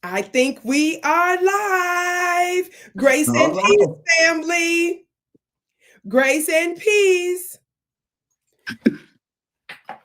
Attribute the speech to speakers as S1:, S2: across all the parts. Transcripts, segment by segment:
S1: I think we are live. Grace
S2: All
S1: and peace,
S2: right.
S1: family. Grace and peace.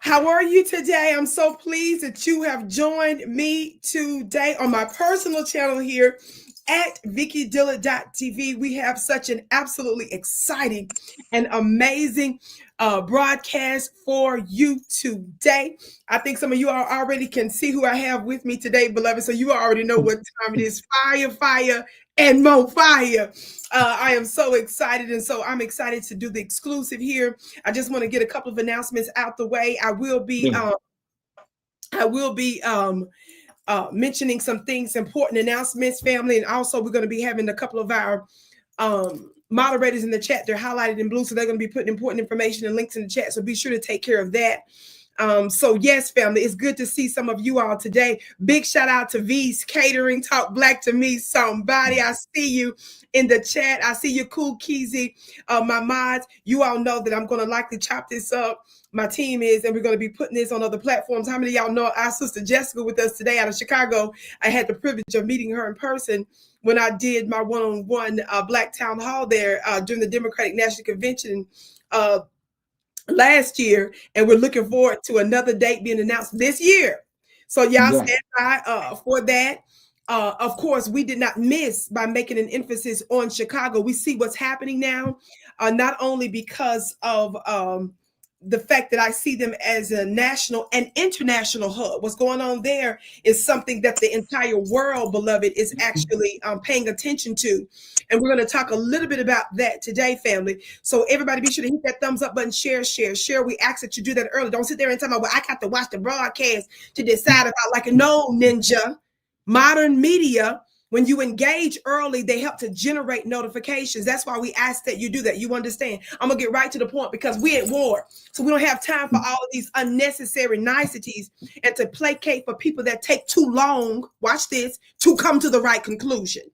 S1: How are you today? I'm so pleased that you have joined me today on my personal channel here at Vicki Dillard TV. We have such an absolutely exciting and amazing broadcast for you today. I think some of you all already can see who I have with me today, beloved. So you already know what time it is. Fire, fire, and more fire. I am so excited. And so I'm excited to do the exclusive here. I just want to get a couple of announcements out the way. I will be mentioning some things, important announcements, family, and also we're going to be having a couple of our moderators in the chat. They're highlighted in blue, so they're going to be putting important information and links in the chat. So be sure to take care of that. So yes, family, it's good to see some of you all today. Big shout out to V's Catering. Talk Black to Me, somebody. I see you in the chat. I see you, Cool Keezy. My mods, you all know that I'm going to likely chop this up. My team is, and we're going to be putting this on other platforms. How many of y'all know our sister Jessica with us today out of Chicago? I had the privilege of meeting her in person when I did my one-on-one Black Town Hall there during the Democratic National Convention last year, and we're looking forward to another date being announced this year. So y'all
S2: Yeah.
S1: stand by for that. Of course, we did not miss by making an emphasis on Chicago. We see what's happening now, not only because of the fact that I see them as a national and international hub. What's going on there is something that the entire world, beloved, is actually paying attention to. And we're going to talk a little bit about that today, family. So everybody be sure to hit that thumbs up button, share. We ask that you do that early. Don't sit there and tell me, well, I got to watch the broadcast to decide if I like it. No, ninja. Modern media, when you engage early, they help to generate notifications. That's why we ask that you do that. You understand? I'm going to get right to the point because we're at war. So we don't have time for all of these unnecessary niceties and to placate for people that take too long, watch this, to come to the right conclusion.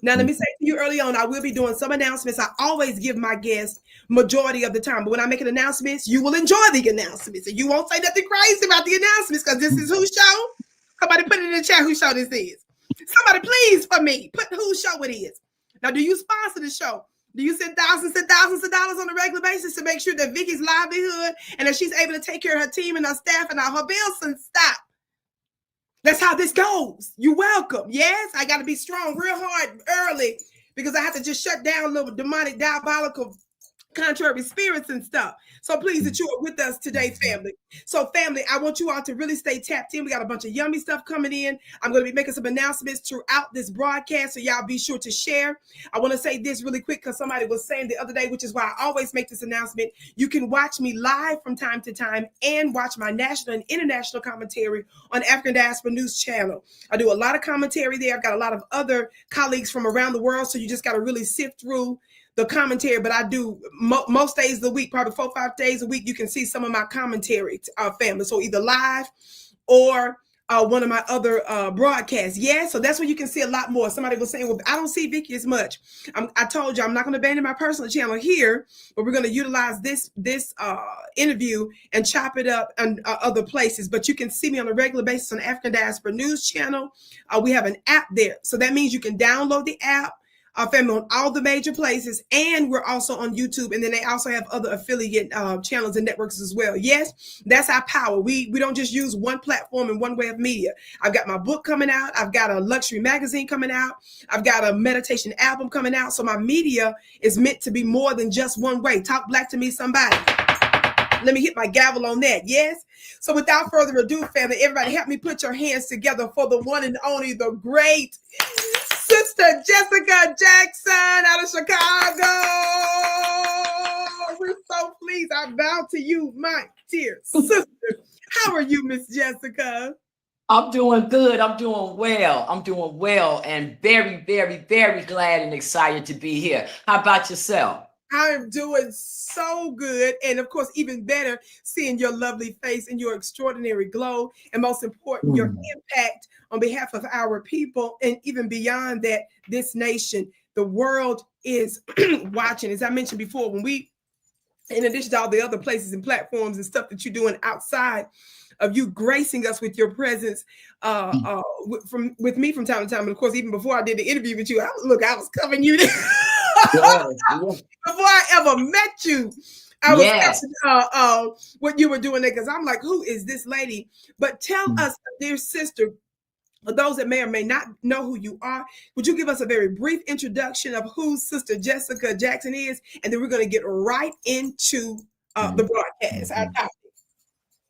S1: Now, let me say to you early on, I will be doing some announcements. I always give my guests majority of the time. But when I make announcements, you will enjoy the announcements. And you won't say nothing crazy about the announcements because this is whose show? Somebody put it in the chat whose show this is. Somebody please for me, put whose show it is. Now, do you sponsor the show? Do you send thousands and thousands of dollars on a regular basis to make sure that Vicki's livelihood and that she's able to take care of her team and her staff and all her bills and stop? That's how this goes. You're welcome. Yes, I got to be strong real hard early because I have to just shut down little demonic, diabolical, contrary spirits and stuff. So please that you are with us today, family. So family, I want you all to really stay tapped in. We got a bunch of yummy stuff coming in. I'm going to be making some announcements throughout this broadcast, so y'all be sure to share. I want to say this really quick because somebody was saying the other day, which is why I always make this announcement. You can watch me live from time to time and watch my national and international commentary on African Diaspora News Channel. I do a lot of commentary there. I've got a lot of other colleagues from around the world, so you just got to really sift through the commentary, but I do most days of the week, probably 4 or 5 days a week. You can see some of my commentary, family. So either live or one of my other broadcasts. Yeah, so that's where you can see a lot more. Somebody was saying, well, I don't see Vicki as much. I told you I'm not going to abandon my personal channel here, but we're going to utilize this interview and chop it up in other places. But you can see me on a regular basis on African Diaspora News Channel. We have an app there. So that means you can download the app. Family on all the major places, and we're also on YouTube, and then they also have other affiliate channels and networks as well. Yes, that's our power. We don't just use one platform and one way of media. I've got my book coming out. I've got a luxury magazine coming out. I've got a meditation album coming out. So my media is meant to be more than just one way. Talk Black to Me, somebody. Let me hit my gavel on that. Yes. So without further ado, family, everybody help me put your hands together for the one and only, the great Sister Jessica Jackson out of Chicago. We're so pleased. I bow to you, my dear sister. How are you, Miss Jessica?
S2: I'm doing good. I'm doing well and very, very, very glad and excited to be here. How about yourself?
S1: I am doing so good. And of course, even better, seeing your lovely face and your extraordinary glow. And most important, your impact on behalf of our people and even beyond that, this nation. The world is watching. As I mentioned before, when we, in addition to all the other places and platforms and stuff that you're doing outside of you gracing us with your presence with me from time to time. And of course, even before I did the interview with you, I was covering you. Before I ever met you, I was asking what you were doing there, because I'm like, who is this lady? But tell us, dear sister, for those that may or may not know who you are, would you give us a very brief introduction of who Sister Jessica Jackson is? And then we're going to get right into the broadcast.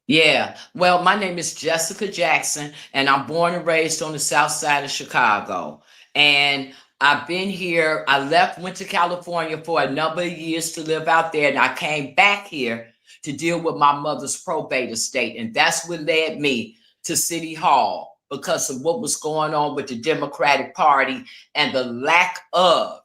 S2: Yeah, well, my name is Jessica Jackson, and I'm born and raised on the south side of Chicago. And I've been here. I went to California for a number of years to live out there, and I came back here to deal with my mother's probate estate. And that's what led me to City Hall, because of what was going on with the Democratic Party and the lack of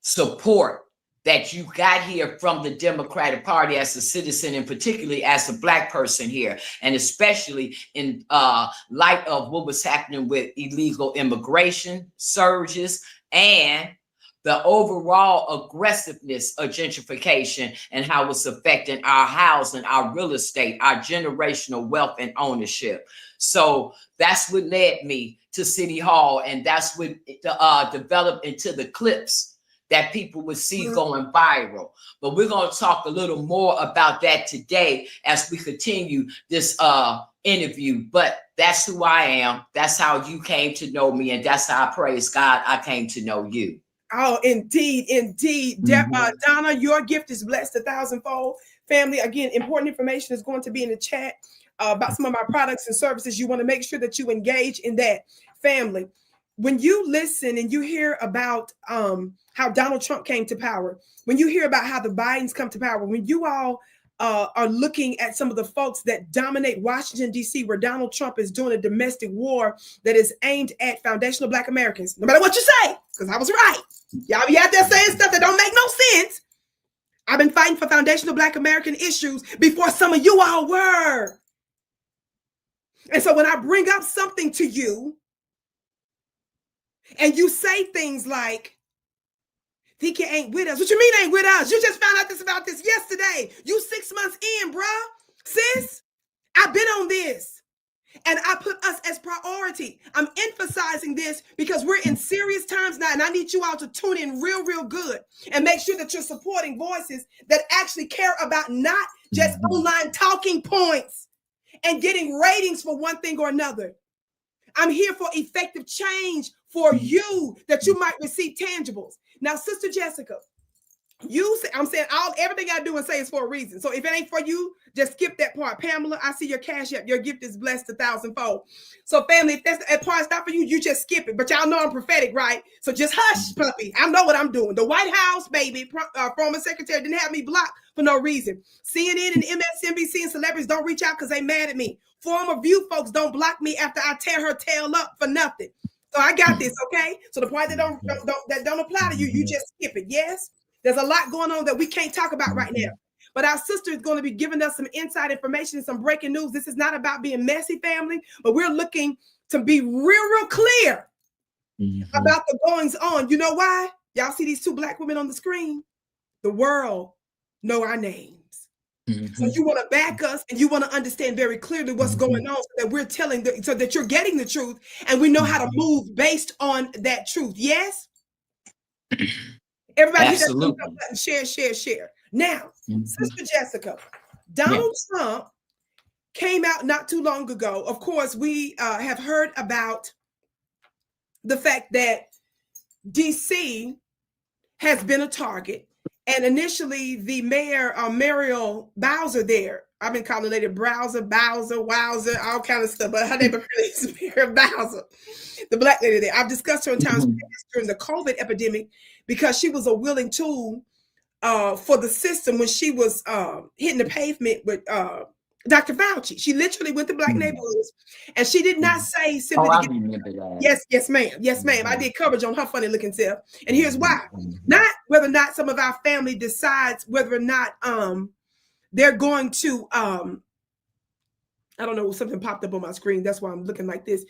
S2: support that you got here from the Democratic Party as a citizen, and particularly as a Black person here, and especially in light of what was happening with illegal immigration surges and the overall aggressiveness of gentrification and how it's affecting our housing, our real estate, our generational wealth and ownership. So that's what led me to City Hall, and that's what developed into the clips that people would see going viral. But we're going to talk a little more about that today as we continue this interview. But that's who I am. That's how you came to know me, and that's how I praise God I came to know you.
S1: Oh, indeed, indeed. Donna, your gift is blessed 1,000-fold. Family, again, important information is going to be in the chat about some of my products and services. You want to make sure that you engage in that. Family, when you listen and you hear about how Donald Trump came to power, when you hear about how the Bidens come to power, when you all are looking at some of the folks that dominate Washington, D.C., where Donald Trump is doing a domestic war that is aimed at foundational Black Americans, no matter what you say, because I was right. Y'all be out there saying stuff that don't make no sense. I've been fighting for foundational Black American issues before some of you all were. And so when I bring up something to you and you say things like, Vicki ain't with us. What you mean ain't with us? You just found out about this yesterday. You 6 months in, bruh. Sis, I've been on this. And I put us as priority. I'm emphasizing this because we're in serious times now, and I need you all to tune in real, real good and make sure that you're supporting voices that actually care about not just online talking points and getting ratings for one thing or another. I'm here for effective change for you, that you might receive tangibles. Now, Sister Jessica, you say, I'm saying everything I do and say is for a reason. So if it ain't for you, just skip that part. Pamela, I see your cash app. Your gift is blessed 1,000-fold. So family, if that part's not for you, you just skip it. But y'all know I'm prophetic, right? So just hush, puppy. I know what I'm doing. The White House, baby, former secretary didn't have me blocked for no reason. CNN and MSNBC and celebrities don't reach out because they mad at me. Former View folks don't block me after I tear her tail up for nothing. So I got this, okay? So the part that don't apply to you, you just skip it. Yes? There's a lot going on that we can't talk about right now. But our sister is going to be giving us some inside information and some breaking news. This is not about being messy, family, but we're looking to be real clear about the goings on. You know why? Y'all see these two Black women on the screen? The world know our names. So you want to back us and you want to understand very clearly what's going on, so that we're telling, so that you're getting the truth and we know how to move based on that truth. Yes? Everybody hit that thumbs up button, share. Now, Sister Jessica, Donald Trump came out not too long ago. Of course, we have heard about the fact that DC has been a target. And initially, the mayor, Muriel Bowser there, I've been calling Lady Bowser, Wowser, all kind of stuff, but her name is Muriel Bowser, the Black lady there. I've discussed her in times during the COVID epidemic because she was a willing tool for the system when she was hitting the pavement with Dr. Fauci. She literally went to Black neighborhoods, and she did not say simply to get, yes, ma'am. I did coverage on her funny looking self. And here's why. Not whether or not some of our family decides whether or not they're going to I don't know, something popped up on my screen. That's why I'm looking like this.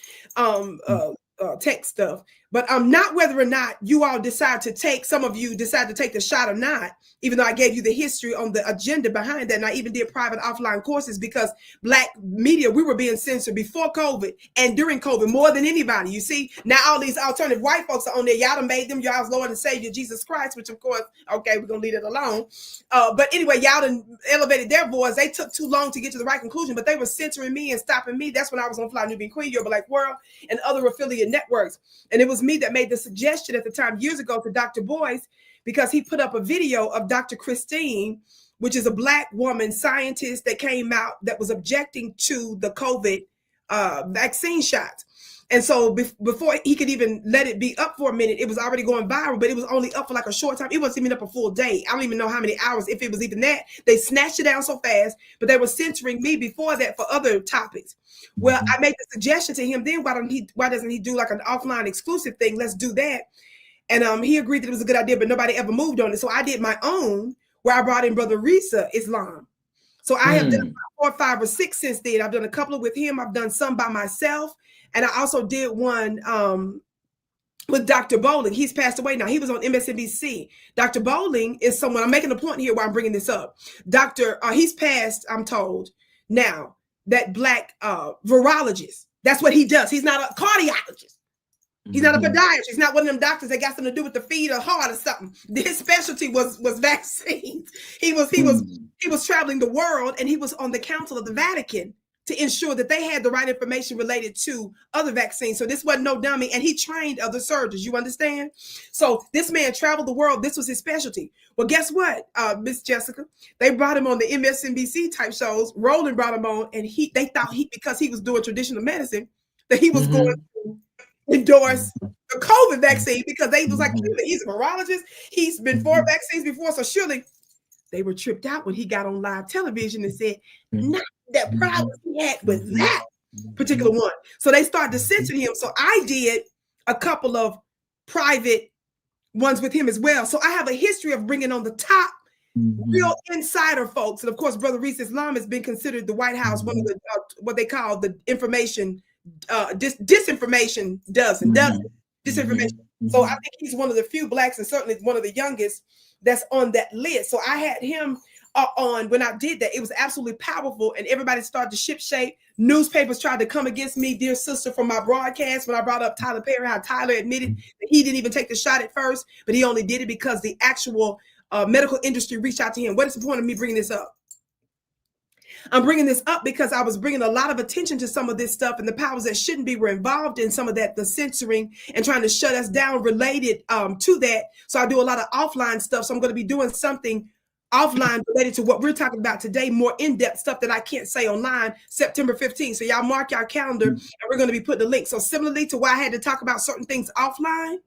S1: tech stuff. But not whether or not you all decide to take, some of you decide to take the shot or not, even though I gave you the history on the agenda behind that. And I even did private offline courses because Black media, we were being censored before COVID and during COVID more than anybody. You see, now all these alternative white folks are on there. Y'all done made them y'all's Lord and Savior, Jesus Christ, which of course, okay, we're going to leave it alone. But anyway, y'all done elevated their voice. They took too long to get to the right conclusion, but they were censoring me and stopping me. That's when I was on Fly Nubian Queen, Your Black World, and other affiliate networks. And it was me that made the suggestion at the time years ago to Dr. Boyce, because he put up a video of Dr. Christine, which is a Black woman scientist that came out that was objecting to the COVID vaccine shots. And so before he could even let it be up for a minute, it was already going viral, but it was only up for like a short time. It wasn't even up a full day. I don't even know how many hours, if it was even that. They snatched it down so fast, but they were censoring me before that for other topics. Well, I made the suggestion to him then, why doesn't he do like an offline exclusive thing? Let's do that. And he agreed that it was a good idea, but nobody ever moved on it. So I did my own, where I brought in Brother Risa Islam. So I have done 4, 5, or 6 since then. I've done a couple with him. I've done some by myself. And I also did one with Dr. Bowling. He's passed away now. He was on MSNBC. Dr. Bowling is someone, I'm making a point here while I'm bringing this up. He's passed, I'm told now, that Black virologist. That's what he does. He's not a cardiologist. He's not a podiatrist. He's not one of them doctors that got something to do with the feet or heart or something. His specialty was vaccines. He was traveling the world, and he was on the Council of the Vatican to ensure that they had the right information related to other vaccines. So this wasn't no dummy, and he trained other surgeons, you understand? So this man traveled the world. This was his specialty. Well, guess what, Miss Jessica? They brought him on the MSNBC type shows. Roland brought him on, and they thought because he was doing traditional medicine, that he was going to endorse the COVID vaccine, because they was like, he's a virologist. He's been 4 vaccines before, so surely they were tripped out when he got on live television and said, not that problem he had with that particular one. So they started to censor him. So I did a couple of private ones with him as well. So I have a history of bringing on the top real insider folks. And of course, Brother Risa Islam has been considered the White House, one of the, what they call the information, disinformation dozen disinformation. So I think he's one of the few Blacks, and certainly one of the youngest that's on that list. So I had him on when I did that. It was absolutely powerful, and everybody started to ship shape. Newspapers tried to come against me, dear sister, from my broadcast when I brought up Tyler Perry, how Tyler admitted that he didn't even take the shot at first, but he only did it because the actual medical industry reached out to him. What is the point of me bringing this up? I'm bringing this up because I was bringing a lot of attention to some of this stuff, and the powers that shouldn't be were involved in some of that, the censoring and trying to shut us down related to that. So I do a lot of offline stuff. So I'm going to be doing something offline related to what we're talking about today, more in-depth stuff that I can't say online, September 15th. So y'all mark your calendar, and we're going to be putting a link. So similarly to why I had to talk about certain things offline,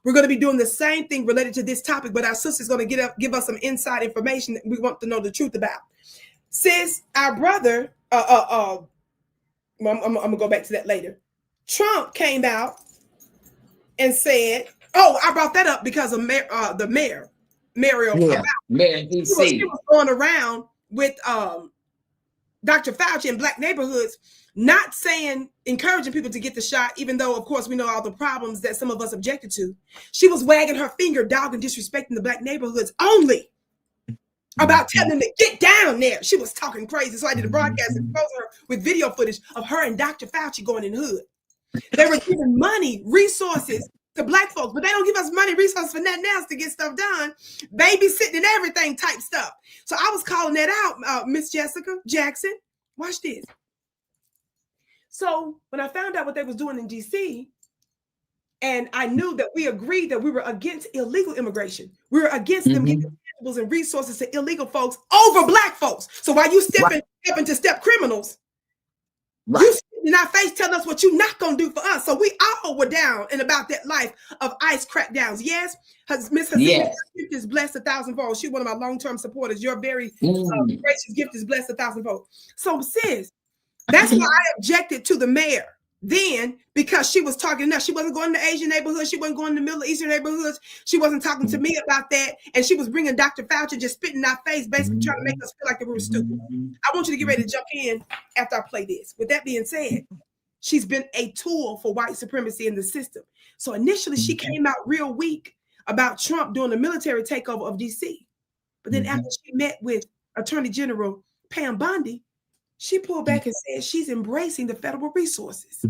S1: we're going to be doing the same thing related to this topic, but our sister's going to give us some inside information that we want to know the truth about. Sis, our brother, I'm gonna go back to that later. Trump came out and said, "Oh, I brought that up because of the mayor, Mario. He was going around with Dr. Fauci in Black neighborhoods, not encouraging people to get the shot, even though, of course, we know all the problems that some of us objected to. She was wagging her finger, dogging, disrespecting the Black neighborhoods only." About telling them to get down there. She was talking crazy. So I did a broadcast and exposed her with video footage of her and Dr. Fauci going in the hood. They were giving money, resources to Black folks, but they don't give us money, resources for nothing else to get stuff done. Babysitting and everything type stuff. So I was calling that out, Miss Jessica Jackson. Watch this. So when I found out what they was doing in DC, and I knew that we agreed that we were against illegal immigration. We were against them giving tools and resources to illegal folks over Black folks. So while you stepping to step criminals, you in our face telling us what you're not going to do for us. So we all were down and about that life of ICE crackdowns. Yes, Miss Hasina's gift is blessed 1,000-fold. She's one of my long-term supporters. Your very gracious gift is blessed 1,000-fold. So sis, that's why I objected to the mayor then, because she was talking enough. She wasn't going to Asian neighborhoods. She wasn't going to Middle Eastern neighborhoods. She wasn't talking to me about that. And she was bringing Dr. Fauci, just spitting in our face, basically trying to make us feel like we were stupid. I want you to get ready to jump in after I play this. With that being said, She's been a tool for white supremacy in the system. So initially she came out real weak about Trump doing the military takeover of DC. But then after she met with Attorney General Pam Bondi, she pulled back and said she's embracing the federal resources.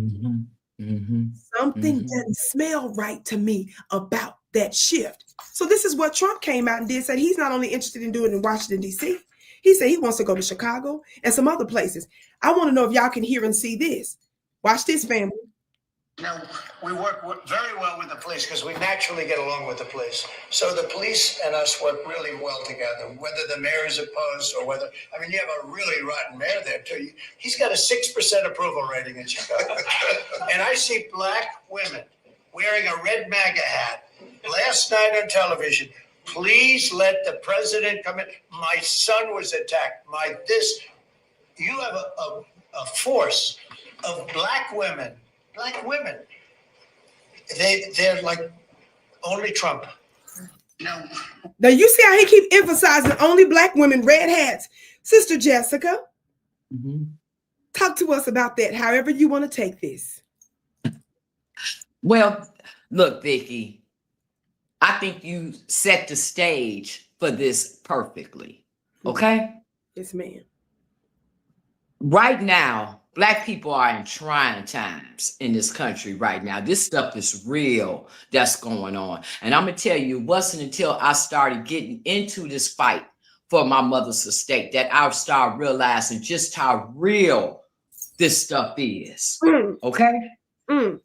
S1: Something doesn't smell right to me about that shift. So this is what Trump came out and did, said he's not only interested in doing it in Washington, D.C., he said he wants to go to Chicago and some other places. I want to know if y'all can hear and see this. Watch this, family.
S3: Now, we work very well with the police because we naturally get along with the police. So the police and us work really well together, whether the mayor is opposed or whether, I mean, you have a really rotten mayor there too. He's got a 6% approval rating in Chicago. And I see black women wearing a red MAGA hat last night on television. Please let the president come in. My son was attacked. You have a force of black women. Black women, they're like only Trump.
S1: Now you see how he keep emphasizing only black women, red hats. Sister Jessica, talk to us about that, however you want to take this.
S2: Well, look, Vicki, I think you set the stage for this perfectly, okay?
S1: Yes, ma'am.
S2: Right now, Black people are in trying times in this country right now. This stuff is real that's going on. And I'm going to tell you, it wasn't until I started getting into this fight for my mother's estate that I started realizing just how real this stuff is. Okay?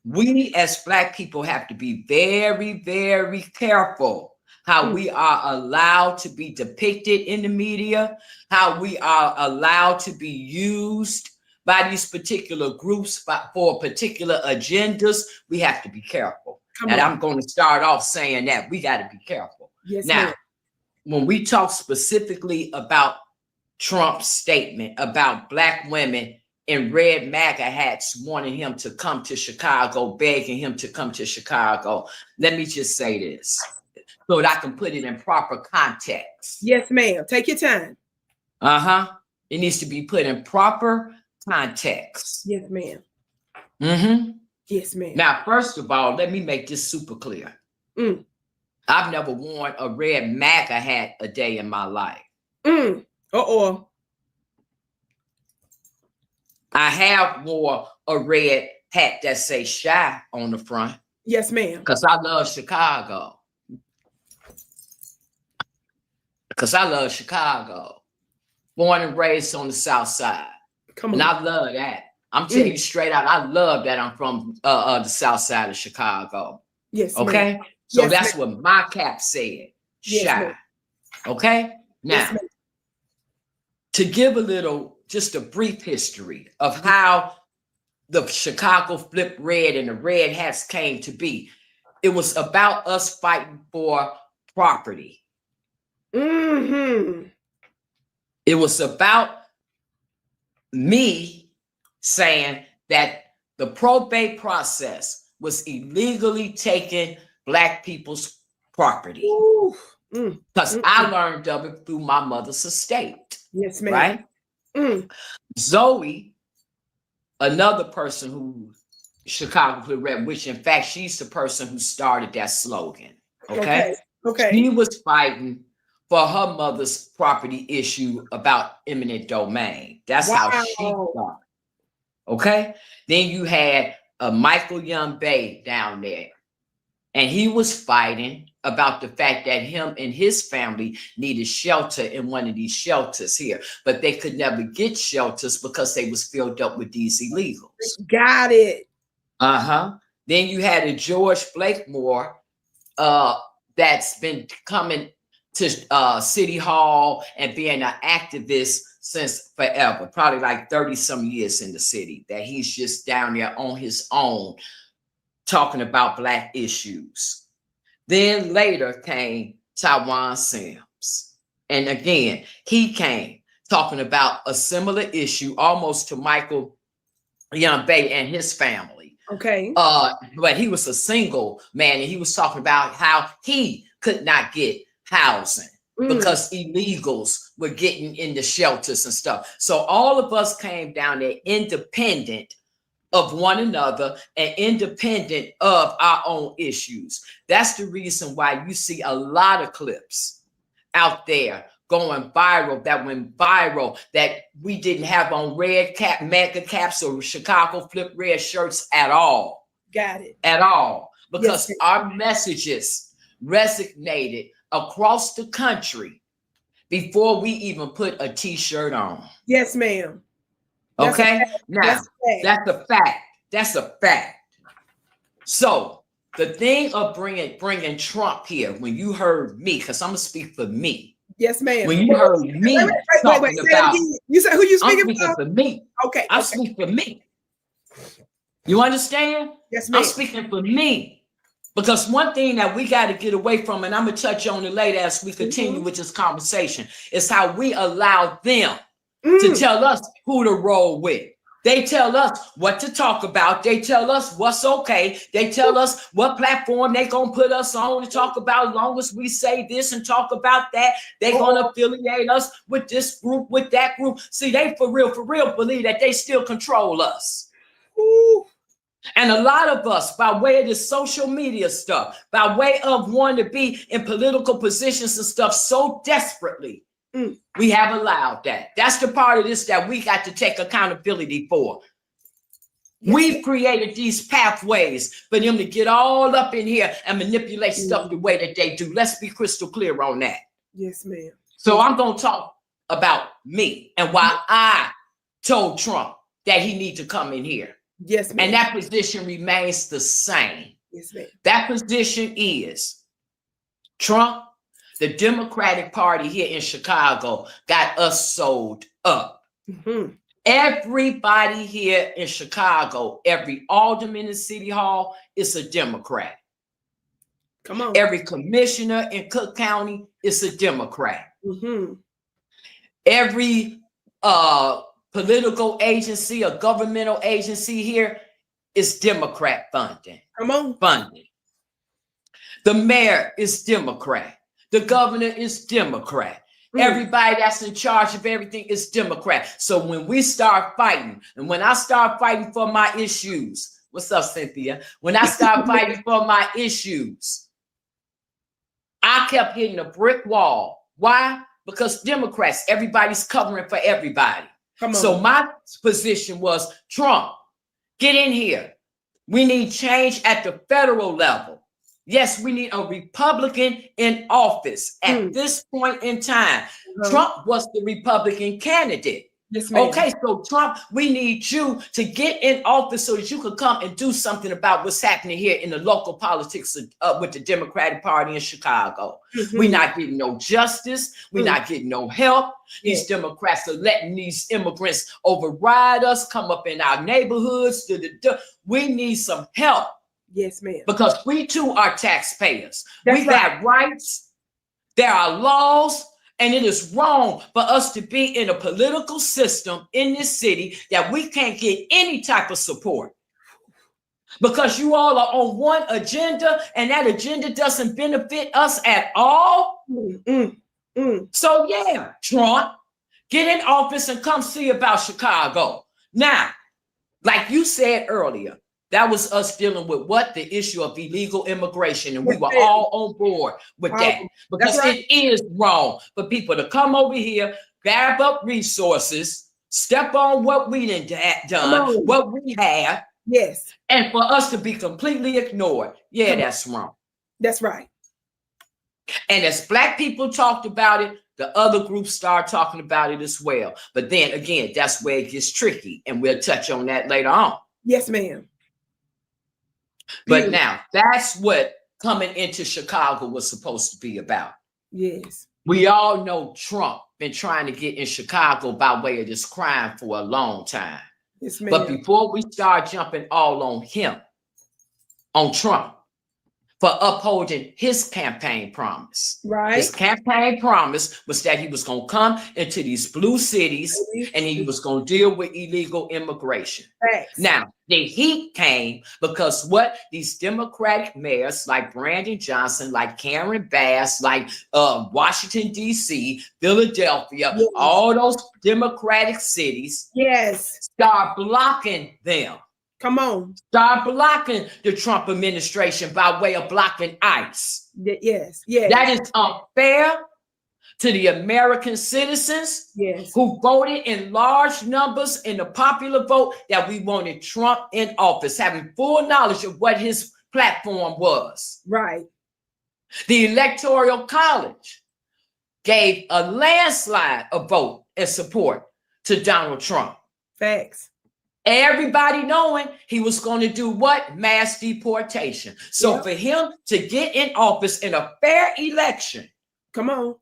S2: We as Black people have to be very, very careful how we are allowed to be depicted in the media, how we are allowed to be used by these particular groups for particular agendas. We have to be careful. And I'm going to start off saying that we got to be careful.
S1: Yes,
S2: now, when we talk specifically about Trump's statement about Black women in red MAGA hats wanting him to come to Chicago, begging him to come to Chicago, let me just say this so that I can put it in proper context.
S1: Yes, ma'am. Take your time.
S2: It needs to be put in proper context.
S1: Yes, ma'am. Yes, ma'am.
S2: Now, first of all, let me make this super clear. I've never worn a red MAGA hat a day in my life. I have wore a red hat that says Shy on the front.
S1: Yes, ma'am.
S2: Because I love Chicago. Born and raised on the South Side. And I love that. I'm telling you straight out, I love that I'm from the South Side of Chicago.
S1: Yes.
S2: Okay. So that's what my cap said. Shy. Okay. Now, to give just a brief history of how the Chicago Flip Red and the red hats came to be, it was about us fighting for property. It was about me saying that the probate process was illegally taking Black people's property. Because I learned of it through my mother's estate.
S1: Yes, ma'am.
S2: Right? Zoe, another person who Chicago Flip Red, which in fact she's the person who started that slogan. Okay. She was fighting for her mother's property issue about eminent domain. That's how she started. Okay. Then you had Michael Young Bay down there, and he was fighting about the fact that him and his family needed shelter in one of these shelters here, but they could never get shelters because they was filled up with these illegals.
S1: Got it.
S2: Then you had a George Blakemore that's been coming to City Hall and being an activist since forever, probably like 30 some years in the city, that he's just down there on his own talking about Black issues. Then later came Taiwan Sims. And again, he came talking about a similar issue almost to Michael Young Bay and his family.
S1: Okay.
S2: But he was a single man, and he was talking about how he could not get housing because illegals were getting in the shelters and stuff. So all of us came down there independent of one another and independent of our own issues. That's the reason why you see a lot of clips out there going viral, that went viral, that we didn't have on red cap, mega caps or Chicago flip red shirts at all.
S1: Got it.
S2: At all. Because
S1: Yes,
S2: our messages resonated across the country before we even put a t-shirt on.
S1: Yes, ma'am.
S2: Okay? Now, that's a fact. That's a fact. So the thing of bringing Trump here, when you heard me, because I'm going to speak for me.
S1: Yes, ma'am.
S2: When you heard me talking about,
S1: you said who you speaking
S2: I'm speaking
S1: for?
S2: for me.
S1: Okay.
S2: I speak for me. You understand?
S1: Yes, ma'am.
S2: I'm speaking for me. Because one thing that we got to get away from, and I'm going to touch on it later as we continue with this conversation, is how we allow them to tell us who to roll with. They tell us what to talk about. They tell us what's okay. They tell us what platform they going to put us on to talk about. As long as we say this and talk about that, they going to affiliate us with this group, with that group. See, they for real believe that they still control us.
S1: Ooh.
S2: And a lot of us, by way of this social media stuff, by way of wanting to be in political positions and stuff so desperately, we have allowed that. That's the part of this that we got to take accountability for. Yes. We've created these pathways for them to get all up in here and manipulate stuff the way that they do. Let's be crystal clear on that.
S1: Yes, ma'am.
S2: So I'm going to talk about me and why I told Trump that he need to come in here.
S1: Yes, ma'am.
S2: And that position remains the same.
S1: Yes, ma'am.
S2: That position is Trump, the Democratic Party here in Chicago, got us sold up. Everybody here in Chicago, every alderman in City Hall is a Democrat.
S1: Come on.
S2: Every commissioner in Cook County is a Democrat. Every political agency or governmental agency here is Democrat funding.
S1: Come on.
S2: Funding. The mayor is Democrat. The governor is Democrat. Everybody that's in charge of everything is Democrat. So when we start fighting, and when I start fighting for my issues, what's up, Cynthia? When I start fighting for my issues, I kept hitting a brick wall. Why? Because Democrats, everybody's covering for everybody. So my position was, Trump, get in here. We need change at the federal level. Yes, we need a Republican in office at this point in time. Trump was the Republican candidate.
S1: Yes, ma'am.
S2: Okay, so Trump, we need you to get in office so that you can come and do something about what's happening here in the local politics with the Democratic Party in Chicago. We're not getting no justice. We're not getting no help. These Democrats are letting these immigrants override us, come up in our neighborhoods. We need some help.
S1: Yes, ma'am.
S2: Because we too are taxpayers. We got rights. There are laws. And it is wrong for us to be in a political system in this city that we can't get any type of support. Because you all are on one agenda and that agenda doesn't benefit us at all. So yeah, Trump, get in office and come see about Chicago. Now, like you said earlier, that was us dealing with what? The issue of illegal immigration. And we were all on board with that. Because it is wrong for people to come over here, grab up resources, step on what we done, what we have.
S1: Yes.
S2: And for us to be completely ignored. Yeah, that's wrong.
S1: That's right.
S2: And as Black people talked about it, the other groups start talking about it as well. But then again, that's where it gets tricky. And we'll touch on that later on.
S1: Yes, ma'am.
S2: But now that's what coming into Chicago was supposed to be about.
S1: Yes.
S2: We all know Trump been trying to get in Chicago by way of this crime for a long time.
S1: Yes, ma'am.
S2: But before we start jumping all on him, on Trump, for upholding his campaign promise.
S1: Right.
S2: His campaign promise was that he was going to come into these blue cities and he was going to deal with illegal immigration.
S1: Thanks.
S2: Now, the heat came because what these Democratic mayors like Brandon Johnson, like Karen Bass, like Washington, D.C., Philadelphia, all those Democratic cities start blocking them.
S1: Come on.
S2: Start blocking the Trump administration by way of blocking ICE.
S1: Yes. Yes.
S2: That is unfair to the American citizens
S1: Yes.
S2: who voted in large numbers in the popular vote that we wanted Trump in office, having full knowledge of what his platform was.
S1: Right.
S2: The Electoral College gave a landslide of vote and support to Donald Trump.
S1: Facts.
S2: Everybody knowing he was going to do what? Mass deportation. So
S1: Yep.
S2: for him to get in office in a fair election,
S1: Come on.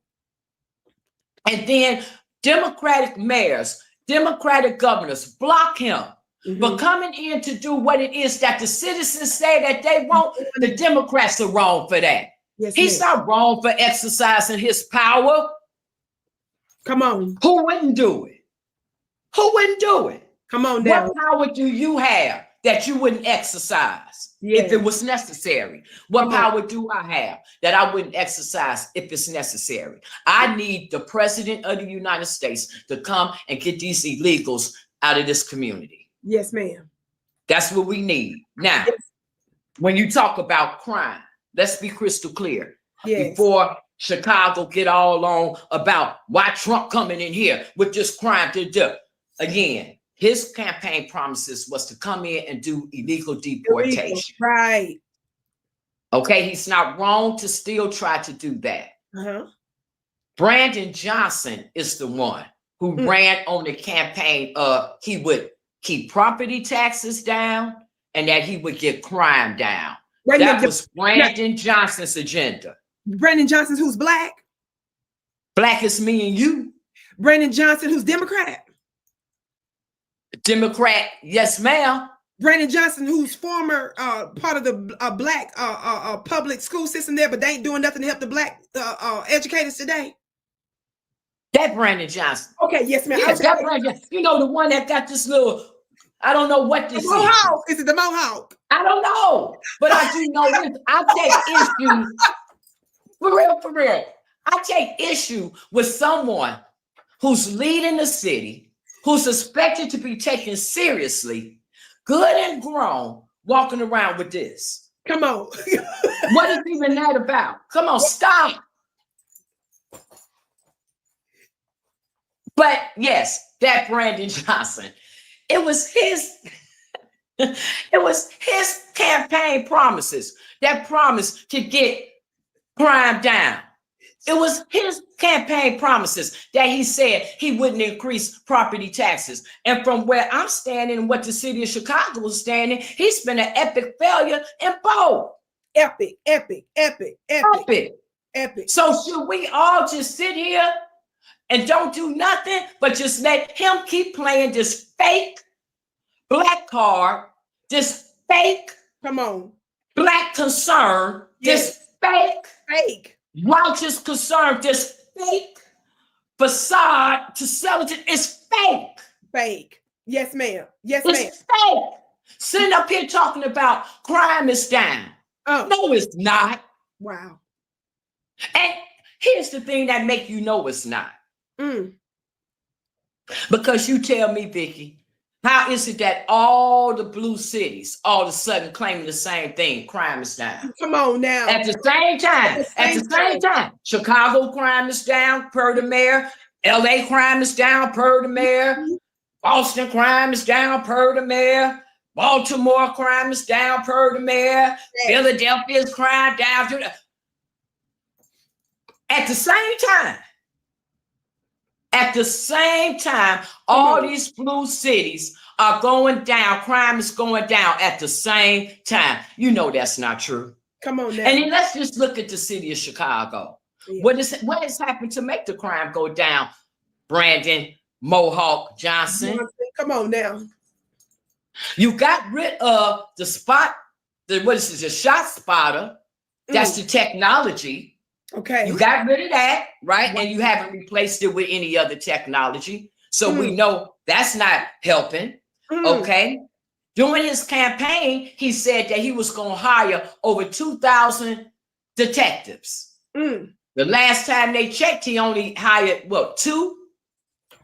S2: and then Democratic mayors, Democratic governors block him for coming in to do what it is that the citizens say that they want. The Democrats are wrong for that.
S1: Yes,
S2: He's
S1: ma'am.
S2: not wrong for exercising his power.
S1: Come on.
S2: Who wouldn't do it? Who wouldn't do it?
S1: Come on down.
S2: What power do you have that you wouldn't exercise if it was necessary? What power do I have that I wouldn't exercise if it's necessary? I need the president of the United States to come and get these illegals out of this community.
S1: Yes, ma'am.
S2: That's what we need. Now, when you talk about crime, let's be crystal clear.
S1: Yes.
S2: Before Chicago get all on about why Trump coming in here with this crime to do. Again, his campaign promises was to come in and do illegal deportation.
S1: Right.
S2: Okay, he's not wrong to still try to do that. Brandon Johnson is the one who ran on the campaign of he would keep property taxes down and that he would get crime down. That was Brandon Johnson's agenda.
S1: Brandon Johnson, who's black?
S2: Black is me and you.
S1: Brandon Johnson, who's Democrat?
S2: Democrat, yes, ma'am.
S1: Brandon Johnson, who's former part of the black public school system there, but they ain't doing nothing to help the black educators today.
S2: That Brandon Johnson.
S1: Okay, yes, ma'am.
S2: Yes, that Brandon. You know, the one that got this little, I don't know what this is.
S1: Mohawk. Is it the Mohawk?
S2: I don't know. But I do know this. I take issue, for real. I take issue with someone who's leading the city, who's expected to be taken seriously, good and grown, walking around with this.
S1: Come on.
S2: What is even that about? Come on, stop. But yes, that Brandon Johnson, it was his campaign promises that promised to get crime down. It was his campaign promises that he said he wouldn't increase property taxes. And from where I'm standing and what the city of Chicago is standing, he's been an epic failure in both.
S1: Epic.
S2: So should we all just sit here and don't do nothing, but just let him keep playing this fake black card, this fake black concern, this fake righteous concern, this fake facade to sell it? It's fake.
S1: Yes, ma'am.
S2: It's fake. Sitting up here talking about crime is down. No, it's not.
S1: Wow.
S2: And here's the thing that make you know it's not. Because you tell me, Vicki, how is it that all the blue cities all of a sudden claiming the same thing? Crime is down.
S1: Come on now.
S2: At the same time, Chicago crime is down per the mayor. LA crime is down per the mayor. Boston crime is down per the mayor. Baltimore crime is down per the mayor. Philadelphia's crime down to the. At the same time, all these blue cities are going down. Crime is going down at the same time. You know that's not true.
S1: Come on now.
S2: And then let's just look at the city of Chicago. Yeah. What has happened to make the crime go down? Brandon Mohawk Johnson.
S1: Come on now.
S2: You got rid of the shot spotter. That's the technology.
S1: Okay.
S2: You got rid of that, right? And you haven't replaced it with any other technology. So we know that's not helping. Okay. During his campaign, he said that he was going to hire over 2,000 detectives. The last time they checked, he only hired, 2? Wow.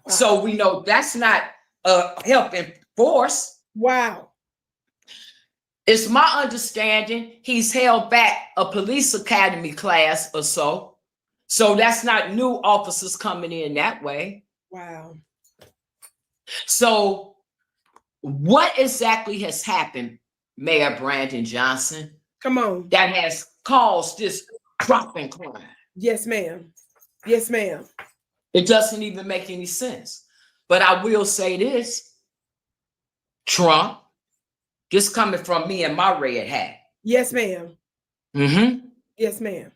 S2: So we know that's not a helping force.
S1: Wow.
S2: It's my understanding he's held back a police academy class or so. So that's not new officers coming in that way.
S1: Wow.
S2: So what exactly has happened, Mayor Brandon Johnson,
S1: Come on.
S2: that has caused this drop in crime?
S1: Yes, ma'am. Yes, ma'am.
S2: It doesn't even make any sense. But I will say this, Trump, this coming from me and my red hat.
S1: Yes, ma'am.
S2: Mm-hmm.
S1: Yes, ma'am.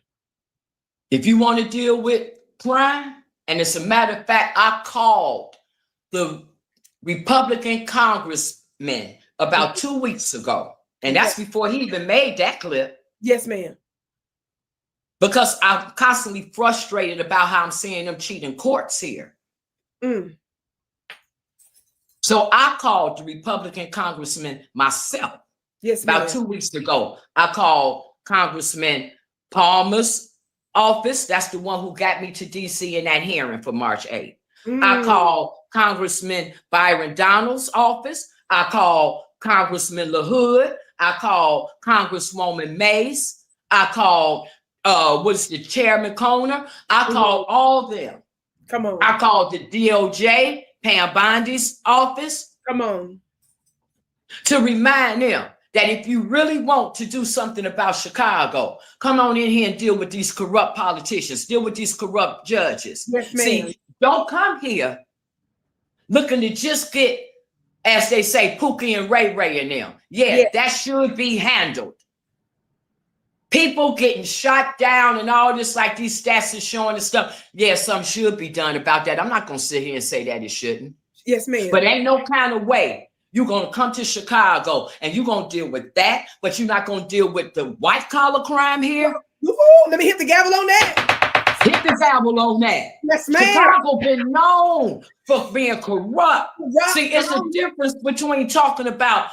S2: If you want to deal with crime, and as a matter of fact, I called the Republican congressman about 2 weeks ago, and that's before he even made that clip.
S1: Yes, ma'am.
S2: Because I'm constantly frustrated about how I'm seeing them cheating courts here.
S1: Mm.
S2: So I called the Republican congressman myself.
S1: Yes,
S2: About
S1: ma'am.
S2: 2 weeks ago. I called Congressman Palmer's office. That's the one who got me to DC in that hearing for March 8th. I called Congressman Byron Donald's office. I called Congressman LaHood. I called Congresswoman Mace. I called what's the Chairman Conner. I called all them.
S1: Come on.
S2: I called the DOJ, Pam Bondi's office.
S1: Come on.
S2: To remind them that if you really want to do something about Chicago, come on in here and deal with these corrupt politicians, deal with these corrupt judges.
S1: Yes, ma'am.
S2: See, don't come here looking to just get, as they say, Pookie and Ray Ray and them. Yeah, that should be handled. People getting shot down and all this, like these stats are showing and stuff. Yeah, something should be done about that. I'm not going to sit here and say that it shouldn't.
S1: Yes, ma'am.
S2: But ain't no kind of way you're going to come to Chicago and you're going to deal with that, but you're not going to deal with the white collar crime here.
S1: Ooh, let me hit the gavel on that.
S2: Hit the gavel on that.
S1: Yes, ma'am.
S2: Chicago been known for being corrupt. See, it's a difference between talking about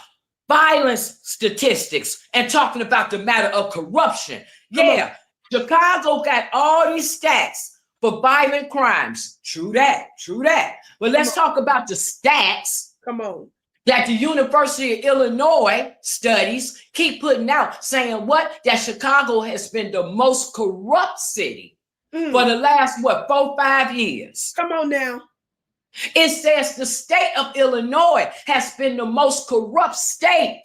S2: violence statistics and talking about the matter of corruption. Yeah, Chicago got all these stats for violent crimes. True that, true that. But let's talk about the stats.
S1: Come on.
S2: That the University of Illinois studies keep putting out, saying what? That Chicago has been the most corrupt city for the last, 4-5 years.
S1: Come on now.
S2: It says the state of Illinois has been the most corrupt state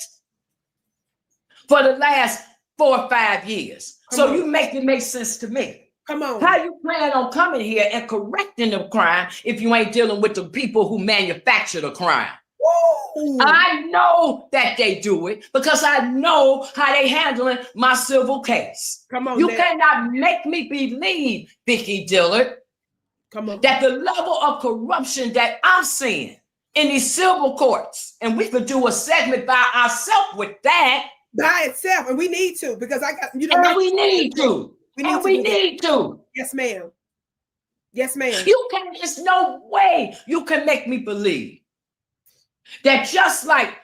S2: for the last 4 or 5 years. So you make it make sense to me.
S1: Come on.
S2: How you plan on coming here and correcting the crime if you ain't dealing with the people who manufacture the crime?
S1: Ooh.
S2: I know that they do it because I know how they handling my civil case.
S1: Come on.
S2: You cannot make me believe, Vicki Dillard,
S1: come on,
S2: that the level of corruption that I'm seeing in these civil courts, and we could do a segment by ourselves with that.
S1: By itself, and we need to, because I got,
S2: And we need to. We need to.
S1: Yes, ma'am. Yes, ma'am.
S2: You can, there's no way you can make me believe that just like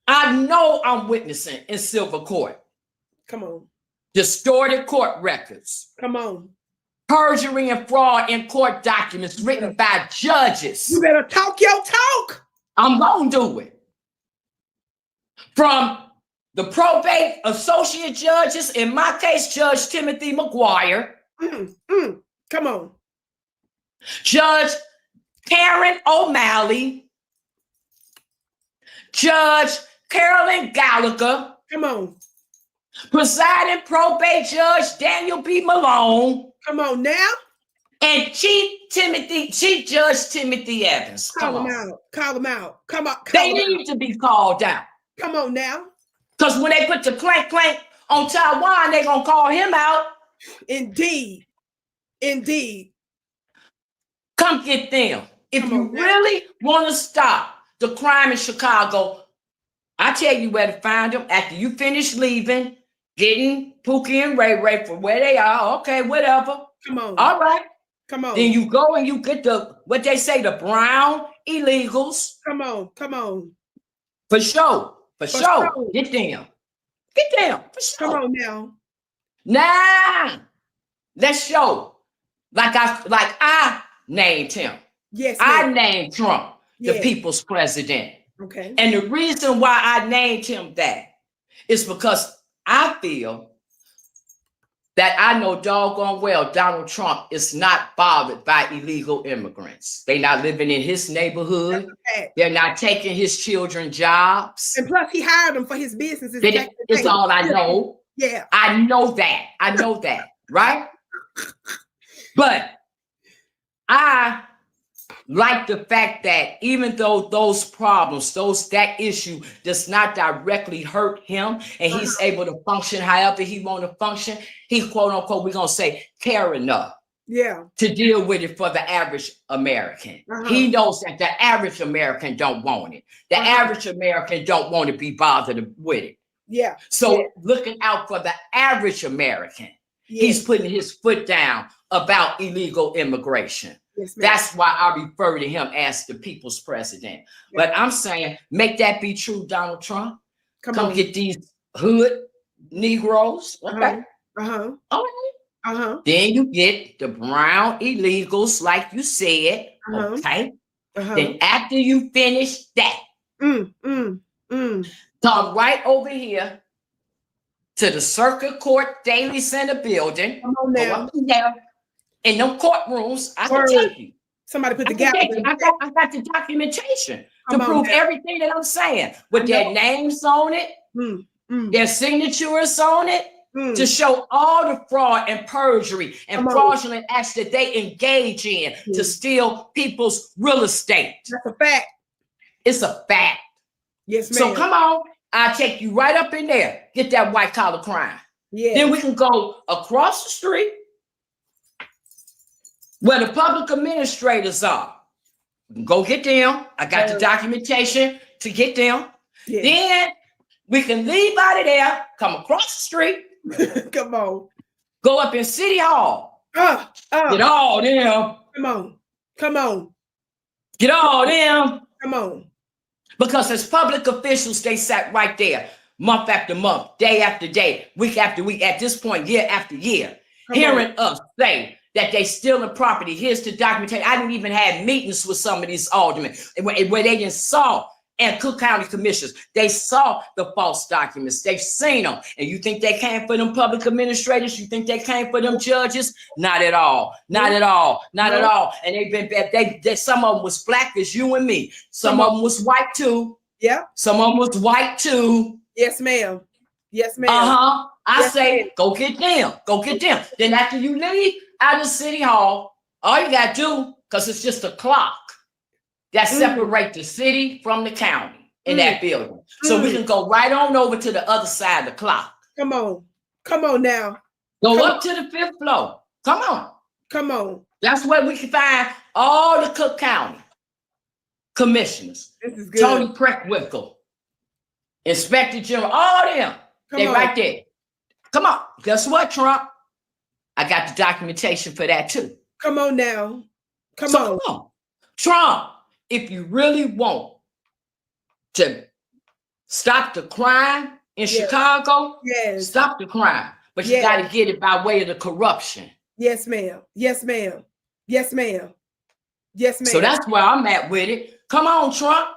S2: I know I'm witnessing in civil court.
S1: Come on.
S2: Distorted court records.
S1: Come on.
S2: Perjury and fraud in court documents written by judges.
S1: You better talk your talk.
S2: I'm going to do it. From the probate associate judges, in my case, Judge Timothy McGuire.
S1: Come on.
S2: Judge Karen O'Malley. Judge Carolyn Gallagher.
S1: Come on.
S2: Presiding probate judge Daniel B. Malone.
S1: Come on now.
S2: And Chief Judge Timothy Evans.
S1: Call them out. Call them out. Come on.
S2: They need to be called out.
S1: Come on now.
S2: Because when they put the clank on Taiwan, they're going to call him out.
S1: Indeed. Indeed.
S2: Come get them. If you really want to stop the crime in Chicago, I tell you where to find them. After you finish leaving, getting Pookie and Ray Ray from where they are. Okay, whatever.
S1: Come on.
S2: All right.
S1: Come on.
S2: Then you go and you get what they say, the brown illegals.
S1: Come on. Come on.
S2: For sure. For sure. Get them. Get them. For sure.
S1: Come on now.
S2: Nah. Let's show. Like I named him.
S1: Yes.
S2: I named Trump the
S1: Yes.
S2: people's president.
S1: Okay.
S2: And the reason why I named him that It's because I feel that I know doggone well Donald Trump is not bothered by illegal immigrants. They're not living in his neighborhood. They're not taking his children jobs.
S1: And plus, he hired them for his businesses.
S2: It's all I know.
S1: Yeah.
S2: I know that, right? But I like the fact that even though those problems, that issue does not directly hurt him, and he's able to function however he want to function, he quote unquote, we're gonna say, care enough to deal with it for the average American. He knows that the average American don't want it. The average American don't want to be bothered with it.
S1: Yeah.
S2: So looking out for the average American, he's putting his foot down about illegal immigration.
S1: Yes,
S2: that's why I refer to him as the people's president. But I'm saying, make that be true, Donald Trump. Come get these hood Negroes. Okay. All right. Then you get the brown illegals, like you said. Okay. Then after you finish that, come right over here to the Circuit Court Daily Center building.
S1: Come on now.
S2: In them courtrooms, I can tell you.
S1: Somebody put the gap.
S2: I got the documentation to prove everything that I'm saying with their names on it, their signatures on it, to show all the fraud and perjury and fraudulent acts that they engage in to steal people's real estate.
S1: That's a fact.
S2: It's a fact.
S1: Yes, ma'am.
S2: So come on, I'll take you right up in there. Get that white collar crime. Yeah. Then we can go across the street where the public administrators are. Go get them. I got the documentation to get them. Yeah. Then we can leave out of there, come across the street.
S1: Come on.
S2: Go up in City Hall. Get all them.
S1: Come on.
S2: Get all them.
S1: Come on.
S2: Because as public officials, they sat right there, month after month, day after day, week after week, at this point, year after year, hearing us say that they stealing property. Here's the documentation. I didn't even have meetings with some of these aldermen where they just saw, and Cook County commissioners, they saw the false documents. They've seen them. And you think they came for them public administrators? You think they came for them judges? Not at all. Not at all. Not at all. And they've been, some of them was black as you and me. Some of them was white too.
S1: Yeah.
S2: Some of them was white too.
S1: Yes, ma'am. Yes, ma'am.
S2: I say, go get them. Go get them. Then after you leave out of City Hall, all you got to do, because it's just a clock that separate the city from the county in that building. So we can go right on over to the other side of the clock.
S1: Come on. Come on now.
S2: Go up to the 5th floor. Come on.
S1: Come on.
S2: That's where we can find all the Cook County commissioners.
S1: This is good.
S2: Tony Preckwinkle, Inspector General, all them. They right there. Come on. Guess what, Trump? I got the documentation for that too.
S1: Come on now. Come on.
S2: Trump, if you really want to stop the crime in Chicago, stop the crime. But you got to get it by way of the corruption.
S1: Yes, ma'am. Yes, ma'am. Yes, ma'am. Yes, ma'am.
S2: So that's where I'm at with it. Come on, Trump.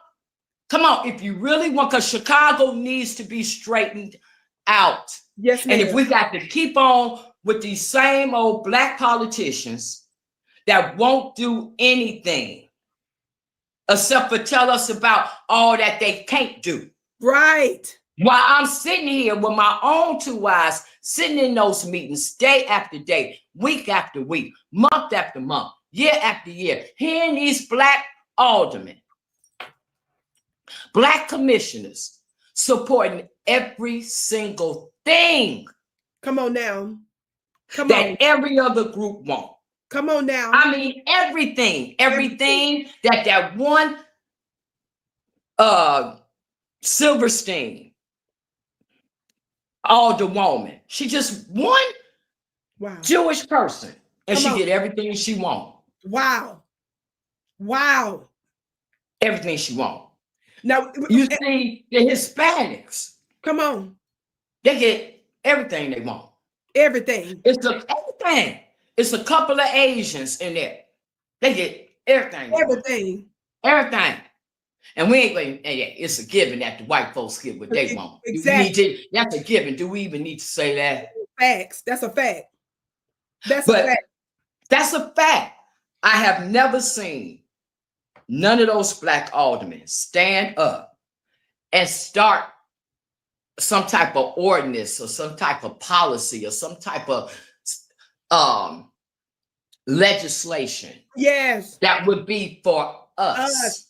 S2: Come on. If you really want, because Chicago needs to be straightened out.
S1: Yes, ma'am.
S2: And if we got to keep on with these same old black politicians that won't do anything except for tell us about all that they can't do.
S1: Right.
S2: While I'm sitting here with my own 2 eyes, sitting in those meetings day after day, week after week, month after month, year after year, hearing these black aldermen, black commissioners supporting every single thing.
S1: Come on now. Come
S2: that
S1: on.
S2: Every other group wants.
S1: Come on now.
S2: I mean, everything that one Silverstein, alderwoman, she just one Jewish person, and she get everything she wants.
S1: Wow. Wow.
S2: Everything she wants.
S1: Now
S2: you see the Hispanics.
S1: Come on.
S2: They get everything they want.
S1: Everything.
S2: Everything. It's a couple of Asians in there. They get everything.
S1: Everything.
S2: Everything. And we ain't going. Yeah, it's a given that the white folks get what they want.
S1: Exactly.
S2: That's a given. Do we even need to say that?
S1: Facts. That's a fact. That's
S2: But
S1: a fact.
S2: That's a fact. I have never seen none of those black aldermen stand up and start some type of ordinance or some type of policy or some type of legislation.
S1: Yes.
S2: That would be for us.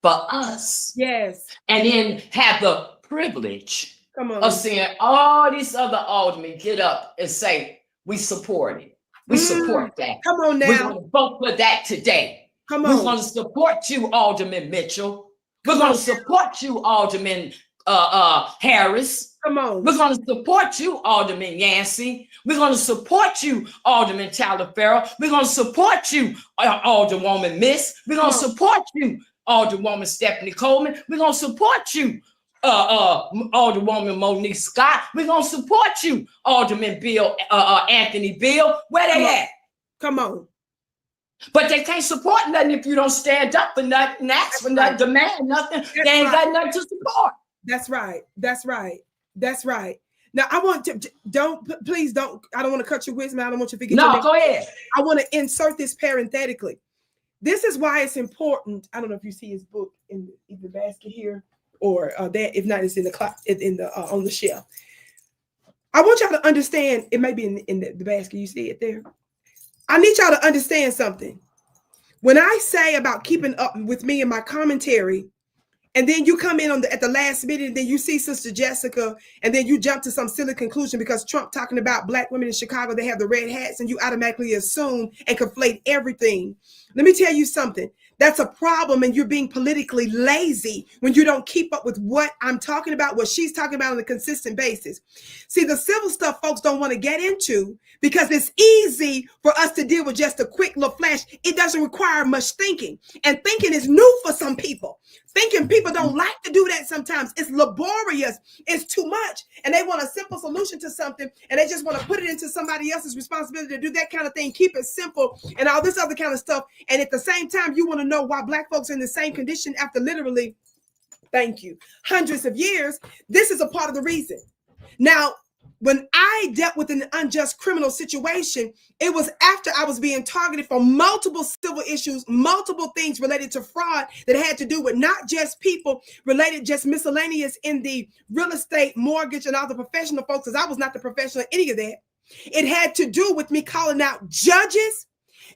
S2: For us.
S1: Yes.
S2: And then have the privilege
S1: Come on.
S2: of seeing all these other aldermen get up and say, we support it. We support that.
S1: Come on now.
S2: We're going to vote for that today.
S1: Come on.
S2: We're going to support you, Alderman Mitchell. We're going to support you, Alderman Harris.
S1: Come on.
S2: We're going to support you, Alderman Yancey. We're going to support you, Alderman Talaferro. We're going to support you, Alderwoman Miss. We're going to support you, Alderwoman Stephanie Coleman. We're going to support you, Alderwoman Monique Scott. We're going to support you, Alderman Bill, Anthony Bill. Where they at?
S1: Come on.
S2: But they can't support nothing if you don't stand up for nothing, ask for nothing, demand nothing. They ain't got nothing to support.
S1: That's right. That's right. That's right. Now I want to please don't. I don't want to cut your wisdom. I don't want you to forget.
S2: No, go ahead.
S1: I want to insert this parenthetically. This is why it's important. I don't know if you see his book in the basket here or that. If not, it's in the on the shelf. I want y'all to understand. It may be in the basket. You see it there. I need y'all to understand something. When I say about keeping up with me in my commentary, and then you come in at the last minute, and then you see Sister Jessica, and then you jump to some silly conclusion because Trump talking about black women in Chicago, they have the red hats, and you automatically assume and conflate everything. Let me tell you something. That's a problem, and you're being politically lazy when you don't keep up with what I'm talking about, what she's talking about on a consistent basis. See, the civil stuff folks don't want to get into because it's easy for us to deal with just a quick little flash. It doesn't require much thinking, and thinking is new for some people. Thinking people don't like to do that sometimes. It's laborious. It's too much, and they want a simple solution to something, and they just want to put it into somebody else's responsibility to do that kind of thing, keep it simple, and all this other kind of stuff. And at the same time, you want to know why black folks are in the same condition after literally, thank you, hundreds of years. This is a part of the reason. Now, when I dealt with an unjust criminal situation, it was after I was being targeted for multiple civil issues, multiple things related to fraud that had to do with not just people related, just miscellaneous in the real estate, mortgage, and all the professional folks, because I was not the professional in any of that. It had to do with me calling out judges,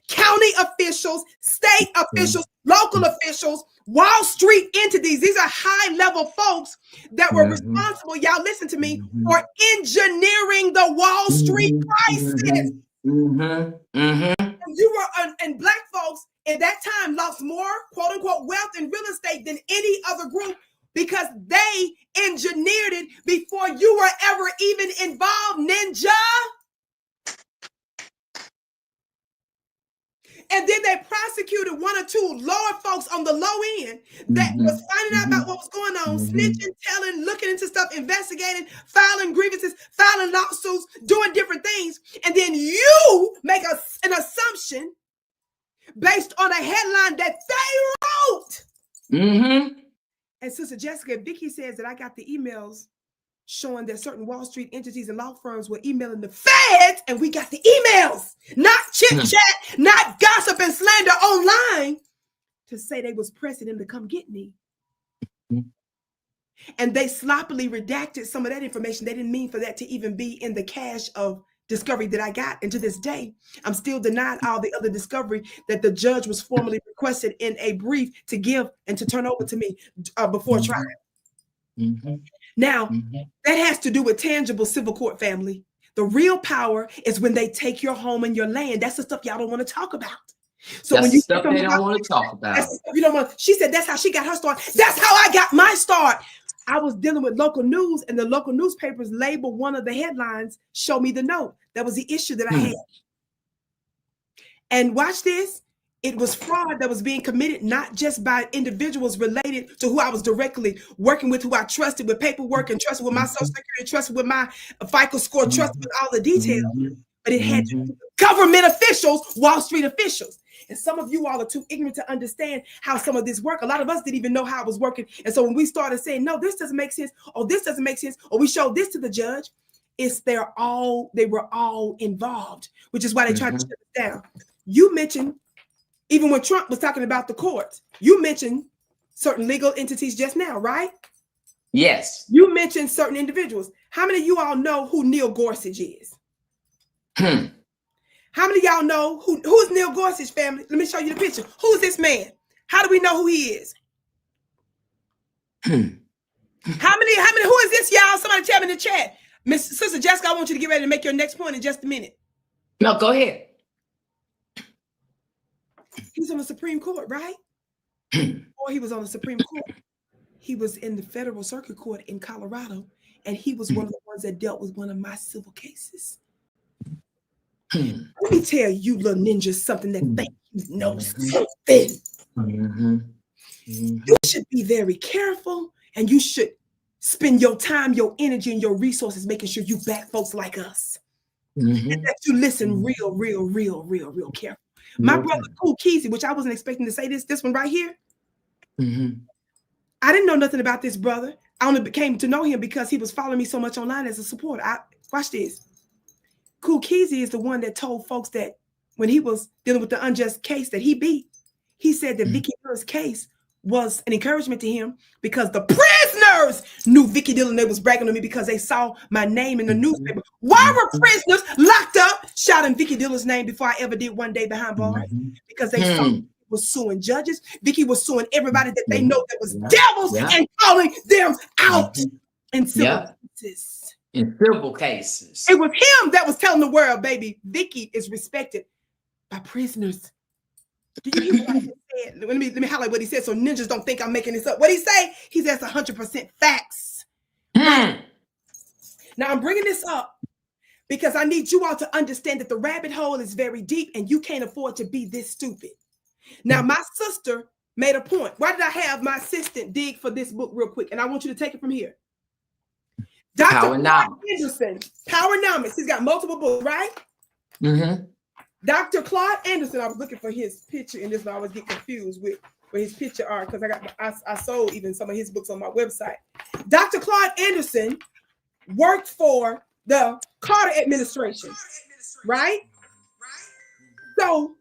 S1: county officials, state officials, local officials, Wall Street entities. These are high-level folks that were responsible, y'all listen to me, for engineering the Wall Street crisis. You were, and black folks at that time lost more, quote unquote, wealth in real estate than any other group because they engineered it before you were ever even involved, ninja. And then they prosecuted one or two lower folks on the low end that was finding out about what was going on, snitching, telling, looking into stuff, investigating, filing grievances, filing lawsuits, doing different things. And then you make an assumption based on a headline that they wrote. And Sister Jessica, Vicki says that I got the emails showing that certain Wall Street entities and law firms were emailing the feds, and we got the emails, not chit chat, not gossip and slander online, to say they was pressing them to come get me. And they sloppily redacted some of that information. They didn't mean for that to even be in the cache of discovery that I got. And to this day, I'm still denied all the other discovery that the judge was formally requested in a brief to give and to turn over to me before trial. Now, that has to do with tangible civil court, family. The real power is when they take your home and your land. That's the stuff y'all don't want to talk about. So when you
S2: stuff they don't want to talk about.
S1: You don't want. She said that's how she got her start. That's how I got my start. I was dealing with local news, and the local newspapers labeled one of the headlines, "Show me the note." That was the issue that I had. And watch this. It was fraud that was being committed, not just by individuals related to who I was directly working with, who I trusted with paperwork and trusted with my Social Security, trusted with my FICO score, trusted with all the details. But it had to do with government officials, Wall Street officials. And some of you all are too ignorant to understand how some of this work. A lot of us didn't even know how it was working. And so when we started saying, no, this doesn't make sense, or this doesn't make sense, or we showed this to the judge, they were all involved, which is why they tried to shut it down. You mentioned, even when Trump was talking about the courts, you mentioned certain legal entities just now, right?
S2: Yes.
S1: You mentioned certain individuals. How many of you all know who Neil Gorsuch is? How many of y'all know who's Neil Gorsuch, family? Let me show you the picture. Who's this man? How do we know who he is? How many, who is this, y'all? Somebody tell me in the chat. Miss Sister Jessica, I want you to get ready to make your next point in just a minute.
S2: No, go ahead.
S1: He's on the Supreme Court, right? Or he was on the Supreme Court. He was in the Federal Circuit Court in Colorado, and he was one of the ones that dealt with one of my civil cases. Let me tell you, little ninjas, something that think you know something. You should be very careful, and you should spend your time, your energy, and your resources making sure you back folks like us. And that you listen real careful. My brother, Cool Keezy, which I wasn't expecting to say this one right here. I didn't know nothing about this brother. I only came to know him because he was following me so much online as a supporter. Watch this. Cool Keezy is the one that told folks that when he was dealing with the unjust case that he beat, he said that Vicki Dillard's case was an encouragement to him because the prisoners knew Vicki Dillard. They was bragging on me because they saw my name in the newspaper. Why were prisoners locked up shouting Vicki Dillard's name before I ever did one day behind bars? Because they saw was suing judges. Vicki was suing everybody that they know that was devils and calling them out in civil cases.
S2: In civil cases.
S1: It was him that was telling the world, baby, Vicki is respected by prisoners. Did you hear what I said? Let me highlight what he said so ninjas don't think I'm making this up. What he say? He says 100% facts. Now I'm bringing this up because I need you all to understand that the rabbit hole is very deep and you can't afford to be this stupid. Now, my sister made a point. Why did I have my assistant dig for this book real quick? And I want you to take it from here. Dr. Claude Anderson, Powernomics. He's got multiple books, right? Dr. Claude Anderson. I was looking for his picture in this, and I always get confused with where his picture are because I sold even some of his books on my website. Dr. Claude Anderson worked for the Carter administration, right? So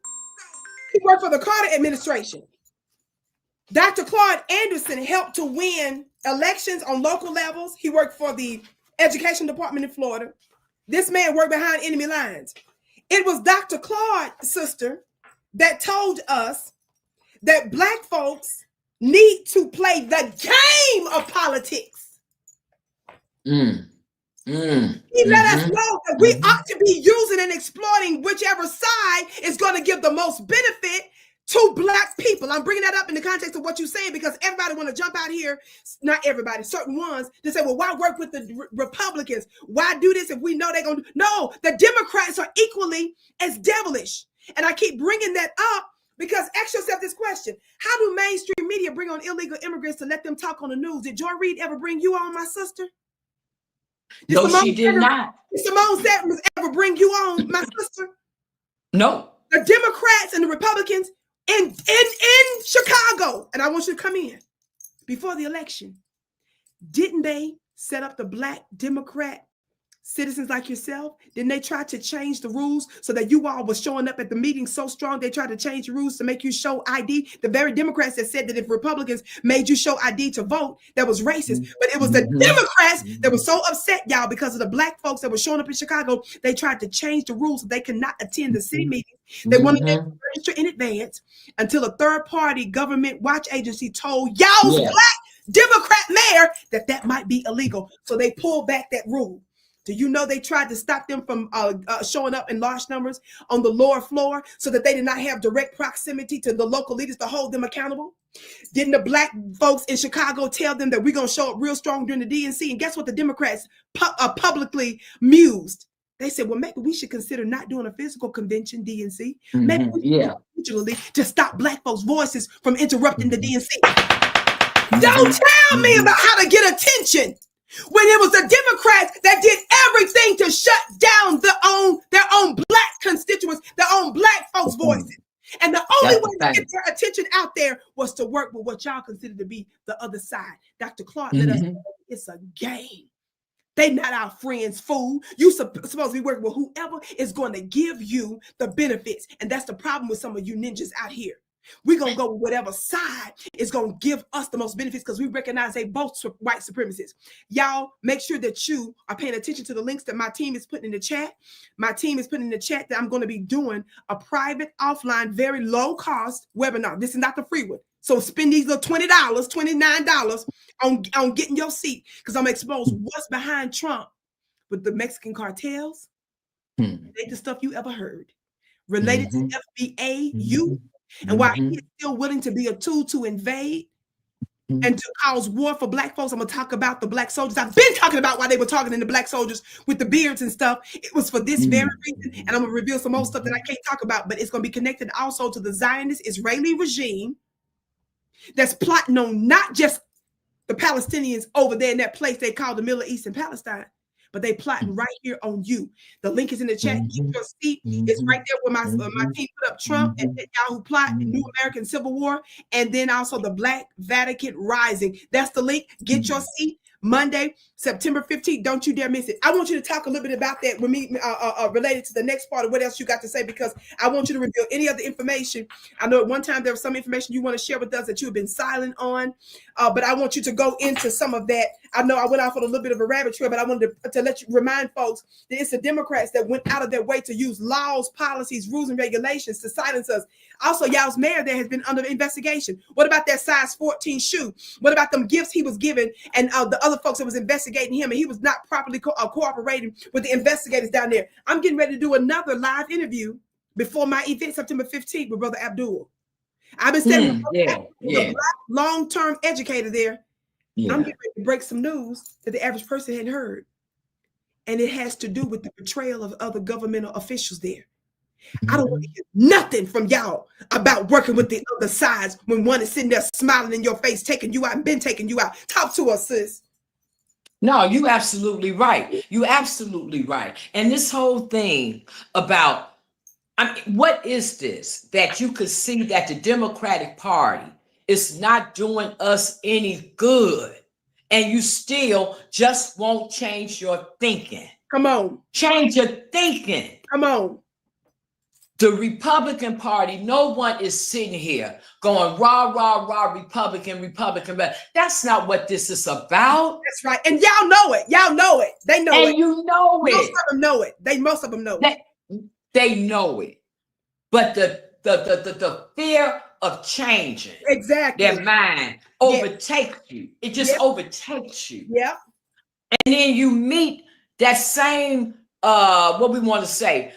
S1: he worked for the Carter administration. Dr. Claude Anderson helped to win elections on local levels. He worked for the education department in Florida. This man worked behind enemy lines. It was Dr. Claude's sister that told us that Black folks need to play the game of politics. He let us know that we ought to be using and exploiting whichever side is going to give the most benefit to Black people. I'm bringing that up in the context of what you're saying because everybody want to jump out here, not everybody, certain ones, to say, well, why work with the Republicans? Why do this if we know they're going to? No, the Democrats are equally as devilish. And I keep bringing that up because ask yourself this question. How do mainstream media bring on illegal immigrants to let them talk on the news? Did Joy Reid ever bring you on, my sister?
S2: No, she did not.
S1: Did Simone Satters ever bring you on, my sister?
S2: No.
S1: The Democrats and the Republicans in Chicago, and I want you to come in before the election, didn't they set up the Black Democrat citizens like yourself? Didn't they try to change the rules so that you all was showing up at the meeting so strong they tried to change the rules to make you show ID? The very Democrats that said that if Republicans made you show ID to vote, that was racist. But it was the Democrats that were so upset, y'all, because of the Black folks that were showing up in Chicago. They tried to change the rules so they could not attend the city meetings. They wanted them to register in advance until a third-party government watch agency told y'all's Black Democrat mayor that might be illegal. So they pulled back that rule. Do you know they tried to stop them from showing up in large numbers on the lower floor so that they did not have direct proximity to the local leaders to hold them accountable? Didn't the Black folks in Chicago tell them that we're going to show up real strong during the DNC? And guess what the Democrats publicly mused? They said, well, maybe we should consider not doing a physical convention, DNC. Maybe we should digitally to stop Black folks' voices from interrupting the DNC. Don't tell me about how to get attention when it was the Democrats that did everything to shut down their own Black constituents, their own Black folks' voices. And the out there was to work with what y'all consider to be the other side. Dr. Clark let us know it's a game. They not our friends, fool. You supposed to be working with whoever is going to give you the benefits. And that's the problem with some of you ninjas out here. We're going to go with whatever side is going to give us the most benefits because we recognize they both white supremacists. Y'all make sure that you are paying attention to the links that my team is putting in the chat. My team is putting in the chat that I'm going to be doing a private, offline, very low cost webinar. This is not the free one. So spend these little $20, $29 on getting your seat because I'm going to expose what's behind Trump with the Mexican cartels. Ain't the stuff you ever heard related to FBA, you. And why he is still willing to be a tool to invade and to cause war for black folks. I'm going to talk about the black soldiers. I've been talking about why they were targeting the black soldiers with the beards and stuff. It was for this very reason. And I'm going to reveal some more stuff that I can't talk about, but it's going to be connected also to the Zionist Israeli regime that's plotting on not just the Palestinians over there in that place they call the Middle East and Palestine, but they plotting right here on you. The link is in the chat. Get your seat. It's right there where my team put up Trump and y'all who plot the New American Civil War, and then also the Black Vatican Rising. That's the link. Get your seat. Monday, September 15th. Don't you dare miss it. I want you to talk a little bit about that with me related to the next part of what else you got to say, because I want you to reveal any other information. I know at one time there was some information you want to share with us that you have been silent on, but I want you to go into some of that. I know I went off on a little bit of a rabbit trail, but I wanted to let you remind folks that it's the Democrats that went out of their way to use laws, policies, rules, and regulations to silence us. Also, y'all's mayor there has been under investigation. What about that size 14 shoe? What about them gifts he was given and the other folks that was investigating him, and he was not properly cooperating with the investigators down there? I'm getting ready to do another live interview before my event, September 15th, with Brother Abdul. I've been saying the black long-term educator there. I'm getting ready to break some news that the average person hadn't heard. And it has to do with the betrayal of other governmental officials there. I don't want to hear nothing from y'all about working with the other sides when one is sitting there smiling in your face, taking you out and been taking you out. Talk to us, sis.
S2: No, you absolutely right. You absolutely right. And this whole thing about, I mean, what is this that you could see that the Democratic Party is not doing us any good, and you still just won't change your thinking?
S1: Come on.
S2: Change your thinking.
S1: Come on.
S2: The Republican Party, no one is sitting here going, rah, rah, rah, Republican, Republican. But that's not what this is about.
S1: That's right. And y'all know it. Y'all know it. They know it.
S2: And you know it.
S1: Most of them know it. Most of them know it.
S2: They know it. But the fear of changing their mind overtakes you. It just overtakes you.
S1: Yeah.
S2: And then you meet that same, what we want to say,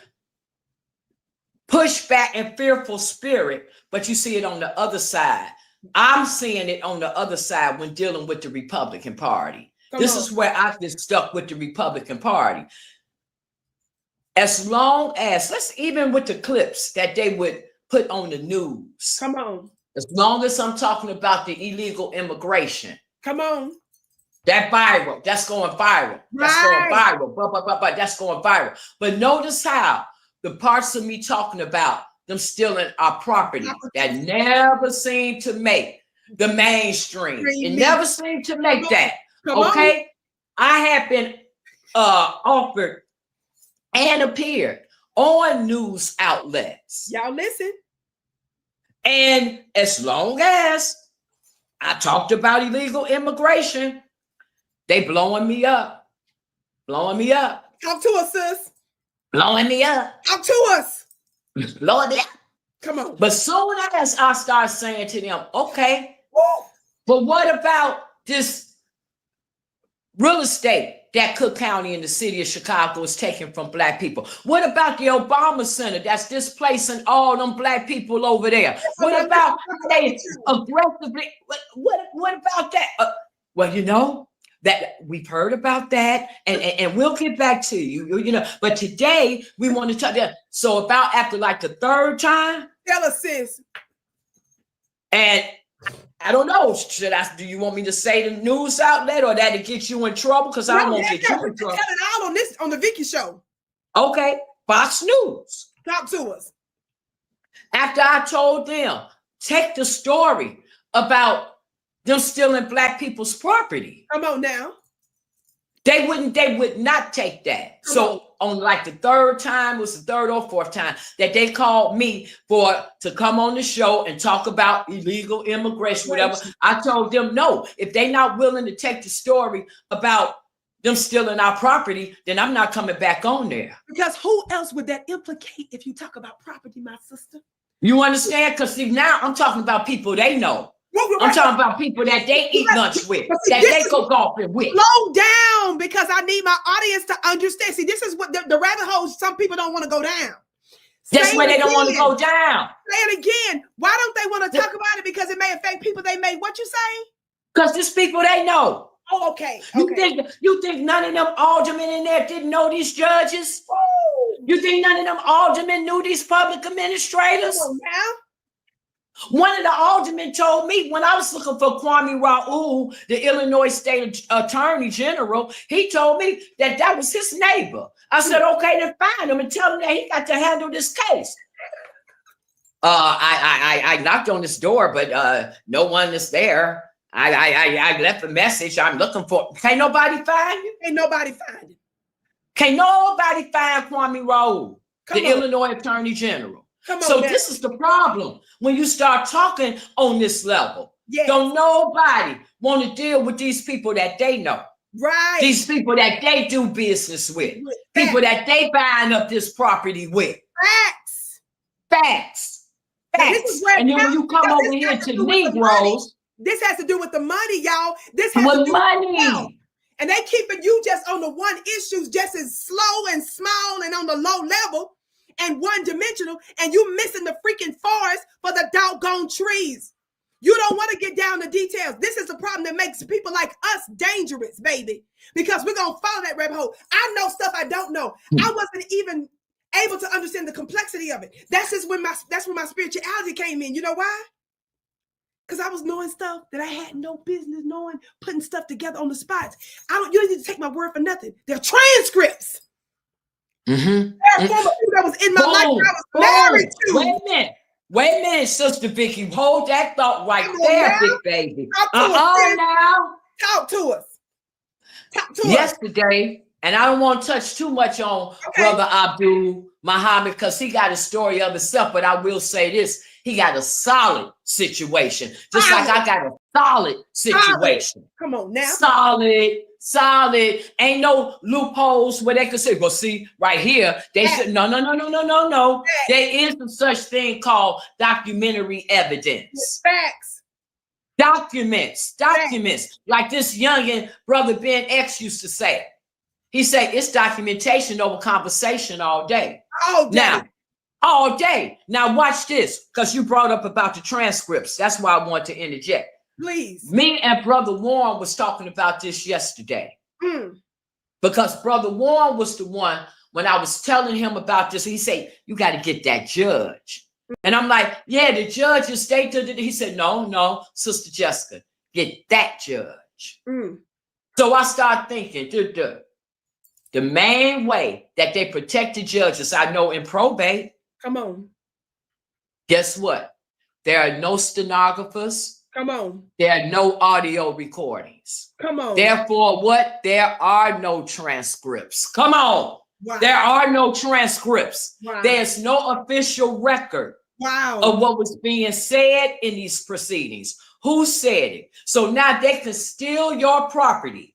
S2: pushback and fearful spirit, but you see it on the other side. I'm seeing it on the other side when dealing with the Republican Party. This is where I've been stuck with the Republican Party. As long as, let's even with the clips that they would put on the news.
S1: Come on.
S2: As long as I'm talking about the illegal immigration.
S1: Come on.
S2: That viral, that's going viral. That's going viral. But that's going viral. But notice how the parts of me talking about them stealing our property that never seemed to make the mainstream. It never seemed to make that. Okay? I have been offered and appeared on news outlets.
S1: Y'all listen.
S2: And as long as I talked about illegal immigration, they blowing me up. Blowing me up.
S1: Talk to us, sis.
S2: Blowing me up.
S1: Talk to us.
S2: Blowing me up.
S1: Come on.
S2: But soon as I start saying to them, okay, but what about this real estate that Cook County in the city of Chicago is taking from black people? What about the Obama Center that's displacing all them black people over there? What about they aggressively? What about that? Well, you know, that we've heard about that, and we'll get back to you, you know. But today we want to talk that. So about after like the third time,
S1: tell us, sis.
S2: And I don't know. Do you want me to say the news outlet or that it gets you in trouble? Because I don't want to get you in trouble.
S1: Tell it all on the Vicki show.
S2: Okay, Fox News.
S1: Talk to us.
S2: After I told them take the story about them stealing Black people's property.
S1: Come on now.
S2: They would not take that. So on like the third time, it was the third or fourth time that they called me to come on the show and talk about illegal immigration, whatever. I told them no. If they're not willing to take the story about them stealing our property, then I'm not coming back on there.
S1: Because who else would that implicate if you talk about property, my sister?
S2: You understand? Because see, now I'm talking about people they know. I'm talking about people that they eat lunch with, that they go golfing with.
S1: Slow down, because I need my audience to understand. See, this is what the rabbit holes some people don't want to go down.
S2: That's where they don't want to go down.
S1: Say it again. Why don't they want to talk about it? Because it may affect people they may, what you say?
S2: Because there's people they know.
S1: Oh, okay.
S2: You think none of them aldermen in there didn't know these judges?
S1: Ooh.
S2: You think none of them aldermen knew these public administrators?
S1: Come on now.
S2: One of the aldermen told me when I was looking for Kwame Raoul, the Illinois State Attorney General, he told me that was his neighbor. I said, okay, then find him and tell him that he got to handle this case. I knocked on his door, but no one is there. I left a message. I'm looking for. Can't nobody find him?
S1: Ain't nobody find him.
S2: Can't nobody find Kwame Raoul, the Illinois Attorney General. So this is the problem. When you start talking on this level, don't nobody want to deal with these people that they know.
S1: Right.
S2: These people that they do business with. People that they buying up this property with. Facts. And then when you come over here to Negroes.
S1: This has to do with the money, y'all. This has to do with money. And they keeping you just on the one issue, just as slow and small and on the low level and one dimensional, and you missing the freaking forest for the doggone trees. You don't want to get down to details. This is the problem that makes people like us dangerous, baby, because we're going to follow that rabbit hole. I know stuff I don't know. I wasn't even able to understand the complexity of it. That's when my spirituality came in. You know why? Because I was knowing stuff that I had no business knowing, putting stuff together on the spots. You don't need to take my word for nothing. They're transcripts.
S2: Mm-hmm.
S1: There are people that was in my life that I was married to.
S2: Wait a minute, Sister Vicki. Hold that thought right there,
S1: now.
S2: big baby.
S1: Now. Talk to us.
S2: Yesterday, and I don't want to touch too much on Brother Abdul Muhammad because he got a story of himself, but I will say this. He got a solid situation, just like I got a solid situation.
S1: Come on now.
S2: Solid. Ain't no loopholes where they could say, well, see, right here, they said, no. There is a such thing called documentary evidence.
S1: Facts.
S2: Documents. Like this youngin' Brother Ben X used to say. He said, it's documentation over conversation all day. All day. Now watch this, because you brought up about the transcripts. That's why I want to interject.
S1: Please.
S2: Me and Brother Warren was talking about this yesterday. Because Brother Warren was the one, when I was telling him about this, he said, you got to get that judge. And I'm like, yeah, the judge is state. He said, no, Sister Jessica, get that judge. So I started thinking, the main way that they protect the judges, I know in probate.
S1: Come on.
S2: Guess what? There are no stenographers.
S1: Come on.
S2: There are no audio recordings.
S1: Come on.
S2: Therefore, what? There are no transcripts. Come on.
S1: Wow.
S2: There are no transcripts.
S1: Wow.
S2: There's no official record of what was being said in these proceedings. Who said it? So now they can steal your property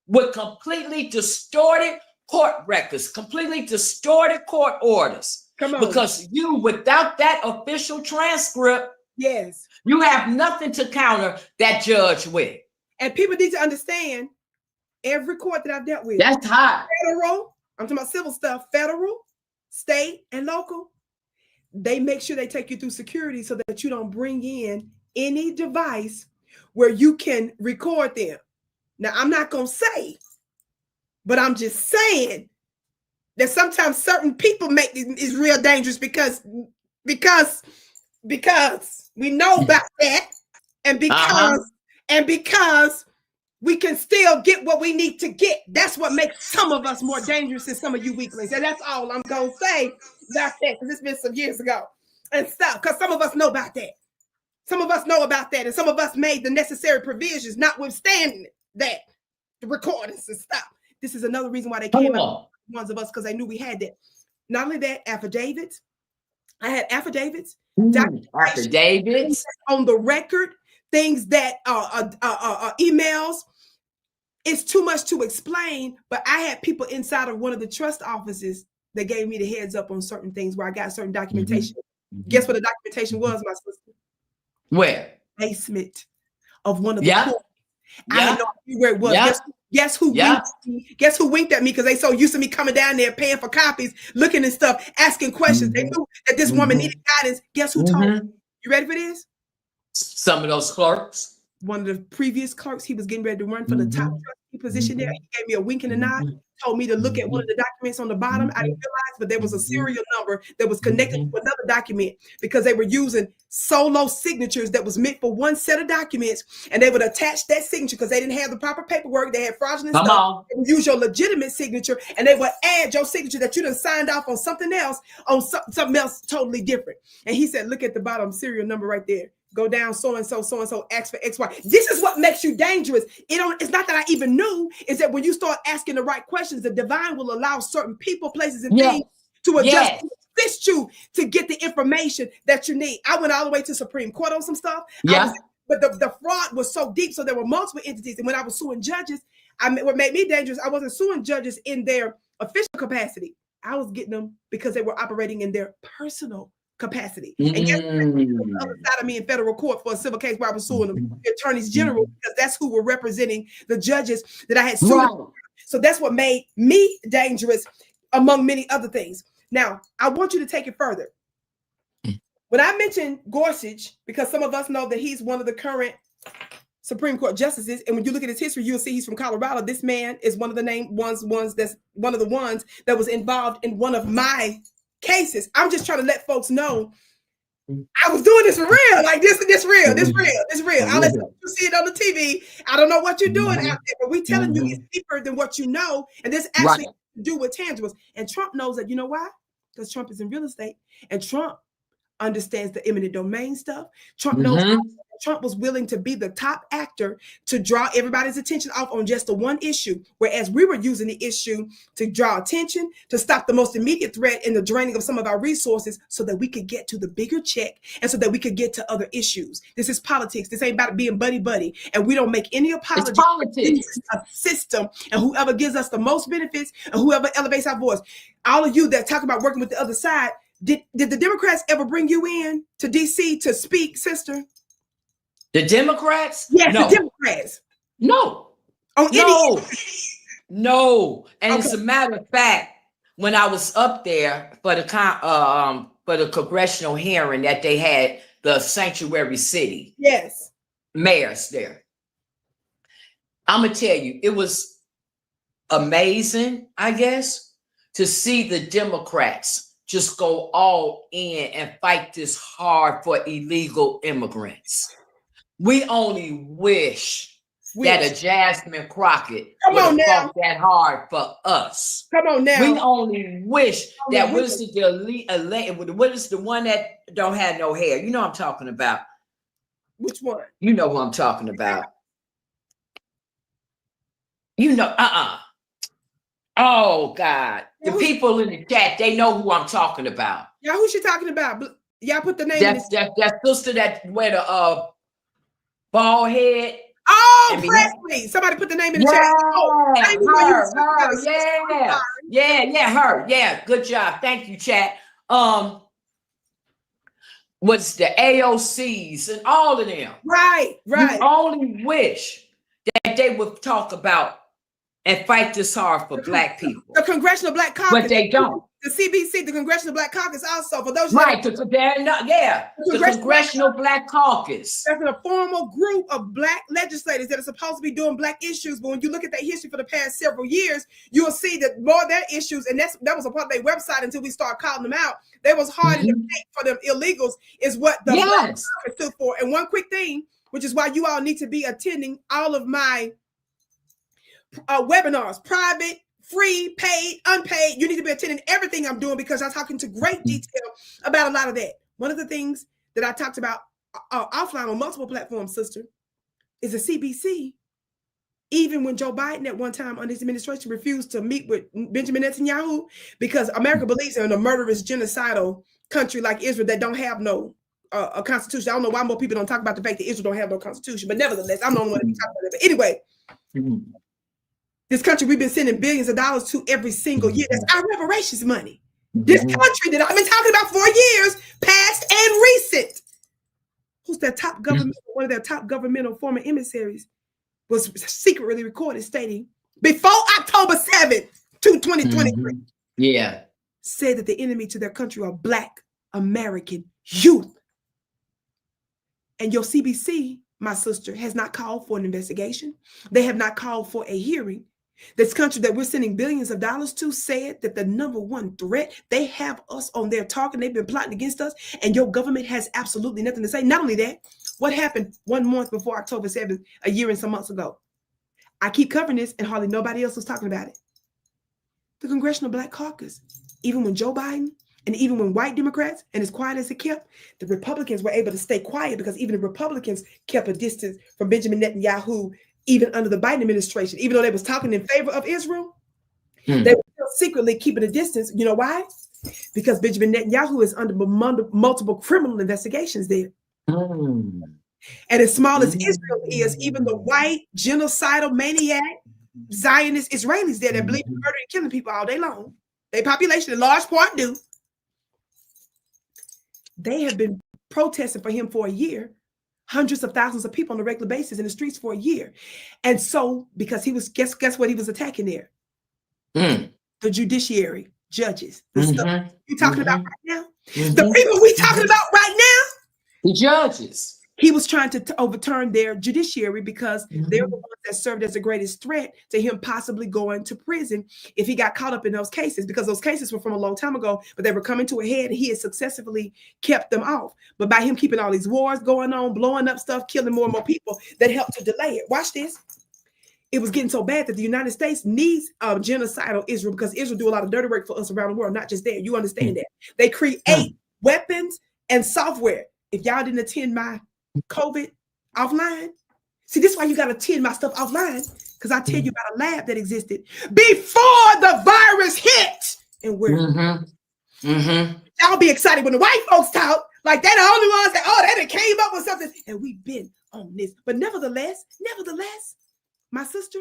S2: with completely distorted court records, completely distorted court orders.
S1: Come on.
S2: Because you, without that official transcript, you have nothing to counter that judge with.
S1: And people need to understand, every court that I've dealt with,
S2: that's high.
S1: Federal, I'm talking about civil stuff, federal, state, and local, they make sure they take you through security so that you don't bring in any device where you can record them. Now, I'm not going to say, but I'm just saying that sometimes certain people make it real dangerous because we know about that, and because we can still get what we need to get. That's what makes some of us more dangerous than some of you weaklings. And that's all I'm going to say about that, because it's been some years ago. and stuff, because some of us know about that. Some of us know about that, and some of us made the necessary provisions, notwithstanding that, the recordings and stuff. This is another reason why they came out, ones of us, because they knew we had that. Not only that, affidavits. I had affidavits.
S2: Affidavits
S1: on the record, things that emails. It's too much to explain, but I had people inside of one of the trust offices that gave me the heads up on certain things where I got certain documentation. Guess what the documentation was, my sister?
S2: Where?
S1: Basement of one of the courts. I
S2: Yeah.
S1: had no idea where it was. Guess who winked at me? Guess who winked at me? Because they so used to me coming down there, paying for copies, looking and stuff, asking questions. They knew that this woman needed guidance. Guess who told me? You ready for this?
S2: Some of those clerks.
S1: One of the previous clerks, he was getting ready to run for the top trustee position there. He gave me a wink and a nod, told me to look at one of the documents on the bottom. I didn't realize, but there was a serial number that was connected to another document because they were using solo signatures that was meant for one set of documents, and they would attach that signature because they didn't have the proper paperwork. They had fraudulent stuff. They would use your legitimate signature, and they would add your signature that you done signed off on something else, on something else totally different. And he said, look at the bottom serial number right there. Go down so-and-so, ask for XY. This is what makes you dangerous. It's not that I even knew, is that when you start asking the right questions, the divine will allow certain people, places, and things to adjust, assist you to get the information that you need. I went all the way to Supreme Court on some stuff. But the fraud was so deep, so there were multiple entities. And when I was suing judges, what made me dangerous, I wasn't suing judges in their official capacity. I was getting them because they were operating in their personal capacity. And guess what? The other side of me in federal court for a civil case where I was suing them, the attorneys general, because that's who were representing the judges that I had sued. So that's what made me dangerous, among many other things. Now, I want you to take it further. When I mentioned Gorsuch, because some of us know that he's one of the current Supreme Court justices, and when you look at his history, you'll see he's from Colorado. This man is one of the ones that was involved in one of my cases. I'm just trying to let folks know I was doing this for real. Like this real. I'll let you see it on the TV. I don't know what you're doing out there, but we telling you it's deeper than what you know. And this actually has to do with tangibles. And Trump knows that. You know why? Because Trump is in real estate, and Trump understands the eminent domain stuff. Trump knows Trump was willing to be the top actor to draw everybody's attention off on just the one issue, whereas we were using the issue to draw attention, to stop the most immediate threat in the draining of some of our resources so that we could get to the bigger check and so that we could get to other issues. This is politics. This ain't about being buddy-buddy, and we don't make any apology.
S2: It's politics.
S1: This is a system, and whoever gives us the most benefits and whoever elevates our voice. All of you that talk about working with the other side, did the Democrats ever bring you in to DC to speak, sister?
S2: The Democrats?
S1: Yes,
S2: no.
S1: The Democrats.
S2: No. No. And as a matter of fact, when I was up there for the congressional hearing that they had, the sanctuary city.
S1: Yes.
S2: Mayors there. I'm gonna tell you, it was amazing, I guess, to see the Democrats just go all in and fight this hard for illegal immigrants. We only wish that a Jasmine Crockett would have fought that hard for us.
S1: Come on now.
S2: We only wish that what is the one that don't have no hair? You know what I'm talking about.
S1: Which one?
S2: You know who I'm talking about. You know, Oh God. The people in the chat, they know who I'm talking about.
S1: Yeah, who's she talking about? Y'all put the name in
S2: that sister that wear the bald head.
S1: Oh, Presley. Somebody put the name in the chat.
S2: Her. Yeah, good job. Thank you, chat. What's the AOCs and all of them?
S1: Right.
S2: You only wish that they would talk about and fight this hard for Black people.
S1: The Congressional Black Caucus.
S2: But they don't.
S1: The CBC, the Congressional Black Caucus, also for those.
S2: Right, the Congressional Black Caucus.
S1: That's a formal group of Black legislators that are supposed to be doing Black issues. But when you look at their history for the past several years, you will see that more of their issues, and that was a part of their website until we start calling them out. They was hard in the paint for them illegals, is what the Black Caucus stood for. And one quick thing, which is why you all need to be attending all of my webinars, private, free, paid, unpaid. You need to be attending everything I'm doing because I'm talking to great detail about a lot of that. One of the things that I talked about offline on multiple platforms, sister, is the CBC. Even when Joe Biden at one time under his administration refused to meet with Benjamin Netanyahu, because America believes in a murderous, genocidal country like Israel that don't have no a constitution. I don't know why more people don't talk about the fact that Israel don't have no constitution, but nevertheless, I'm the only one that talk about it. But anyway, this country we've been sending billions of dollars to every single year. That's our reparations money. This country that I've been talking about for years, past and recent. Who's their top government? One of their top governmental former emissaries was secretly recorded stating before October 7th, 2023.
S2: Yeah.
S1: Said that the enemy to their country are Black American youth. And your CBC, my sister, has not called for an investigation. They have not called for a hearing. This country that we're sending billions of dollars to said that the number one threat, they have us on their target. They've been plotting against us, and your government has absolutely nothing to say. Not only that, what happened 1 month before October 7th, a year and some months ago? I keep covering this, and hardly nobody else was talking about it. The Congressional Black Caucus, even when Joe Biden and even when white Democrats, and as quiet as it kept, the Republicans were able to stay quiet because even the Republicans kept a distance from Benjamin Netanyahu, even under the Biden administration. Even though they was talking in favor of Israel, they were still secretly keeping a distance. You know why? Because Benjamin Netanyahu is under multiple criminal investigations there. And as small as Israel is, even the white genocidal maniac Zionist Israelis there that believe in murdering and killing people all day long, their population in large part do, they have been protesting for him for a year. Hundreds of thousands of people on a regular basis in the streets for a year. And so, because he was, guess what he was attacking there? The judiciary, judges, the stuff you talking about right now. The people we talking about right now.
S2: The judges.
S1: He was trying to overturn their judiciary because they're the ones that served as the greatest threat to him possibly going to prison if he got caught up in those cases, because those cases were from a long time ago, but they were coming to a head and he had successfully kept them off. But by him keeping all these wars going on, blowing up stuff, killing more and more people, that helped to delay it. Watch this. It was getting so bad that the United States needs genocidal Israel, because Israel do a lot of dirty work for us around the world, not just there. You understand that. They create weapons and software. If y'all didn't attend my COVID offline, see, this is why you got to attend my stuff offline, because I tell you about a lab that existed before the virus hit. And where y'all be excited when the white folks talk like they're the only ones that, oh, they came up with something, and we've been on this. But nevertheless, my sister,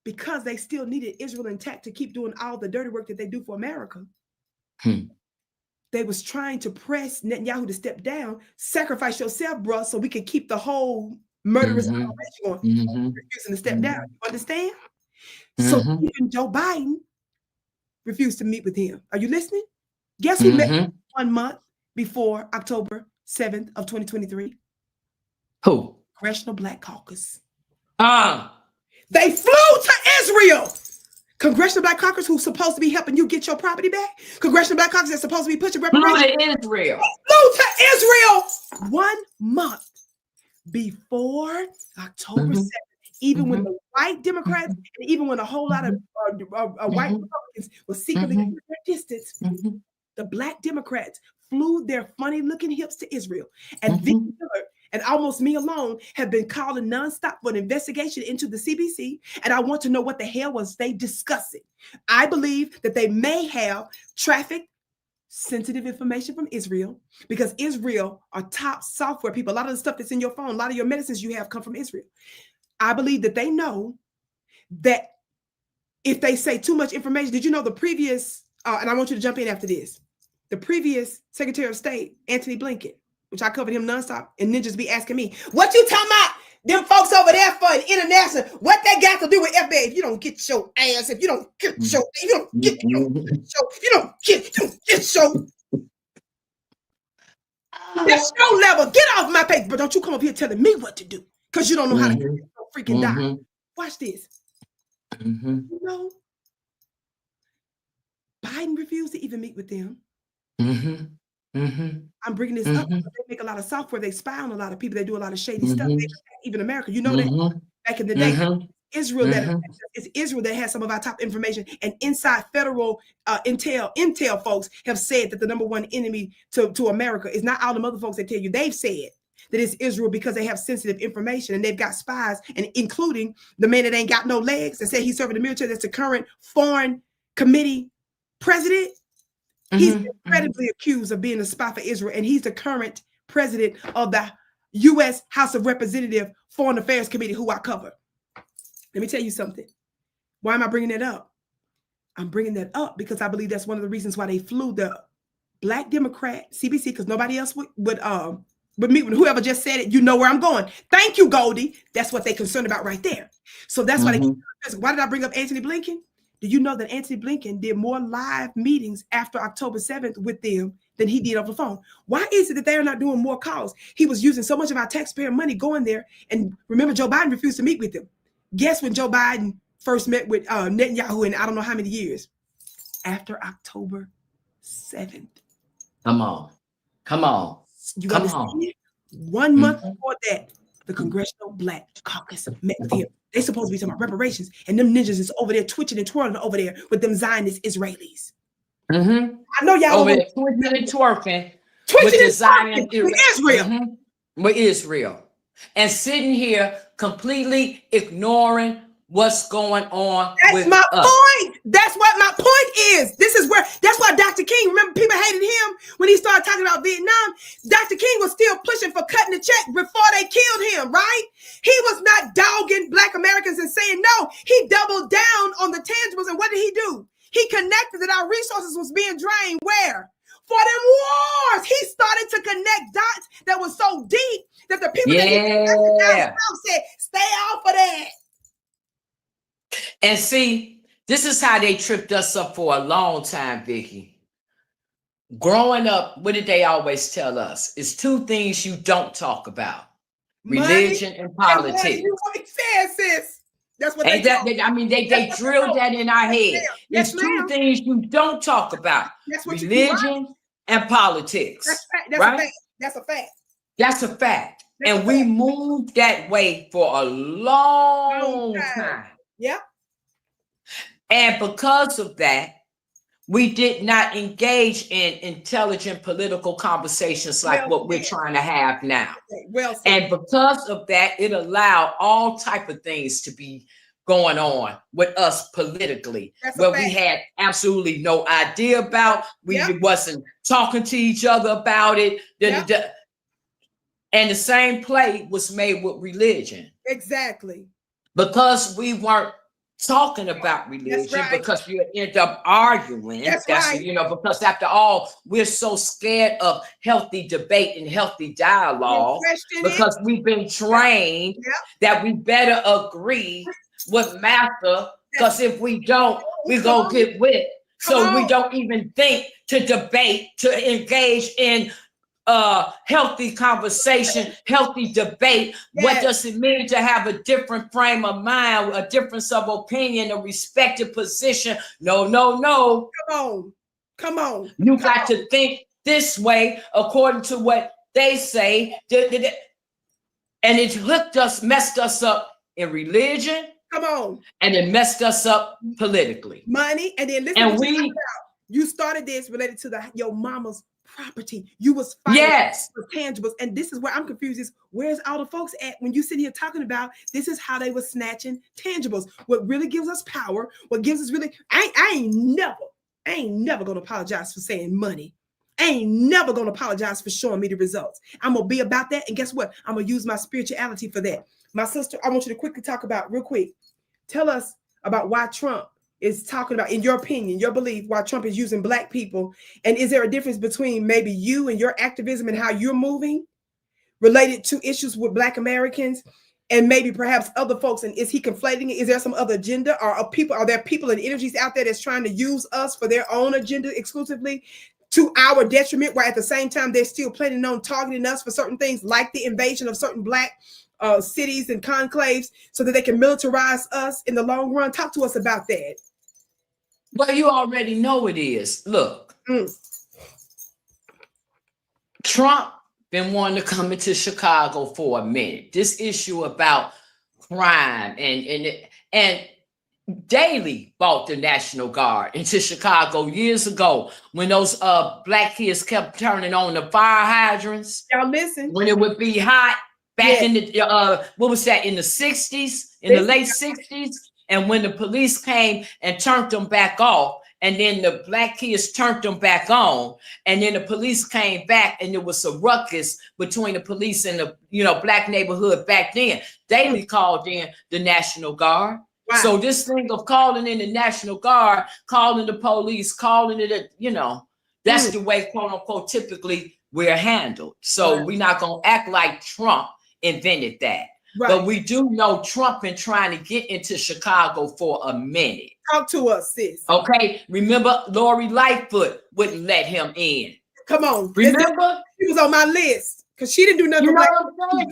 S1: because they still needed Israel intact to keep doing all the dirty work that they do for America, they was trying to press Netanyahu to step down, sacrifice yourself, bro, so we could keep the whole murderous operation going. Refusing to step down. You understand? So even Joe Biden refused to meet with him. Are you listening? Guess who met 1 month before October 7th of 2023?
S2: Who?
S1: Congressional Black Caucus.
S2: They
S1: flew to Israel. Congressional Black Caucus, who's supposed to be helping you get your property back. Congressional Black Caucus that's supposed to be pushing reparations.
S2: Flew to Israel.
S1: Flew to Israel 1 month before October 7th. Even when the white Democrats and even when a whole lot of white Republicans were secretly keeping their distance, the Black Democrats flew their funny-looking hips to Israel. And Vicki Dillard and almost me alone have been calling nonstop for an investigation into the CBC. And I want to know what the hell was they discussing. I believe that they may have trafficked sensitive information from Israel, because Israel are top software people. A lot of the stuff that's in your phone, a lot of your medicines you have come from Israel. I believe that they know that if they say too much information, did you know the previous, and I want you to jump in after this, the previous Secretary of State, Anthony Blinken, which I covered him nonstop, and ninjas be asking me, what you talking about? Them folks over there for an international, what they got to do with FBI? If you don't get your ass, if you don't get your, if you don't get your, you don't get your, that's your level. Get off my page, but don't you come up here telling me what to do, because you don't know how to get your freaking die. Watch this. You know, Biden refused to even meet with them. I'm bringing this up because they make a lot of software. They spy on a lot of people. They do a lot of shady stuff. They attack even America. You know that back in the day, Israel it's Israel that has some of our top information, and inside federal intel folks have said that the number one enemy to America is not all the other folks that tell you. They've said that it's Israel because they have sensitive information and they've got spies, and including the man that ain't got no legs and said he's serving the military. That's the current foreign committee president. He's incredibly accused of being a spy for Israel, and he's the current president of the U.S. House of Representatives Foreign Affairs Committee, who I cover. Let me tell you something. Why am I bringing that up? I'm bringing that up because I believe that's one of the reasons why they flew the Black Democrat CBC, because nobody else would meet with whoever just said it. You know where I'm going. Thank you, Goldie. That's what they're concerned about right there. So that's why why did I bring up Antony Blinken? Do you know that Antony Blinken did more live meetings after October 7th with them than he did over the phone? Why is it that they are not doing more calls? He was using so much of our taxpayer money going there. And remember, Joe Biden refused to meet with them. Guess when Joe Biden first met with Netanyahu in I don't know how many years? After October 7th.
S2: Come on.
S1: You understand? 1 month before that, the Congressional Black Caucus met with him. They supposed to be talking about reparations, and them ninjas is over there twitching and twirling over there with them Zionist Israelis. I know y'all
S2: over there twitching and twerking with the Zion
S1: Israel.
S2: With Israel, and sitting here completely ignoring what's going on.
S1: That's my point. That's what my point is. That's why Dr. King, remember people hated him when he started talking about Vietnam. Dr. King was still pushing for cutting the check before they killed him, right? He was not dogging Black Americans and saying no. He doubled down on the tangibles. And what did he do? He connected that our resources was being drained where? For them wars. He started to connect dots that was so deep that the people that said, stay off of that.
S2: And see, this is how they tripped us up for a long time, Vicki. Growing up, what did they always tell us? It's two things you don't talk about: religion and politics. That's what they drilled that in our head. It's two things you don't talk about: religion and politics.
S1: That's a fact.
S2: That's a fact. And we moved that way for a long time.
S1: Yeah.
S2: And because of that, we did not engage in intelligent political conversations like what we're trying to have now. And because of that, it allowed all type of things to be going on with us politically, where we had absolutely no idea about. We wasn't talking to each other about it. And the same play was made with religion.
S1: Exactly.
S2: Because we weren't talking about religion, because you end up arguing. Because after all, we're so scared of healthy debate and healthy dialogue because we've been trained that we better agree with master, because if we don't, we're going to get whipped. So we don't even think to debate, to engage in healthy conversation, healthy debate. What does it mean to have a different frame of mind, a difference of opinion, a respected position? No.
S1: Come on.
S2: You got to think this way according to what they say. And it messed us up in religion.
S1: Come on.
S2: And it messed us up politically.
S1: Money. And then listen, you started this related to your mama's property. You was fighting for tangibles. And this is where I'm confused, is where's all the folks at when you sit here talking about this is how they were snatching tangibles? What really gives us power, what gives us really, I ain't never gonna apologize for saying money. I ain't never gonna apologize for showing me the results. I'm gonna be about that. And guess what? I'm gonna use my spirituality for that. My sister, I want you to quickly talk about real quick. Tell us about why Trump is talking about, in your opinion, your belief, why Trump is using Black people. And is there a difference between maybe you and your activism and how you're moving related to issues with Black Americans and maybe perhaps other folks? And is he conflating it? Is there some other agenda? Or are there people and energies out there that's trying to use us for their own agenda exclusively to our detriment, while at the same time they're still planning on targeting us for certain things like the invasion of certain Black cities and conclaves so that they can militarize us in the long run? Talk to us about that.
S2: Well, you already know it is. Look, Trump been wanting to come into Chicago for a minute. This issue about crime and And Daley brought the National Guard into Chicago years ago when those black kids kept turning on the fire hydrants.
S1: Y'all listen.
S2: When it would be hot back in the what was that, in the 60s, in the late 60s, and when the police came and turned them back off, and then the black kids turned them back on, and then the police came back, and there was a ruckus between the police and the black neighborhood back then. Daley called in the National Guard. Wow. So this thing of calling in the National Guard, calling the police, calling it, that's the way, quote unquote, typically we're handled. So we're not going to act like Trump invented that. Right. But we do know Trump been trying to get into Chicago for a minute.
S1: Talk to us, sis.
S2: Okay. Remember, Lori Lightfoot wouldn't let him in.
S1: Come on.
S2: Remember?
S1: He was on my list because she didn't do nothing.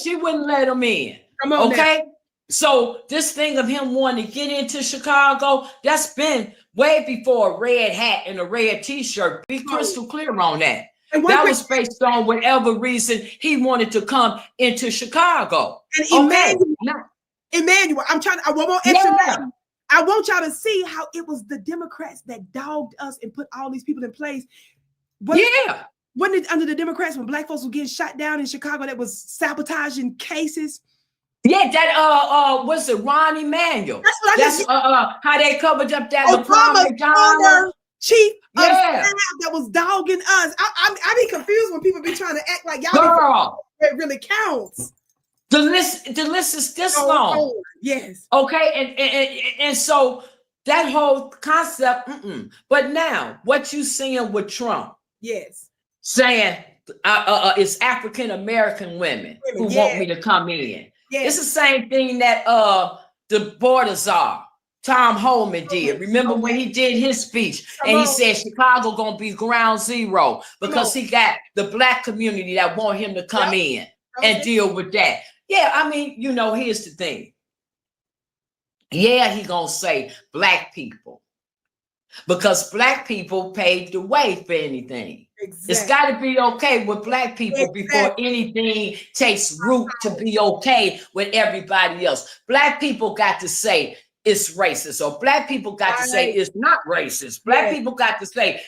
S2: She wouldn't let him in.
S1: Come on.
S2: Okay.
S1: Now.
S2: So this thing of him wanting to get into Chicago, that's been way before a red hat and a red t-shirt. Be crystal clear on that. That was based on whatever reason he wanted to come into Chicago.
S1: And Emmanuel, I want extra. I want y'all to see how it was the Democrats that dogged us and put all these people in place. Wasn't it under the Democrats when black folks were getting shot down in Chicago that was sabotaging cases?
S2: Yeah, that what's it, Ron Emanuel? That's how they covered up that
S1: Obama chief of staff that was dogging us. I be confused when people be trying to act like y'all it really counts.
S2: The list is this long.
S1: Yes.
S2: Okay, and so that whole concept. But now, what you seeing with Trump?
S1: Yes.
S2: Saying it's African American women who want me to come in. Yes. It's the same thing that the border czar Tom Holman did. Remember when he did his speech and he said Chicago gonna be ground zero because he got the black community that want him to come in and deal with that. Yeah, I mean, here's the thing. Yeah, he gonna say black people because black people paved the way for anything. Exactly. It's got to be okay with black people before anything takes root to be okay with everybody else. Black people got to say it's racist, or black people got to say it's not racist. Black people got to say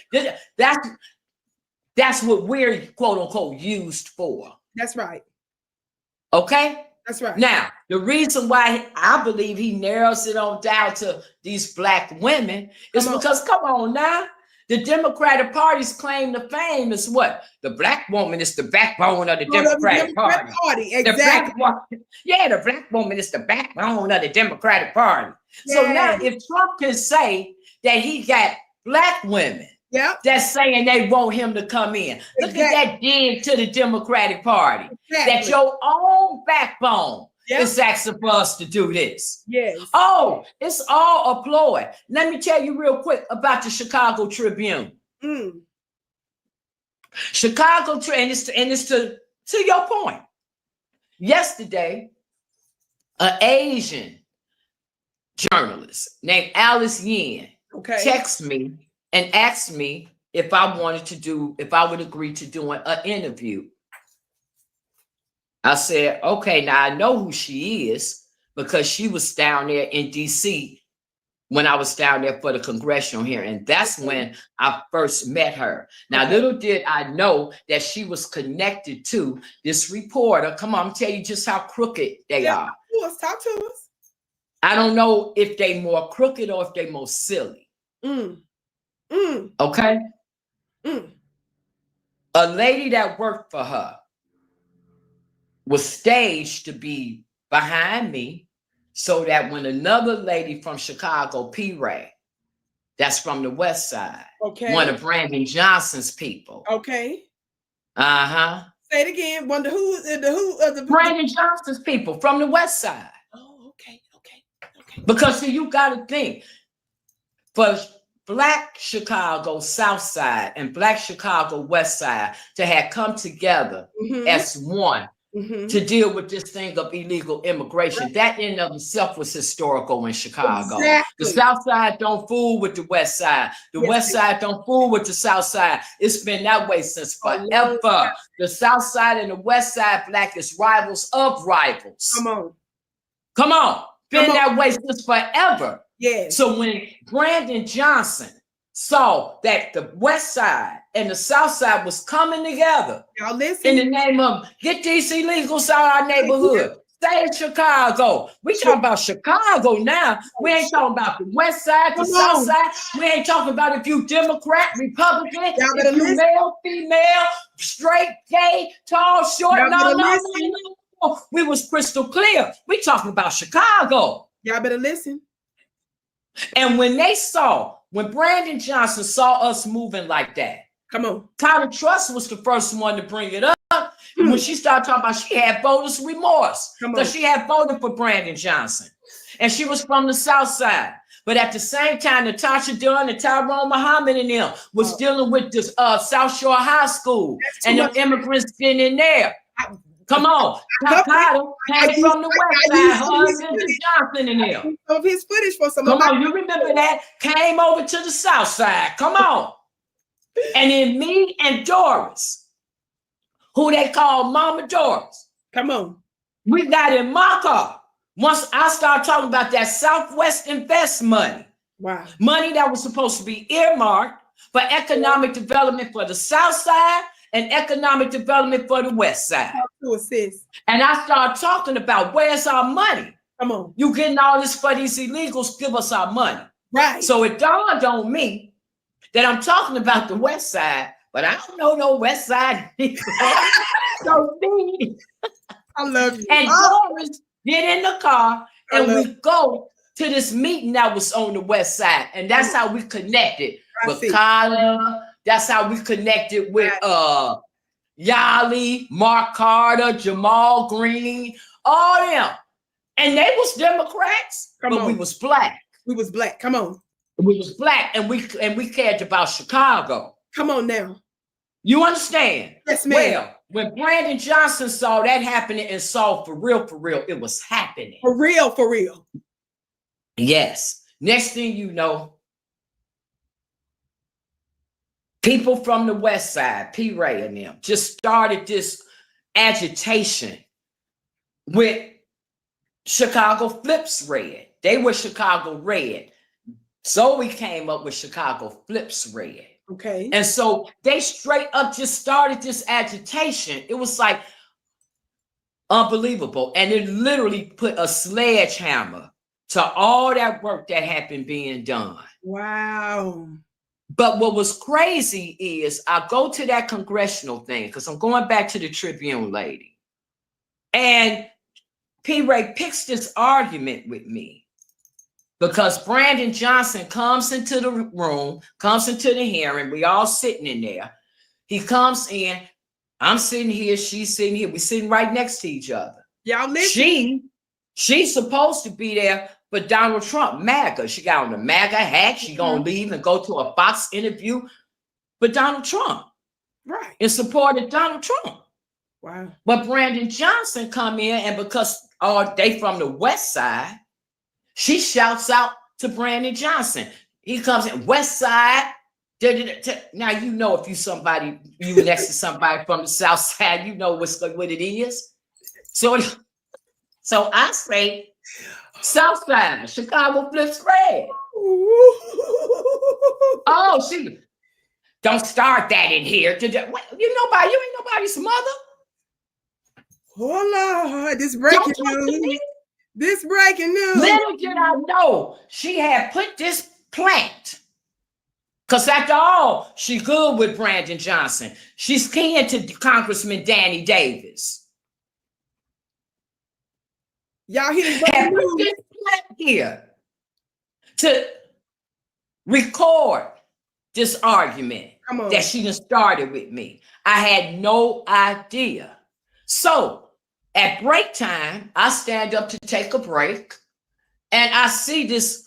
S2: that's what we're quote unquote used for.
S1: That's right.
S2: Okay.
S1: That's right.
S2: Now, the reason why I believe he narrows it on down to these black women is because, come on now, the Democratic Party's claim to fame is what? The black woman is the backbone of the Democratic Party.
S1: Exactly.
S2: The black woman is the backbone of the Democratic Party. So now if Trump can say that he got black women that's saying they want him to come in, look at that dig to the Democratic Party. That your own backbone is asking for us to do this.
S1: Yes.
S2: Oh, it's all a ploy. Let me tell you real quick about the Chicago Tribune. Chicago, and it's to your point. Yesterday, an Asian journalist named Alice Yin texted me and asked me if I would agree to doing an interview. I said, okay, now I know who she is because she was down there in DC when I was down there for the congressional hearing. And that's when I first met her. Now, little did I know that she was connected to this reporter. Come on, I'm tell you just how crooked they are.
S1: Let's talk to us.
S2: I don't know if they more crooked or if they more silly. Okay? A lady that worked for her was staged to be behind me so that when another lady from Chicago, P. Ray, that's from the West Side, one of Brandon Johnson's people.
S1: Okay.
S2: Say
S1: it again. Wonder who the
S2: Brandon Johnson's people from the West Side.
S1: Oh, okay.
S2: Because see, you got to think for Black Chicago South Side and Black Chicago West Side to have come together as one. To deal with this thing of illegal immigration. That in and of itself was historical in Chicago. The South Side don't fool with the West Side. The West Side don't fool with the South Side. It's been that way since forever. The South Side and the West Side, black is rivals of rivals.
S1: Come on.
S2: Been that way since forever.
S1: Yes.
S2: So when Brandon Johnson saw that the West Side and the South Side was coming together
S1: Y'all listen.
S2: in the name of get these illegals out of our neighborhood. Stay in Chicago. We talking about Chicago now. We ain't talking about the West Side, the South Side. We ain't talking about if you Democrat, Republican, if you male, female, straight, gay, tall, short. No. We was crystal clear. We talking about Chicago.
S1: Y'all better listen.
S2: And when Brandon Johnson saw us moving like that,
S1: come on.
S2: Tyler Truss was the first one to bring it up. And when she started talking about, she had voters' remorse because she had voted for Brandon Johnson. And she was from the South Side. But at the same time, Natasha Dunn and Tyrone Muhammad and them was dealing with this South Shore High School and the immigrants getting in there. Come on. Tyler came from the West Side, husband to Johnson and them.
S1: Of his footage for some.
S2: Come on, you remember that? Came over to the South Side. Come on. And then me and Doris, who they call Mama Doris.
S1: Come on.
S2: We got in my car. Once I started talking about that Southwest Invest money.
S1: Wow.
S2: Money that was supposed to be earmarked for economic development for the South Side and economic development for the West Side.
S1: To assist.
S2: And I started talking about where's our money?
S1: Come on.
S2: You getting all this for these illegals, give us our money.
S1: Right.
S2: So it dawned on me that I'm talking about the West Side, but I don't know no West Side. So me.
S1: I love you.
S2: And Doris get in the car and we go to this meeting that was on the West Side. And that's how we connected with Kyla. That's how we connected with Yali, Mark Carter, Jamal Green, all them. And they was Democrats, but we was black.
S1: We was black. Come on.
S2: We was black and we cared about Chicago.
S1: Come on now.
S2: You understand?
S1: Yes, ma'am.
S2: Well, when Brandon Johnson saw that happening and saw for real, it was happening.
S1: For real, for real.
S2: Yes. Next thing you know, people from the West Side, P. Ray and them, just started this agitation with Chicago Flips Red. They were Chicago Red. So we came up with Chicago Flips Red.
S1: Okay.
S2: And so they straight up just started this agitation. It was like unbelievable. And it literally put a sledgehammer to all that work that had been being done.
S1: Wow.
S2: But what was crazy is I go to that congressional thing because I'm going back to the Tribune lady. And P. Ray picks this argument with me. Because Brandon Johnson comes into the room, comes into the hearing. We all sitting in there. He comes in. I'm sitting here. She's sitting here. We're sitting right next to each other.
S1: Y'all listen.
S2: She's supposed to be there for Donald Trump, MAGA. She got on the MAGA hat. She gonna leave and go to a Fox interview for Donald Trump.
S1: Right.
S2: In support of Donald Trump.
S1: Wow. But
S2: Brandon Johnson come in, and because they from the West Side, she shouts out to Brandon Johnson. He comes in West Side. Now you know if you next to somebody from the South Side, you know what it is. So I say South Side, Chicago Flips Red. Oh, she don't start that in here. You ain't nobody's mother.
S1: Oh Lord, this breaking news. This breaking news.
S2: Little did I know she had put this plant. Because after all, she good with Brandon Johnson. She's kin to Congressman Danny Davis.
S1: Y'all hear
S2: had put this plant here to record this argument that she done started with me. I had no idea. So at break time, I stand up to take a break, and I see this,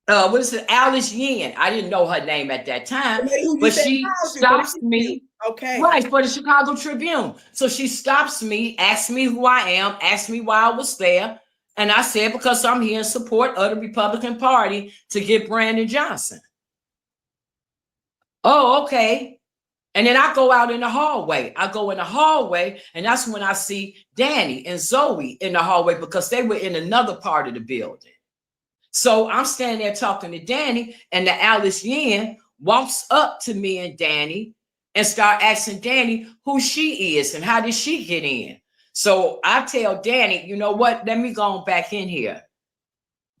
S2: Alice Yin. I didn't know her name at that time, but she stops me.
S1: Okay.
S2: Right, for the Chicago Tribune. So she stops me, asks me who I am, asks me why I was there, and I said, because I'm here in support of the Republican Party to get Brandon Johnson. Oh, okay. And then I go out in the hallway. I go in the hallway, and that's when I see Danny and Zoe in the hallway because they were in another part of the building. So I'm standing there talking to Danny, and the Alice Yen walks up to me and Danny and start asking Danny who she is and how did she get in. So I tell Danny, you know what? Let me go on back in here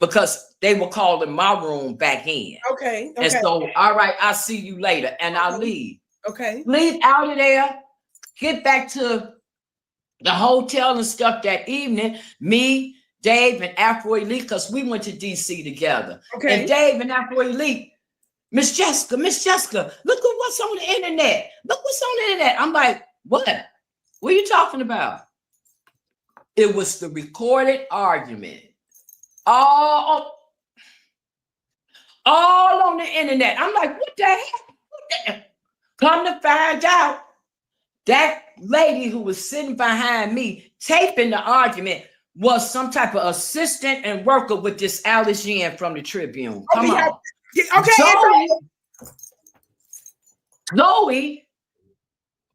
S2: because they were calling my room back in.
S1: Okay.
S2: And so, all right, I'll see you later, and I'll leave.
S1: Okay.
S2: Leave out of there, get back to the hotel and stuff that evening. Me, Dave, and Afro Elite, because we went to DC together.
S1: Okay.
S2: And Dave and Afro Elite, Miss Jessica, look at what's on the internet. Look what's on the internet. I'm like, what? What are you talking about? It was the recorded argument. All on the internet. I'm like, what the heck? What the heck? Come to find out, that lady who was sitting behind me taping the argument was some type of assistant and worker with this Alice Yen from the Tribune. Come on.
S1: Okay.
S2: Zoe,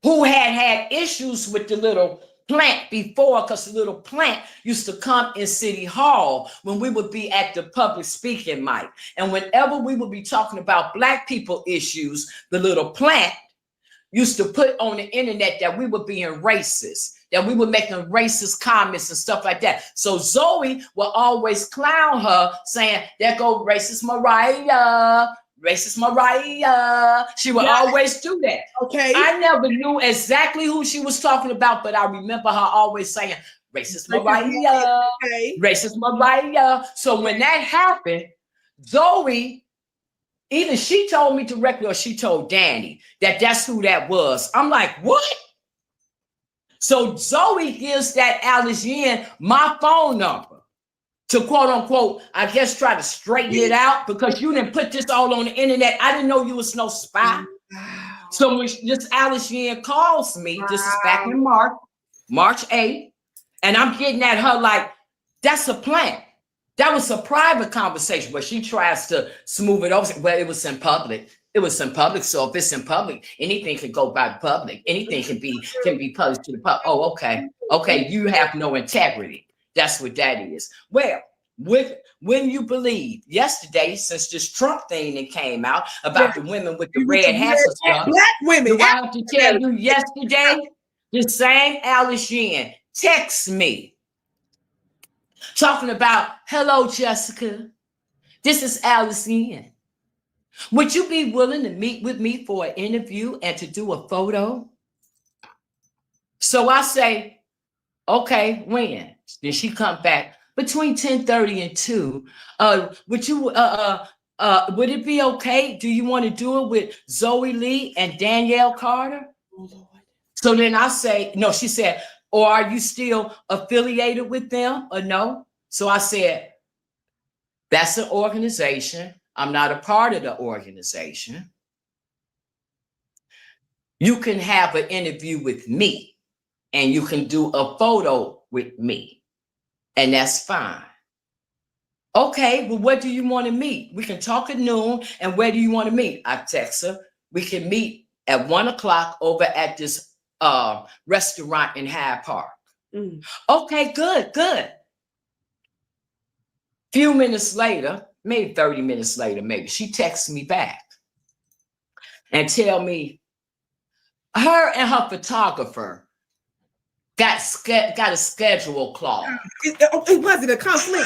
S2: who had issues with the little plant before, because the little plant used to come in City Hall when we would be at the public speaking mic. And whenever we would be talking about Black people issues, the little plant used to put on the internet that we were being racist, that we were making racist comments and stuff like that. So Zoe will always clown her, saying, there go racist Mariah. Racist Mariah. She would always do that.
S1: Okay.
S2: I never knew exactly who she was talking about, but I remember her always saying, racist Mariah.
S1: Okay.
S2: Racist Mariah. So when that happened, Zoe, either she told me directly or she told Danny that that's who that was. I'm like, what? So Zoe gives that Alice Yen my phone number to quote unquote, I guess, try to straighten it out because you didn't put this all on the internet. I didn't know you was no spy.
S1: Wow.
S2: So when this Alice Yen calls me, this is back in March 8th, and I'm getting at her like, that's a plan. That was a private conversation where she tries to smooth it over. Well, it was in public. It was in public. So if it's in public, anything can go by public. Anything can be published to the public. Oh, okay. Okay, you have no integrity. That's what that is. Well, when you believe yesterday, since this Trump thing that came out about the women with the red hats and stuff,
S1: Black women.
S2: do I have to tell you yesterday, the same Alice Yen texts me talking about, hello, Jessica, this is Alice Yen. Would you be willing to meet with me for an interview and to do a photo? So I say, okay, when? Then she come back between 10:30 and 2. Would it be okay? Do you want to do it with Zoe Lee and Danielle Carter?
S1: Oh, Lord.
S2: So then I say, no, she said, or are you still affiliated with them or no? So I said, that's an organization. I'm not a part of the organization. You can have an interview with me and you can do a photo with me. And that's fine. Okay, well, where do you want to meet? We can talk at noon. And where do you want to meet? I text her. We can meet at 1 o'clock over at this restaurant in Hyde Park. Okay, good. Few minutes later, maybe 30 minutes later, maybe she texts me back and tell me her and her photographer got a schedule clause.
S1: It wasn't a conflict.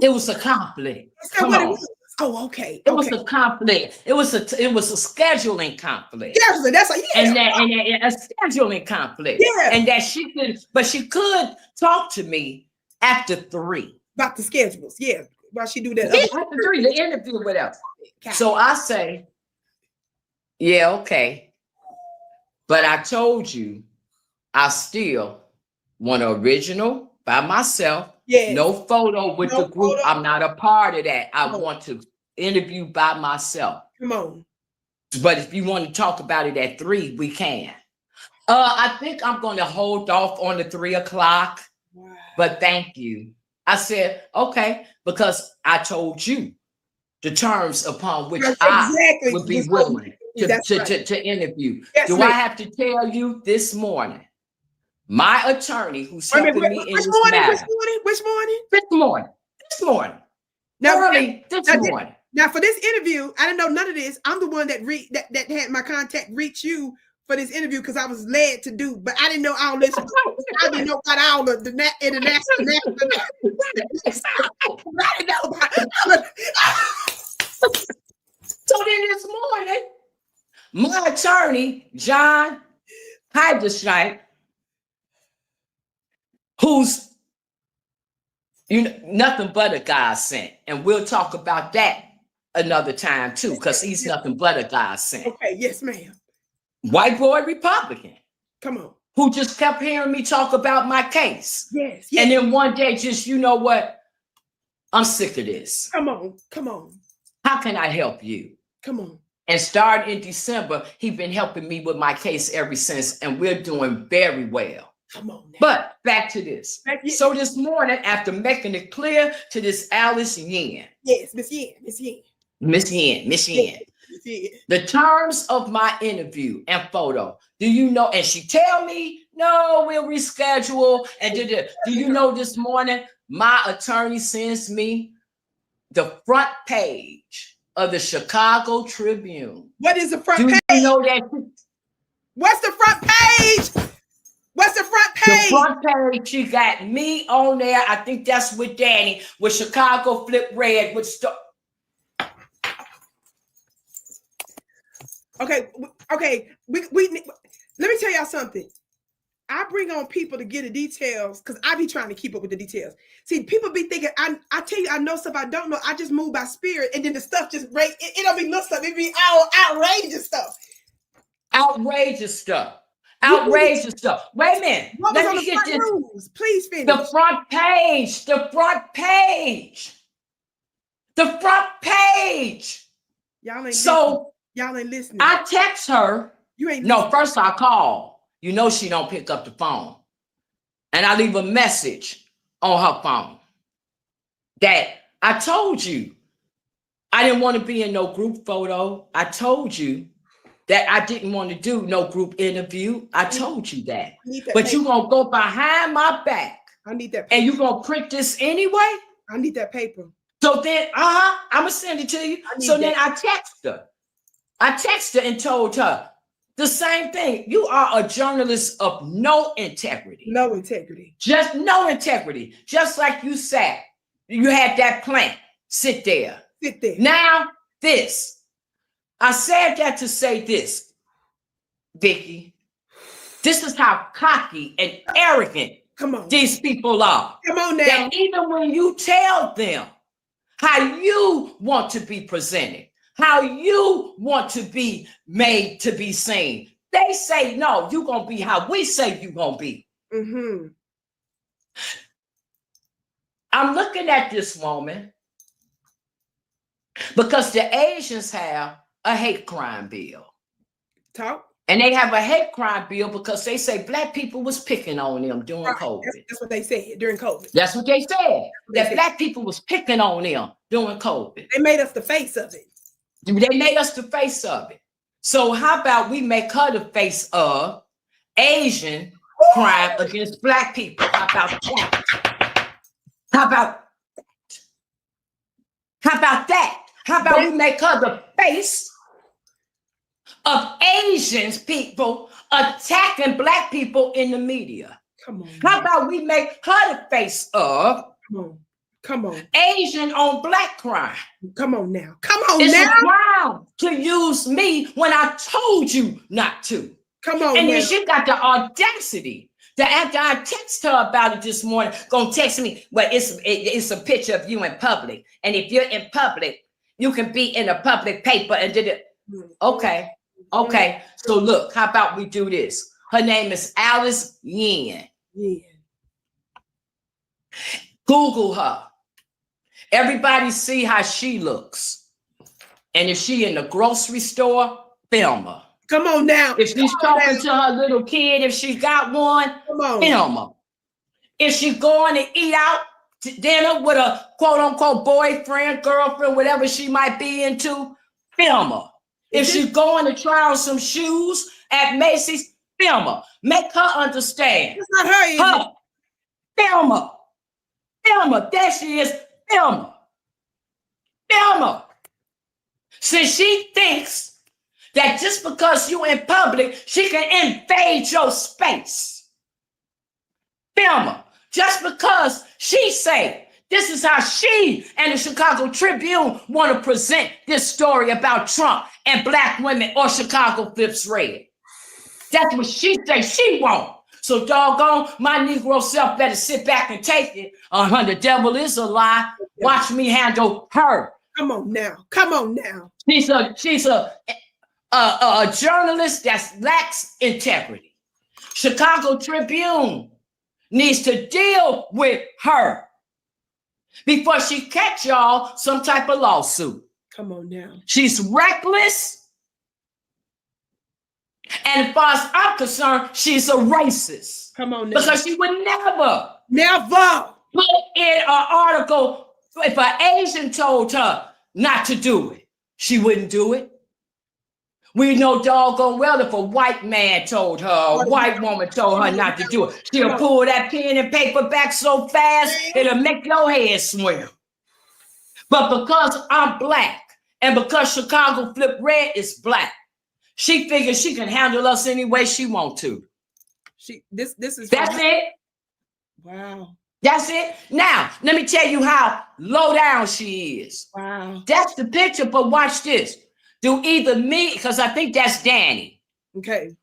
S2: It was a conflict. Come on.
S1: Oh, okay.
S2: It was a conflict. It was a scheduling conflict.
S1: Yeah, that's a
S2: and a scheduling conflict.
S1: Yeah.
S2: And that she could talk to me after 3.
S1: About the schedules, yeah. Why she do that?
S2: Yeah, after 3, the interview, whatever. So I say, yeah, okay. But I told you, I still want an original by myself. Yeah. No photo with the group. I'm not a part of that. I want to interview by myself.
S1: Come on.
S2: But if you want to talk about it at 3, we can. I think I'm going to hold off on the 3 o'clock. Wow. But thank you. I said, okay, because I told you the terms upon which I would be willing. to interview.
S1: Yes,
S2: Do
S1: ma'am.
S2: I have to tell you this morning? My attorney who's
S1: Wait a
S2: helping
S1: minute,
S2: me in
S1: which
S2: this
S1: morning?
S2: matter.
S1: Which morning?
S2: This morning.
S1: Now,
S2: Early this morning.
S1: Now, for this interview, I didn't know none of this. I'm the one that that had my contact reach you for this interview because I was led to do, but I didn't know all this. I didn't know about all of the international. I didn't know about.
S2: So then this morning, my attorney, John Heiderscheid, who's nothing but a God sent, and we'll talk about that another time too, because he's nothing but a God sent.
S1: Okay, yes, ma'am.
S2: White boy Republican.
S1: Come on.
S2: Who just kept hearing me talk about my case.
S1: Yes.
S2: And then one day, just, you know what? I'm sick of this.
S1: Come on.
S2: How can I help you?
S1: Come on.
S2: And starting in December, he's been helping me with my case ever since, and we're doing very well.
S1: Come on now.
S2: But back to this. So this morning, after making it clear to this Alice Yen.
S1: Yes, Miss Yen.
S2: The terms of my interview and photo. Do you know? And she tell me, no, we'll reschedule. And do you know this morning, my attorney sends me the front page of the Chicago Tribune.
S1: What is the front page?
S2: Do you know that?
S1: What's the front page? What's the front page?
S2: The front page, she got me on there. I think that's with Danny, with Chicago Flip Red, with stuff.
S1: Okay. We let me tell y'all something. I bring on people to get the details because I be trying to keep up with the details. See, people be thinking I tell you I know stuff I don't know. I just move by spirit, and then the stuff just it don't be little stuff. It be all outrageous stuff.
S2: Outrageous stuff. Outrageous stuff. Wait a minute.
S1: Let me get this. News? Please finish.
S2: The front page. The front page. The front page.
S1: Y'all ain't
S2: so.
S1: Listening. Y'all ain't listening.
S2: I text her.
S1: You ain't
S2: no, first I call. You know she don't pick up the phone. And I leave a message on her phone that I told you I didn't want to be in no group photo. I told you that I didn't want to do no group interview. I told you that. But you're going to go behind my back.
S1: I need that paper.
S2: And you're going to print this anyway?
S1: I need that paper.
S2: So then, I'm going to send it to you. So then I text her. I texted her and told her the same thing. You are a journalist of no integrity.
S1: No integrity.
S2: Just no integrity. Just like you sat. You had that plant. Sit there.
S1: Sit there.
S2: Now, this. I said that to say this, Vicki. This is how cocky and arrogant these people are.
S1: Come on now.
S2: That even when you tell them how you want to be presented, how you want to be made to be seen, they say, no, you're going to be how we say you're going to be.
S1: Mm-hmm.
S2: I'm looking at this woman because the Asians have a hate crime bill.
S1: Talk.
S2: And they have a hate crime bill because they say black people was picking on them during COVID.
S1: That's what they said during COVID.
S2: That's what they said. That black people was picking on them during COVID.
S1: They made us the face of it.
S2: They made us the face of it. So how about we make her the face of Asian crime against black people? How about that? How about that? How about that? How about we make her the face of Asian people attacking black people in the media?
S1: Come on.
S2: How about we make her the face of
S1: Come on.
S2: Asian on black crime?
S1: Come on now. Come on
S2: it's
S1: now.
S2: It's a crime to use me when I told you not to.
S1: Come on.
S2: And
S1: now.
S2: then she got the audacity that after I text her about it this morning, gonna text me, well, it's a picture of you in public. And if you're in public, you can be in a public paper and did it. Okay. So look, how about we do this? Her name is Alice Yen.
S1: Yeah.
S2: Google her. Everybody see how she looks. And if she in the grocery store, film her.
S1: Come on now.
S2: If she's talking to her little kid, if she got one, film her. If she going to eat out to dinner with a quote unquote boyfriend, girlfriend, whatever she might be into, film her. If she's going to try on some shoes at Macy's, film her. Make her understand.
S1: It's not her, is it?
S2: Film her. Film her. There she is. Film her. Film her. Since she thinks that just because you in public, she can invade your space. Film her. Just because she say this is how she and the Chicago Tribune want to present this story about Trump and black women or Chicago flips red. That's what she say she want. So doggone, my Negro self better sit back and take it. The devil is a lie. Watch me handle her.
S1: Come on now. Come on now.
S2: She's a journalist that lacks integrity. Chicago Tribune needs to deal with her before she catch y'all some type of lawsuit.
S1: Come on now.
S2: She's reckless. And as far as I'm concerned, she's a racist.
S1: Come on now.
S2: Because she would never put in an article if an Asian told her not to do it. She wouldn't do it. We know doggone well if a white man told her, a white woman told her not to do it, she'll pull that pen and paper back so fast, it'll make your head swim. But because I'm black, and because Chicago Flip Red is black, she figures she can handle us any way she wants to.
S1: That's
S2: it.
S1: Wow.
S2: That's it. Now, let me tell you how low down she is.
S1: Wow.
S2: That's the picture, but watch this. Do either me, because I think that's Danny.
S1: Okay.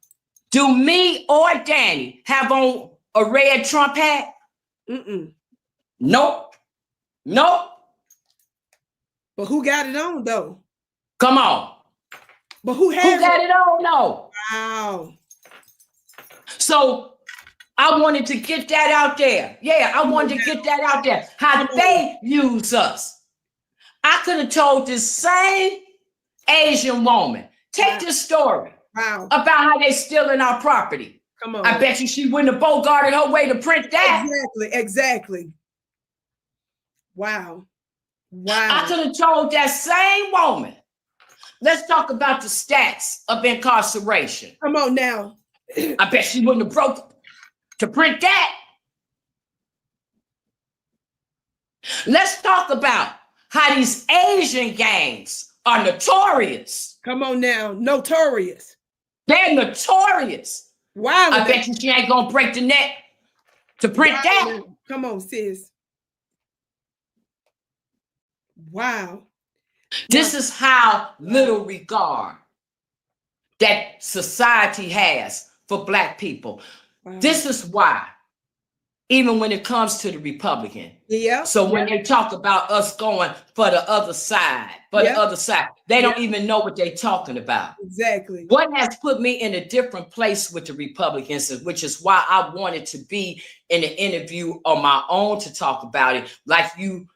S2: Do me or Danny have on a red Trump hat? Nope. Nope.
S1: But who got it on though?
S2: Come on.
S1: But who
S2: got it on? No.
S1: Wow.
S2: So I wanted to get that out there. Yeah, I wanted to get that out there. How they use us. I could have told this same Asian woman, take this story about how they stealing our property.
S1: Come on.
S2: I bet you she wouldn't have bogarted her way to print that.
S1: Exactly. Wow.
S2: I could have told that same woman, let's talk about the stats of incarceration.
S1: Come on now.
S2: I bet she wouldn't have broke to print that. Let's talk about how these Asian gangs are notorious.
S1: Come on now, notorious.
S2: They're notorious.
S1: Wow.
S2: I bet you she ain't gonna break the neck to print that.
S1: Come on, sis. Wow.
S2: This is how little regard that society has for black people. This is why, even when it comes to the Republican. So when they talk about us going for the other side, they don't even know what they're talking about.
S1: Exactly.
S2: What has put me in a different place with the Republicans, which is why I wanted to be in an interview on my own to talk about it, like you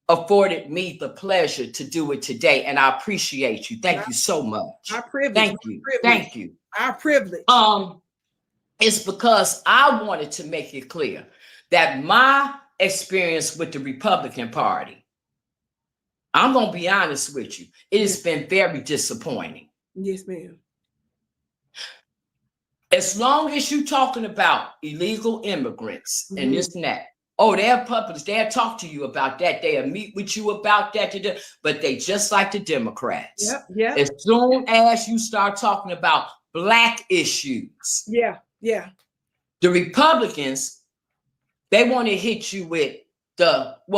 S2: afforded me the pleasure to do it today. And I appreciate you. Thank you so much.
S1: Our privilege.
S2: Thank you. Thank you.
S1: Our privilege.
S2: It's because I wanted to make it clear that my experience with the Republican Party, I'm going to be honest with you, it has been very disappointing.
S1: Yes, ma'am.
S2: As long as you're talking about illegal immigrants and this and that, they're public, they'll talk to you about that, they'll meet with you about that, but they just like the Democrats. As soon as you start talking about black issues, the Republicans, they want to hit you with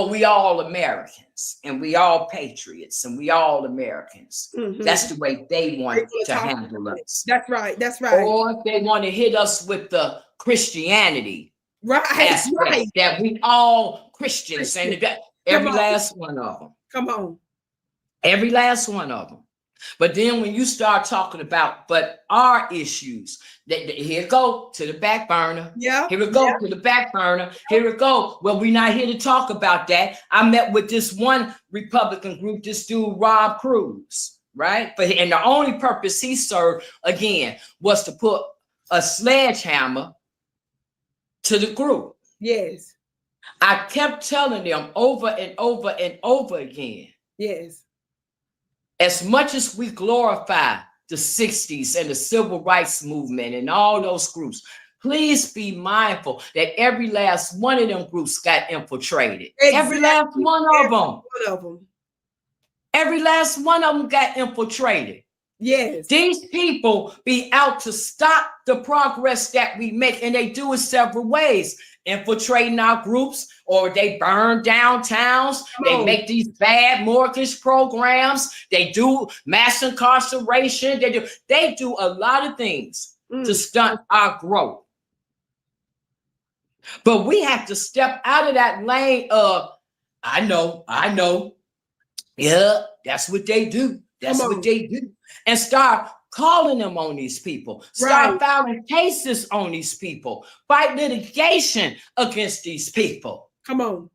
S2: we all Americans and we all patriots and we all Americans. That's the way they want to handle us.
S1: That's right.
S2: Or they want to hit us with the Christianity aspect, that we all Christians and every last one of them.
S1: Come on.
S2: Every last one of them. But then when you start talking about our issues, here it go to the back burner. Here it go to the back burner. Here it go. Well, we're not here to talk about that. I met with this one Republican group, this dude, Rob Cruz, right? And the only purpose he served, again, was to put a sledgehammer to the group.
S1: Yes.
S2: I kept telling them over and over and over again.
S1: Yes.
S2: as much as we glorify the 60s and the civil rights movement and all those groups, please be mindful that every last one of them groups got infiltrated.
S1: Exactly.
S2: Every last one of them.
S1: One of them.
S2: Every last one of them got infiltrated.
S1: Yes.
S2: These people be out to stop the progress that we make, and they do it several ways. Infiltrating our groups, or they burn down towns. They make these bad mortgage programs. They do mass incarceration. They do a lot of things to stunt our growth. But we have to step out of that lane of, I know. Yeah, that's what they do. That's what they do. And start calling them on these people. Start filing cases on these people. Fight litigation against these people.
S1: Come on.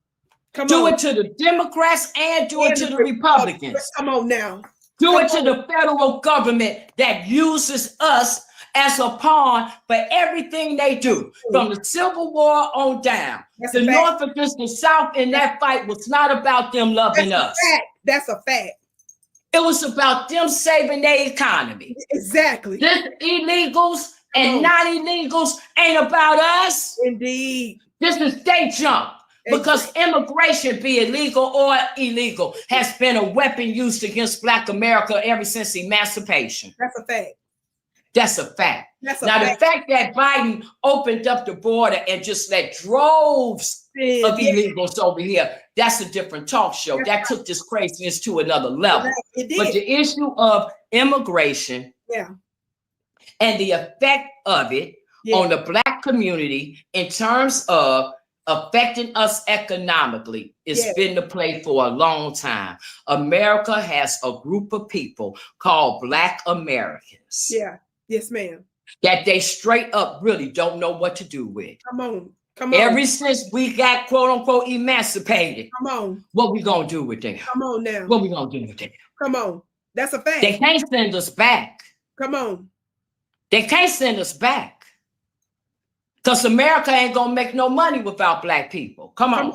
S2: Do it to the Democrats and do it to the Republicans.
S1: Come on now.
S2: Do it to the federal government that uses us as a pawn for everything they do, from the Civil War on down. The North against the South in that fight was not about them loving us.
S1: That's a fact.
S2: It was about them saving their economy.
S1: Exactly.
S2: This illegals and non-illegals ain't about us.
S1: Indeed.
S2: This is they jump. Because immigration, be it legal or illegal, has been a weapon used against Black America ever since emancipation.
S1: That's a fact.
S2: That's a fact.
S1: That's a
S2: now,
S1: fact.
S2: the fact that Biden opened up the border and just let droves of illegals over here, that's a different talk show. That took this craziness to another level. But the issue of immigration and the effect of it on the Black community in terms of affecting us economically has been the play for a long time. America has a group of people called Black Americans.
S1: Yeah. Yes, ma'am.
S2: That they straight up really don't know what to do with.
S1: Come on. Come on.
S2: Ever since we got quote unquote emancipated.
S1: Come on.
S2: What we gonna do with them?
S1: Come on now.
S2: What we gonna do with them?
S1: Come on. That's a fact.
S2: They can't send us back.
S1: Come on.
S2: They can't send us back. Because America ain't gonna make no money without Black people. Come on.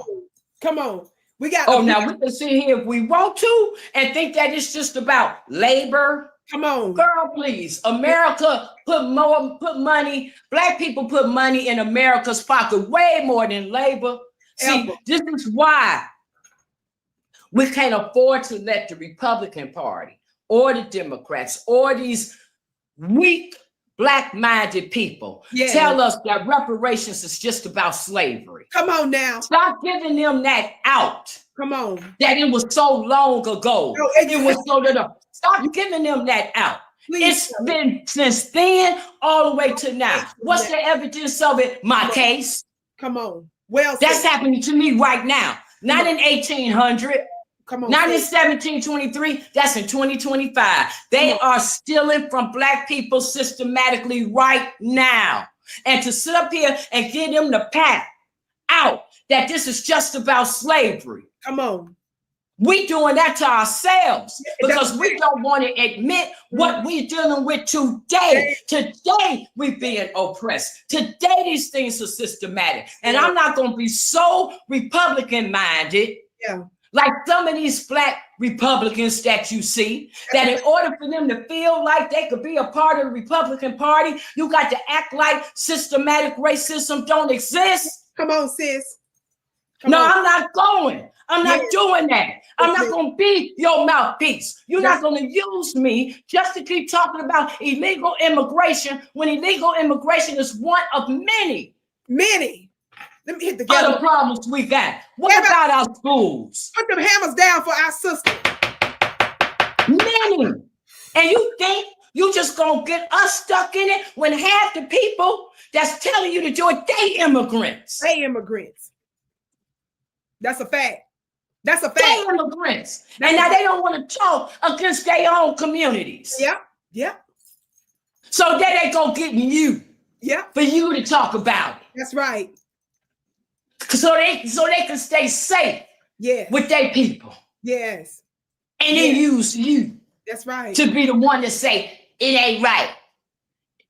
S1: Come on. We got
S2: now we can sit here if we want to and think that it's just about labor.
S1: Come on.
S2: Girl, please. America put money, Black people put money in America's pocket way more than labor. See, this is why we can't afford to let the Republican Party or the Democrats or these weak Black-minded people tell us that reparations is just about slavery.
S1: Come on now.
S2: Stop giving them that out.
S1: Come on.
S2: That it was so long ago.
S1: No,
S2: it was so that stop giving them that out. Please. It's been since then all the way to now. What's the evidence of it? My case.
S1: Come on. Well,
S2: that's happening to me right now. Not in 1800.
S1: Come on.
S2: Not in 1723. That's in 2025. They are stealing from Black people systematically right now. And to sit up here and get them to pat out that this is just about slavery.
S1: Come on.
S2: We doing that to ourselves because we don't want to admit what we're dealing with today. Today, we're being oppressed. Today, these things are systematic. And I'm not going to be so Republican-minded like some of these Black Republicans that you see, that in order for them to feel like they could be a part of the Republican Party, you got to act like systematic racism don't exist.
S1: Come on, sis.
S2: I'm not going. I'm not doing that. I'm not going to be your mouthpiece. You're not going to use me just to keep talking about illegal immigration when illegal immigration is one of many.
S1: Many. Let me hit the
S2: other problems we got. What about our schools?
S1: Put them hammers down for our sisters.
S2: Many. And you think you just going to get us stuck in it when half the people that's telling you to do it, they immigrants.
S1: They immigrants. That's a fact. That's a fact.
S2: They immigrants. And now they don't want to talk against their own communities.
S1: Yeah.
S2: So then they go get you.
S1: Yeah.
S2: For you to talk about it.
S1: That's right.
S2: So they can stay safe. With their people.
S1: Yes.
S2: And then use you.
S1: That's right.
S2: To be the one to say, it ain't right.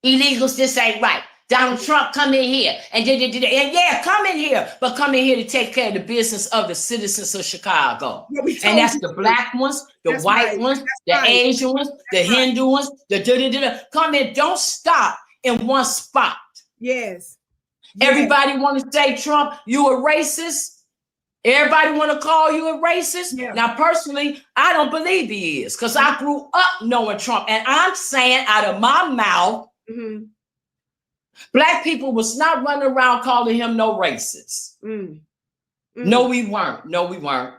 S2: Illegals, this ain't right. Donald Trump, come in here. And yeah, come in here. But come in here to take care of the business of the citizens of Chicago. And that's the black ones, the white ones, the Asian ones, the Hindu ones, the da-da-da-da. Come in, don't stop in one spot.
S1: Yes.
S2: Everybody want to say, Trump, you a racist? Everybody want to call you a racist?
S1: Yeah.
S2: Now, personally, I don't believe he is, because I grew up knowing Trump. And I'm saying out of my mouth, black people was not running around calling him no racist. No, we weren't. No, we weren't.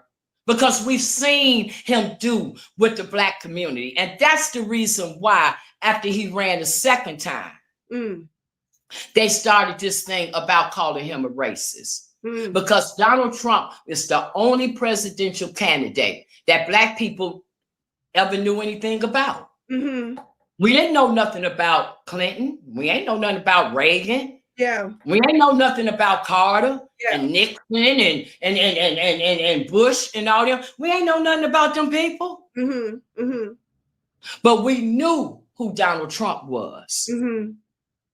S2: Because we've seen him do with the black community. And that's the reason why, after he ran the second time, they started this thing about calling him a racist. Because Donald Trump is the only presidential candidate that black people ever knew anything about. We didn't know nothing about Clinton. We ain't know nothing about Reagan.
S1: Yeah.
S2: We ain't know nothing about Carter and Nixon and Bush and all them. We ain't know nothing about them people. But we knew who Donald Trump was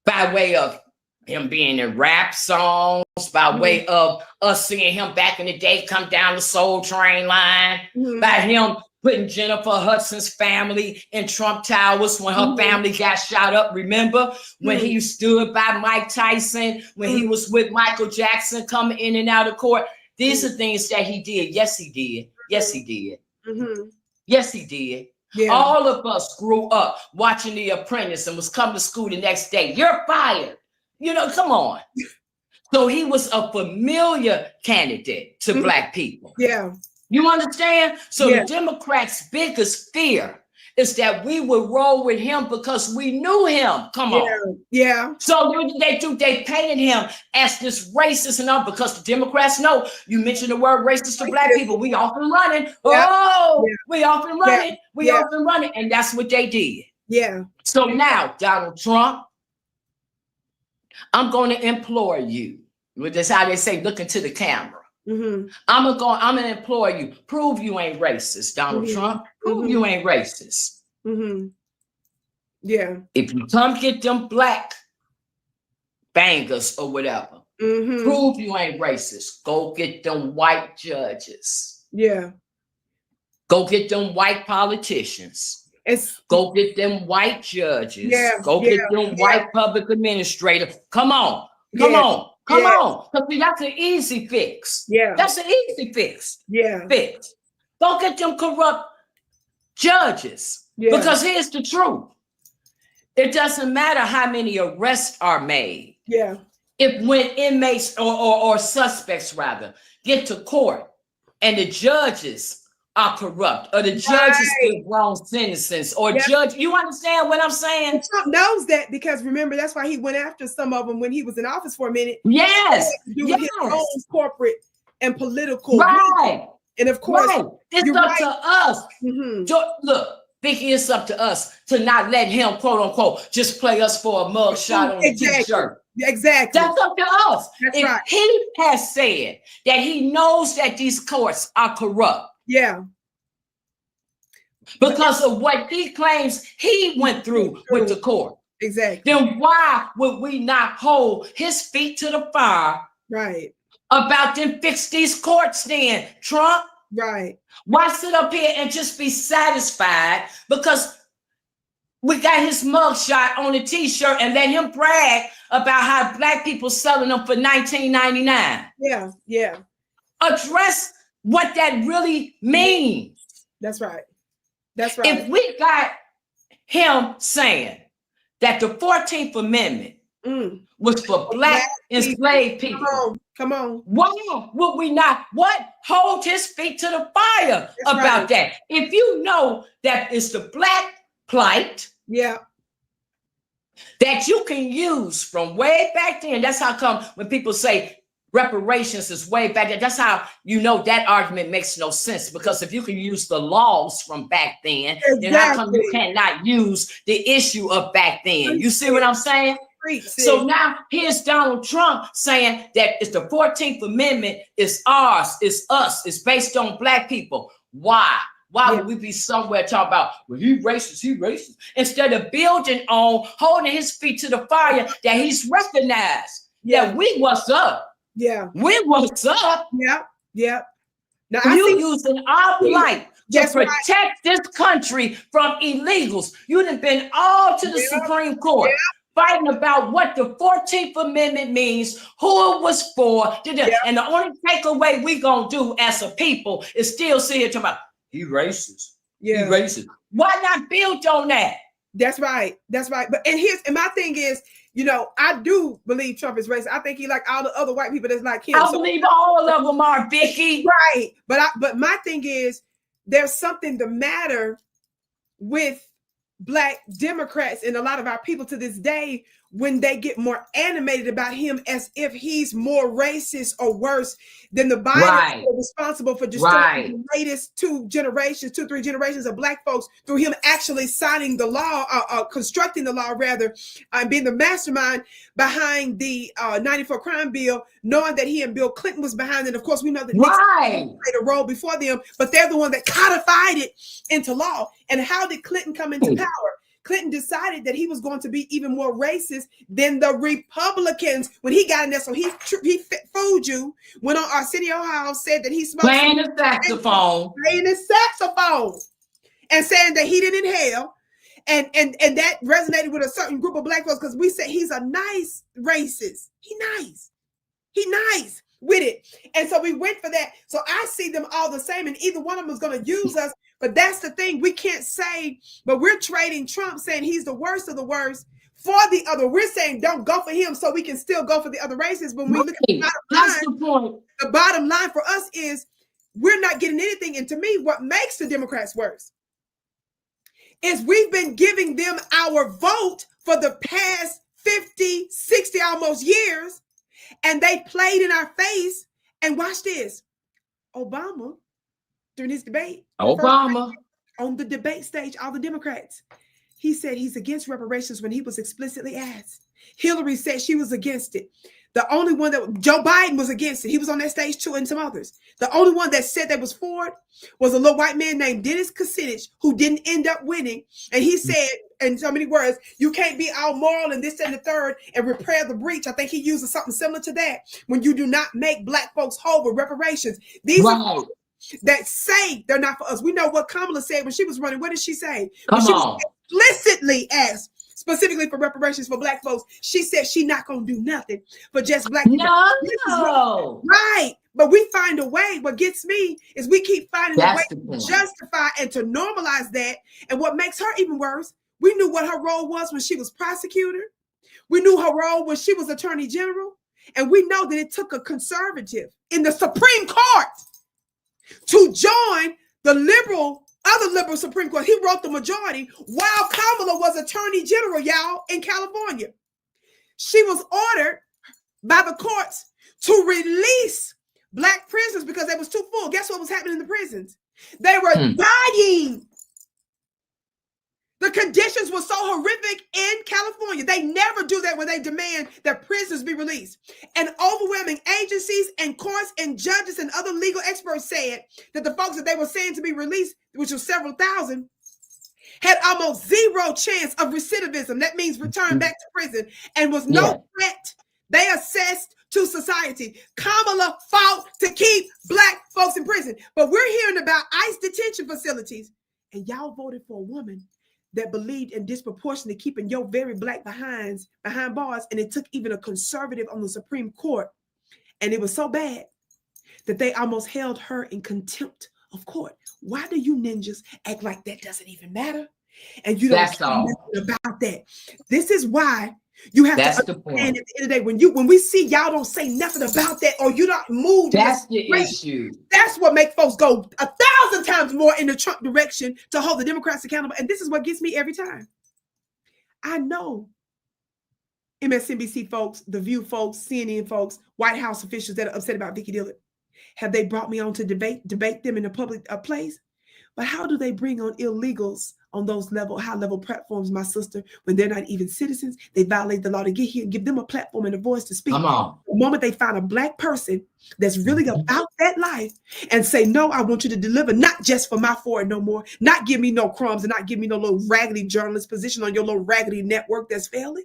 S2: by way of him being in rap songs, by way of us seeing him back in the day come down the Soul Train line, by him putting Jennifer Hudson's family in Trump Towers when her family got shot up. Remember when he stood by Mike Tyson, when he was with Michael Jackson coming in and out of court? These are things that he did. Yes, he did. Yes, he did. Yes, he did. Yeah. All of us grew up watching The Apprentice and was coming to school the next day. You're fired. You know, come on. So he was a familiar candidate to black people. Yeah. You understand? So the Democrats' biggest fear is that we would roll with him because we knew him. Come on. Yeah. So what did they do? They painted him as this racist and all, because the Democrats know you mention the word racist to black people, we off and running. We off and running. We off and running. And that's what they did. Yeah. So now, Donald Trump, I'm going to implore you. That's how they say, look into the camera. I'm gonna implore you, prove you ain't racist, Donald Trump. Prove you ain't racist. Yeah. If you come get them black bangers or whatever, prove you ain't racist. Go get them white judges. Yeah. Go get them white politicians. Go get them white judges. Yeah. Go get them white public administrators. Come on. Come on. Come on. Because that's an easy fix. Yeah. That's an easy fix. Yeah. Fix. Go get them corrupt judges. Yeah. Because here's the truth. It doesn't matter how many arrests are made. Yeah. If when inmates or suspects rather get to court and the judges are corrupt, or the judges give wrong sentences, or judge, you understand what I'm saying?
S1: And Trump knows that, because remember, that's why he went after some of them when he was in office for a minute.
S2: Yes.
S1: With his own corporate and political.
S2: Right.
S1: And of course,
S2: it's up to us. Look, Vicki, it's up to us to not let him, quote unquote, just play us for a mug shot on a t-shirt.
S1: Exactly.
S2: That's up to us. If he has said that he knows that these courts are corrupt, because of what he claims he went through with the court. Exactly. Then why would we not hold his feet to the fire? Right. About them fix these courts then, Trump? Right. Why sit up here and just be satisfied because we got his mugshot on a t-shirt and let him brag about how black people selling them for $19.99? Yeah. Yeah. Address what that really means. That's right. That's right. If we got him saying that the 14th Amendment was for black enslaved people. Come on. Why would we not hold his feet to the fire about that? If you know that it's the black plight, that you can use from way back then. That's how come when people say reparations is way back then, that's how you know that argument makes no sense. Because if you can use the laws from back then, then how come you cannot use the issue of back then? You see what I'm saying? So now here's Donald Trump saying that it's the 14th Amendment, it's ours, it's us, it's based on black people. Why Why would we be somewhere talking about, well, he racist, instead of building on, holding his feet to the fire that he's recognized that we what's up.
S1: Yeah.
S2: We what's up.
S1: Yeah. Yeah. Now,
S2: you using our plight to protect this country from illegals. You done been all to the Supreme Court fighting about what the 14th Amendment means, who it was for, and the only takeaway we gonna do as a people is still sit here talking about, he racist. He racist. Why not build on that?
S1: That's right. That's right. But and my thing is, you know, I do believe Trump is racist. I think he like all the other white people that's like him.
S2: I believe all of them are, Vicki.
S1: Right. But my thing is, there's something the matter with Black Democrats and a lot of our people to this day when they get more animated about him as if he's more racist or worse than the Biden who are responsible for destroying the latest 2, 3 generations of Black folks through him actually signing the law, constructing the law rather, and being the mastermind behind the 94 crime bill, knowing that he and Bill Clinton was behind it. Of course, we know that Nixon played a role before them, but they're the one that codified it into law. And how did Clinton come into power? Clinton decided that he was going to be even more racist than the Republicans when he got in there. So he fooled you. Went on Arsenio Hall, said that he smoked
S2: playing the saxophone,
S1: and saying that he didn't inhale, and that resonated with a certain group of Black folks because we said he's a nice racist. He nice with it, and so we went for that. So I see them all the same, and either one of them is going to use us. But that's the thing. We can't say, but we're trading Trump saying he's the worst of the worst for the other. We're saying don't go for him so we can still go for the other races. When we look at the bottom line for us is we're not getting anything. And to me, what makes the Democrats worse is we've been giving them our vote for the past 50, 60 almost years. And they played in our face. And watch this. Obama, during his debate, on the debate stage, all the Democrats, he said he's against reparations when he was explicitly asked. Hillary said she was against it. The only one that Joe Biden was against it. He was on that stage too, and some others. The only one that said that was for it was a little white man named Dennis Kucinich, who didn't end up winning. And he said, in so many words, you can't be all moral and this and the third and repair the breach. I think he uses something similar to that when you do not make Black folks whole with reparations. These are that say they're not for us. We know what Kamala said when she was running. What did she say? When she was explicitly asked specifically for reparations for Black folks, she said she not gonna do nothing for just Black people.
S2: No.
S1: Right. But we find a way. What gets me is we keep finding a way to justify and to normalize that. And what makes her even worse, we knew what her role was when she was prosecutor. We knew her role when she was attorney general. And we know that it took a conservative in the Supreme Court to join the other liberal Supreme Court. He wrote the majority while Kamala was attorney general, y'all, in California. She was ordered by the courts to release Black prisoners because they was too full. Guess what was happening in the prisons? They were dying. The conditions were so horrific in California. They never do that when they demand that prisoners be released. And overwhelming agencies and courts and judges and other legal experts said that the folks that they were saying to be released, which was several thousand, had almost zero chance of recidivism. That means return back to prison and was no threat. They assessed to society. Kamala fought to keep Black folks in prison. But we're hearing about ICE detention facilities. And y'all voted for a woman that believed in disproportionately keeping your very Black behind bars. And it took even a conservative on the Supreme Court. And it was so bad that they almost held her in contempt of court. Why do you ninjas act like that doesn't even matter? And you don't care nothing about that. This is why you have to understand at the end of the day, when we see y'all don't say nothing about that or you don't move.
S2: That's the issue.
S1: That's what makes folks go 1,000 times more in the Trump direction to hold the Democrats accountable. And this is what gets me every time. I know MSNBC folks, The View folks, CNN folks, White House officials that are upset about Vicki Dillard. Have they brought me on to debate them in a public place? But how do they bring on illegals on those high level platforms, my sister, when they're not even citizens, they violate the law to get here and give them a platform and a voice to speak.
S2: Come on.
S1: The moment they find a Black person that's really about that life and say, no, I want you to deliver, not just for my for it no more, not give me no crumbs and not give me no little raggedy journalist position on your little raggedy network that's failing.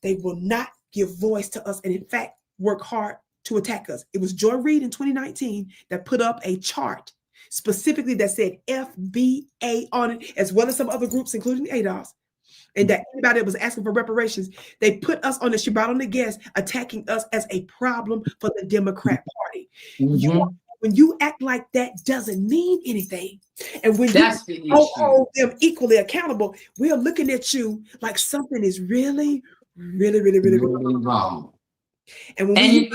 S1: They will not give voice to us and in fact work hard to attack us. It was Joy Reid in 2019 that put up a chart specifically that said FBA on it, as well as some other groups, including ADOS, and that anybody that was asking for reparations, they put us on the, she brought on the guest, attacking us as a problem for the Democrat Party. When you act like that doesn't mean anything, and when you don't hold them equally accountable, we're looking at you like something is really wrong. And it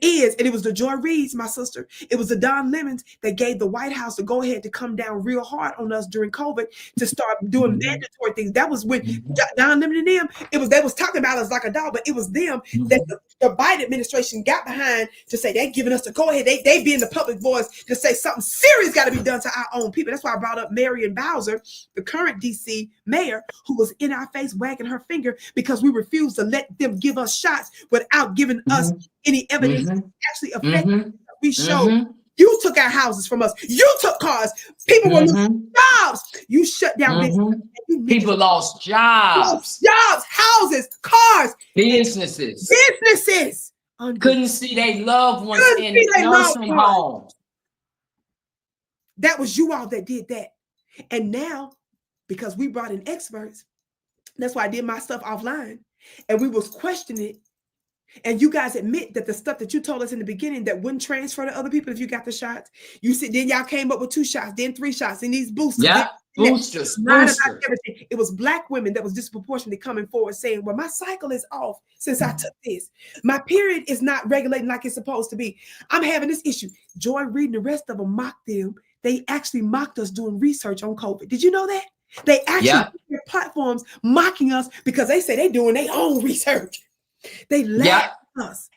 S1: is. And it was the Joy Reids, my sister. It was the Don Lemons that gave the White House the go ahead to come down real hard on us during COVID to start doing mandatory things. That was when Don Lemon and them, they was talking about us like a dog, but it was them that the Biden administration got behind to say they giving us the go ahead. They being the public voice to say something serious got to be done to our own people. That's why I brought up Marion Bowser, the current DC mayor, who was in our face wagging her finger because we refused to let them give us shots without giving us any evidence actually affected. We showed you took our houses from us. You took cars. People were losing jobs. You shut down business.
S2: People lost jobs.
S1: Houses, cars,
S2: businesses. Couldn't see their loved ones in nursing homes.
S1: That was you all that did that. And now, because we brought in experts, that's why I did my stuff offline. And we was questioning it. And you guys admit that the stuff that you told us in the beginning that wouldn't transfer to other people if you got the shots, you said then y'all came up with 2 shots, then 3 shots, and these boosters.
S2: Yeah, boosters.
S1: Everything. It was Black women that was disproportionately coming forward saying, well, my cycle is off since I took this. My period is not regulating like it's supposed to be. I'm having this issue. Joy Reid and the rest of them mocked them. They actually mocked us doing research on COVID. Did you know that? They actually their platforms mocking us because they say they're doing their own research. They laugh at us.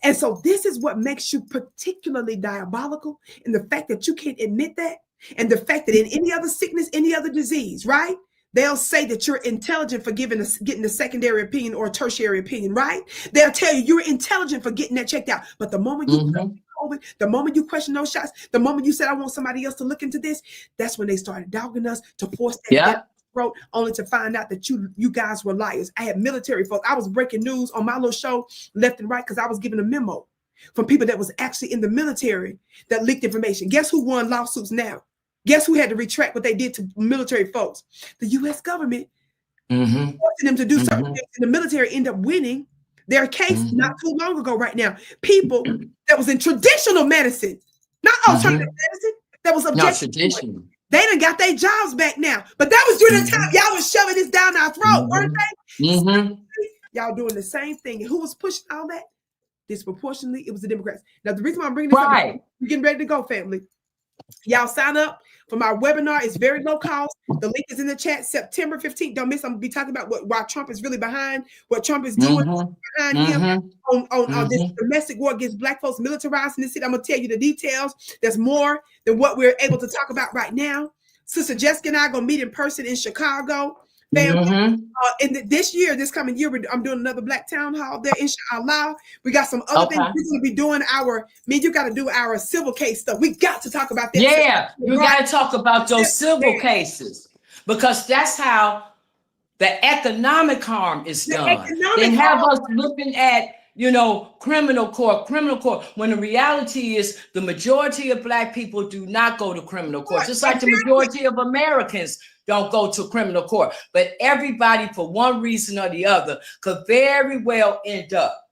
S1: And so this is what makes you particularly diabolical, and the fact that you can't admit that, and the fact that in any other sickness, any other disease, right? They'll say that you're intelligent for getting a secondary opinion or a tertiary opinion, right? They'll tell you you're intelligent for getting that checked out. But the moment you COVID, the moment you question those shots, the moment you said, I want somebody else to look into this, that's when they started dogging us to force that throat, only to find out that you guys were liars. I had military folks. I was breaking news on my little show left and right because I was giving a memo from people that was actually in the military that leaked information. Guess who won lawsuits now? Guess who had to retract what they did to military folks? The U.S. government forcing them to do certain things. And the military end up winning their case not too long ago right now. People that was in traditional medicine, not alternative medicine, that was objective. They done got their jobs back now. But that was during the time y'all was shoving this down our throat, weren't they? Y'all doing the same thing. And who was pushing all that? Disproportionately, it was the Democrats. Now, the reason why I'm bringing this up, we're getting ready to go, family. Y'all sign up for my webinar. It's very low cost. The link is in the chat. September 15th. Don't miss. I'm gonna be talking about why Trump is really behind, what Trump is doing behind him on this domestic war against Black folks, militarizing this city. I'm gonna tell you the details. There's more than what we're able to talk about right now. Sister Jessica and I are gonna meet in person in Chicago. Family. And this coming year, I'm doing another Black Town Hall there, inshallah. We got some other things we're going to be doing. You got to do our civil case stuff. We got to talk about that.
S2: Yeah, you got to talk about those civil cases, because that's how the economic harm is done. They have us looking at, criminal court, when the reality is the majority of Black people do not go to criminal court, just like the majority of Americans don't go to criminal court. But everybody, for one reason or the other, could very well end up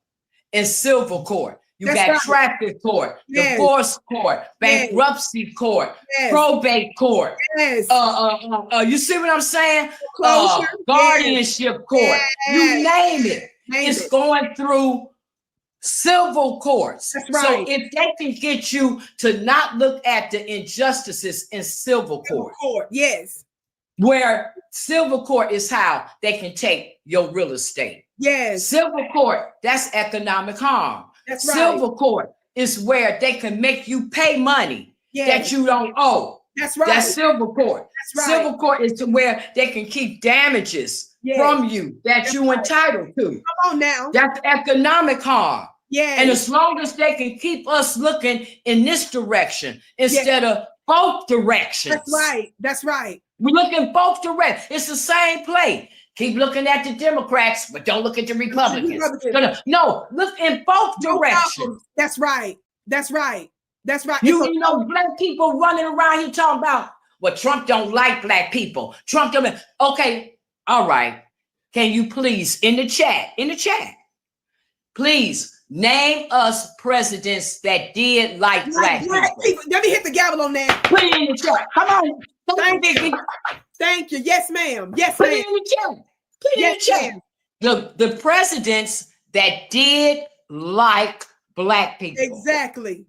S2: in civil court. You got traffic court, divorce court, bankruptcy court, probate court. You see what I'm saying? Guardianship court. You name it. It's going through civil courts.
S1: That's right.
S2: So if they can get you to not look at the injustices in civil court. Where civil court is how they can take your real estate. Civil court, that's economic harm. Civil court is where they can make you pay money that you don't owe.
S1: That's right.
S2: That's civil court.
S1: That's right.
S2: Civil court is to where they can keep damages
S1: Yes.
S2: from you that
S1: That's
S2: you
S1: right.
S2: entitled to.
S1: Come on now.
S2: That's economic harm.
S1: Yeah.
S2: And as long as they can keep us looking in this direction instead of both directions.
S1: That's right. That's right.
S2: We look in both directions. It's the same play. Keep looking at the Democrats, but don't look at the Republicans. No, look in both directions.
S1: That's right. That's right. That's right.
S2: You know, black people running around here talking about, well, Trump don't like black people. Trump don't. Okay, all right. Can you please, in the chat, please name us presidents that did like black people.
S1: Let me hit the gavel on that.
S2: Put it in the chat. Come on.
S1: Thank you. Yes, ma'am. Yes,
S2: Put
S1: ma'am.
S2: it in the chat. Put it in the chat. The presidents that did like black people.
S1: Exactly.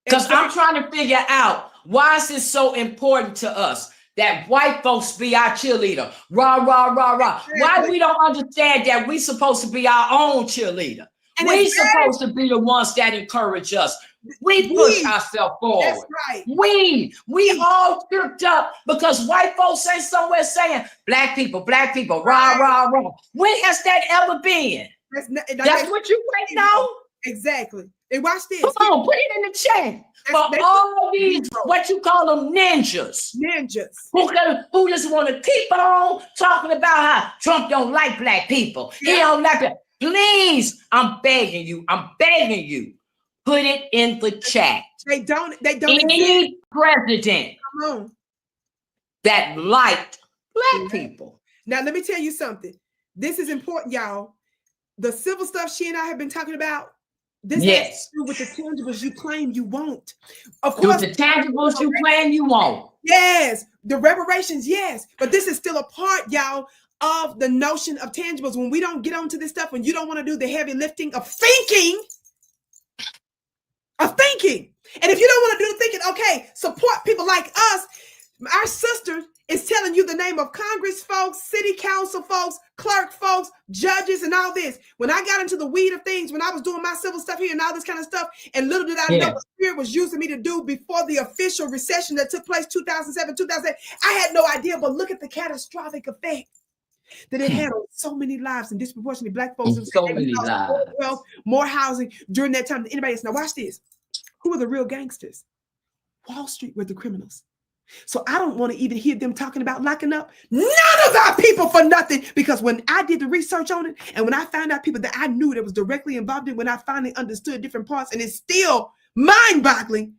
S2: Because I'm trying to figure out, why is this so important to us that white folks be our cheerleader? Rah, rah, rah, rah. Why we don't understand that we supposed to be our own cheerleader? We supposed to be the ones that encourage us. We push ourselves forward.
S1: That's right.
S2: We all tripped up because white folks say somewhere saying, black people, rah, rah, rah. When has that ever been? That's what you waiting on?
S1: Exactly. And watch this.
S2: Come on, put it in the chat. For all these, what you call them, ninjas. Who just want to keep on talking about how Trump don't like black people. He don't like it. Please, I'm begging you. Put it in the chat.
S1: They don't.
S2: Any president that liked black people.
S1: Now, let me tell you something. This is important, y'all. The civil stuff she and I have been talking about, this has to do with the tangibles you claim you won't. Of course,
S2: the tangibles you claim you won't.
S1: Yes. The reparations, yes. But this is still a part, y'all, of the notion of tangibles. When we don't get onto this stuff, when you don't want to do the heavy lifting of thinking. And if you don't want to do the thinking, okay, support people like us. Our sister is telling you the name of Congress folks, city council folks, clerk folks, judges, and all this. When I got into the weed of things, when I was doing my civil stuff here and all this kind of stuff, and little did I know what Spirit was using me to do before the official recession that took place 2007, 2008, I had no idea, but look at the catastrophic effect that it had on so many lives and disproportionately black folks. And
S2: so many lives.
S1: More wealth, more housing during that time than anybody else. Now watch this. Who are the real gangsters? Wall Street were the criminals. So I don't want to even hear them talking about locking up none of our people for nothing, because when I did the research on it and when I found out people that I knew that was directly involved in, when I finally understood different parts, and it's still mind-boggling,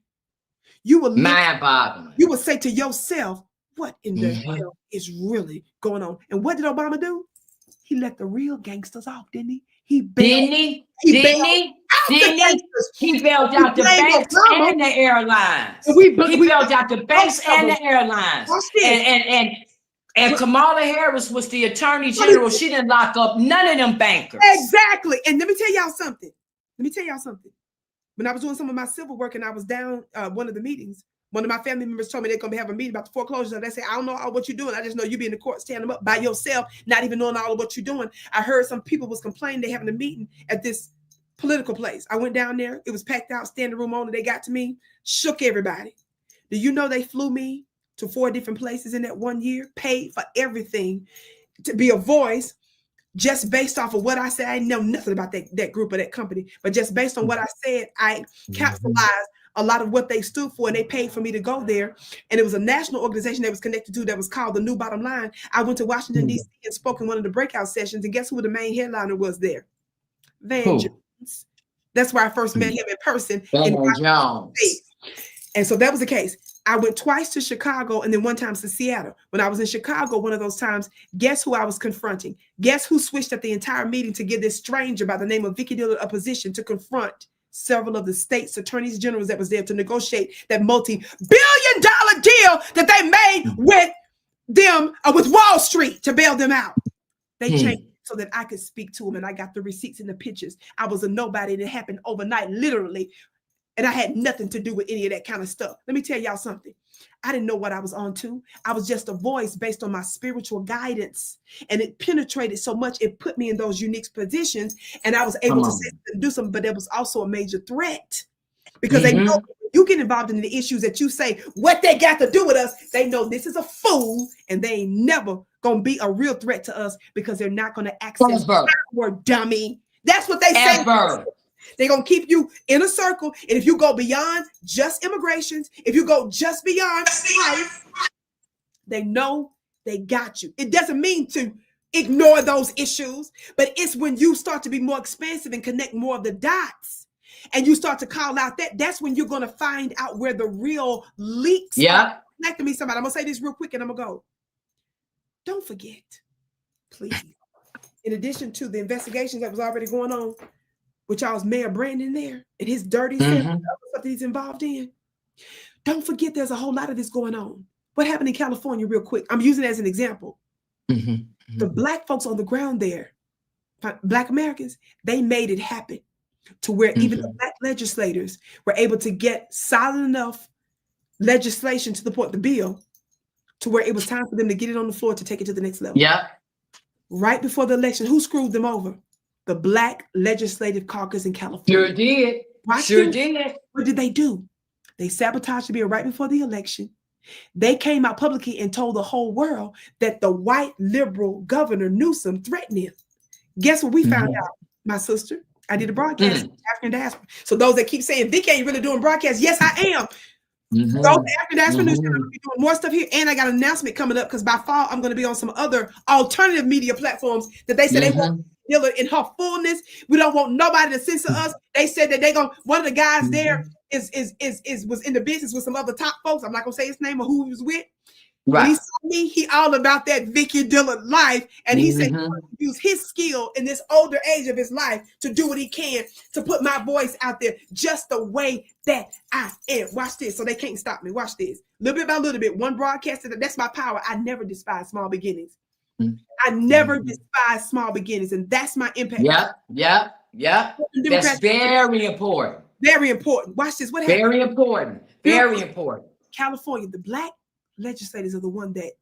S1: you will say to yourself, what in the hell is really going on? And what did Obama do? He let the real gangsters off, didn't he? He bailed
S2: out the banks and the airlines. He bailed out the banks and the airlines. And Kamala Harris was the attorney general. She didn't lock up none of them bankers.
S1: Exactly. And let me tell y'all something. When I was doing some of my civil work and I was down one of the meetings, one of my family members told me they're going to have a meeting about the foreclosures. And they say, I don't know all what you're doing. I just know you be in the court standing up by yourself, not even knowing all of what you're doing. I heard some people was complaining they having a meeting at this political place. I went down there. It was packed out, standing room only. They got to me, shook everybody. Do you know they flew me to 4 different places in that 1 year, paid for everything to be a voice just based off of what I said? I didn't know nothing about that group or that company, but just based on what I said, I capitalized a lot of what they stood for, and they paid for me to go there. And it was a national organization that was connected to that was called the New Bottom Line. I went to Washington, D.C. and spoke in one of the breakout sessions, and guess who the main headliner was there? Van Jones. That's where I first met him in person.
S2: Van Jones.
S1: And so that was the case. I went twice to Chicago and then one time to Seattle. When I was in Chicago, one of those times, guess who I was confronting? Guess who switched up the entire meeting to give this stranger by the name of Vicki Dillard a position to confront several of the state's attorneys generals that was there to negotiate that multi-billion-dollar deal that they made with them, with Wall Street, to bail them out. They changed it so that I could speak to them, and I got the receipts and the pictures. I was a nobody, and it happened overnight, literally. And I had nothing to do with any of that kind of stuff. Let me tell y'all something. I didn't know what I was on to. I was just a voice based on my spiritual guidance. And it penetrated so much, it put me in those unique positions. And I was able to say and do something, but there was also a major threat. Because they know You get involved in the issues that you say, what they got to do with us, they know this is a fool and they ain't never going to be a real threat to us because they're not going to access power, dummy. That's what they say. They're going to keep you in a circle. And if you go beyond just immigrations, if you go just beyond life, they know they got you. It doesn't mean to ignore those issues, but it's when you start to be more expansive and connect more of the dots and you start to call out that's when you're going to find out where the real leaks are. Connect to me, somebody. I'm going to say this real quick and I'm going to go. Don't forget, please, in addition to the investigations that was already going on with y'all's Mayor Brandon there and his dirty stuff that he's involved in, don't forget there's a whole lot of this going on. What happened in California real quick? I'm using it as an example. The Black folks on the ground there, Black Americans, they made it happen to where even the Black legislators were able to get solid enough legislation to support the bill to where it was time for them to get it on the floor to take it to the next level. Right before the election, who screwed them over? The Black Legislative Caucus in California.
S2: Sure did. Did.
S1: What did they do? They sabotaged the bill right before the election. They came out publicly and told the whole world that the white liberal governor Newsom threatened him. Guess what we found out, my sister? I did a broadcast African diaspora. So those that keep saying Vicki ain't really doing broadcasts, yes, I am. Those African diaspora news, I'm going to be doing more stuff here, and I got an announcement coming up because by fall I'm going to be on some other alternative media platforms that they said they want Dillard in her fullness. We don't want nobody to censor us. They said that they going. One of the guys there was in the business with some other top folks. I'm not gonna say his name or who he was with. Right. When he saw me, he all about that Vicki Dillard life, and he said he wants to use his skill in this older age of his life to do what he can to put my voice out there just the way that I am. Watch this, so they can't stop me. Watch this, little bit by little bit. One broadcast. That's my power. I never despise small beginnings. I never despise small beginnings, and that's my impact.
S2: Yeah. That's very important.
S1: Very important. Watch this. What happened?
S2: Very important. Very important.
S1: California, the Black legislators are the one that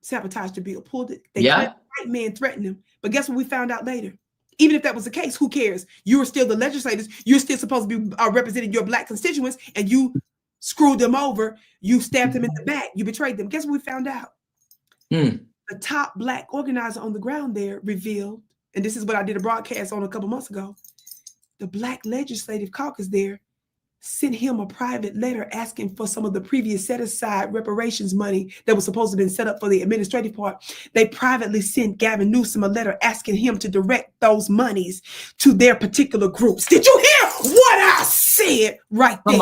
S1: sabotaged the bill, pulled it. They let the white man threaten them. But guess what we found out later? Even if that was the case, who cares? You were still the legislators. You're still supposed to be representing your Black constituents, and you screwed them over. You stabbed them in the back. You betrayed them. Guess what we found out? The top Black organizer on the ground there revealed, and this is what I did a broadcast on a couple months ago, the Black Legislative Caucus there sent him a private letter asking for some of the previous set-aside reparations money that was supposed to have been set up for the administrative part. They privately sent Gavin Newsom a letter asking him to direct those monies to their particular groups. Did you hear what I said right there?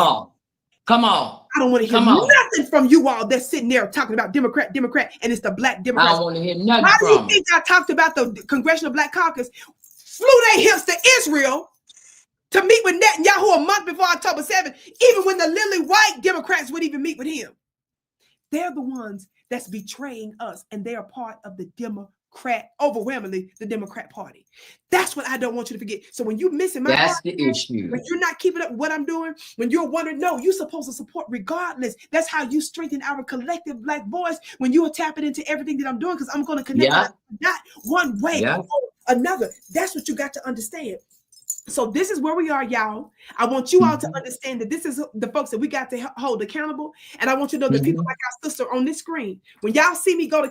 S2: Come on.
S1: I don't want to hear nothing from you all that's sitting there talking about Democrat, and it's the Black Democrats.
S2: I don't want to hear nothing
S1: Why
S2: from
S1: do you think I talked about the Congressional Black Caucus flew their hips to Israel to meet with Netanyahu a month before October 7th, even when the lily white Democrats would even meet with him? They're the ones that's betraying us, and they are part of the overwhelmingly the Democrat Party. That's what I don't want you to forget. So when you're missing my
S2: that's the issue.
S1: When you're not keeping up with what I'm doing, when you're wondering, no, you're supposed to support regardless. That's how you strengthen our collective Black voice when you are tapping into everything that I'm doing, because I'm going to connect not one way or another. That's what you got to understand. So this is where we are, y'all. I want you all to understand that this is the folks that we got to hold accountable. And I want you to know that people like our sister on this screen, when y'all see me go to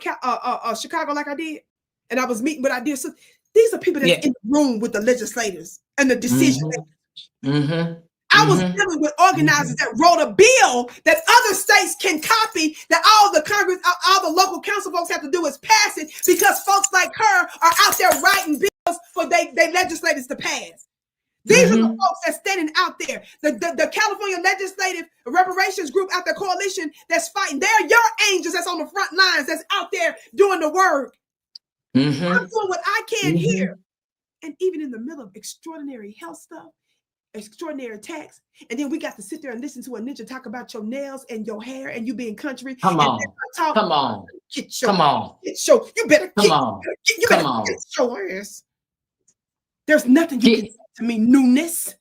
S1: Chicago like I did, and I was meeting with our dear sister, these are people that's in the room with the legislators and the decision makers. I was dealing with organizers that wrote a bill that other states can copy, that all the Congress, all the local council folks have to do is pass it, because folks like her are out there writing bills for they legislators to pass. These are the folks that's standing out there. The California Legislative Reparations Group out there, coalition that's fighting. They're your angels that's on the front lines, that's out there doing the work. I'm doing what I can here. And even in the middle of extraordinary health stuff, extraordinary attacks, and then we got to sit there and listen to a ninja talk about your nails and your hair and you being country.
S2: Come on.
S1: You better get your ass. There's nothing you can say to me, newness.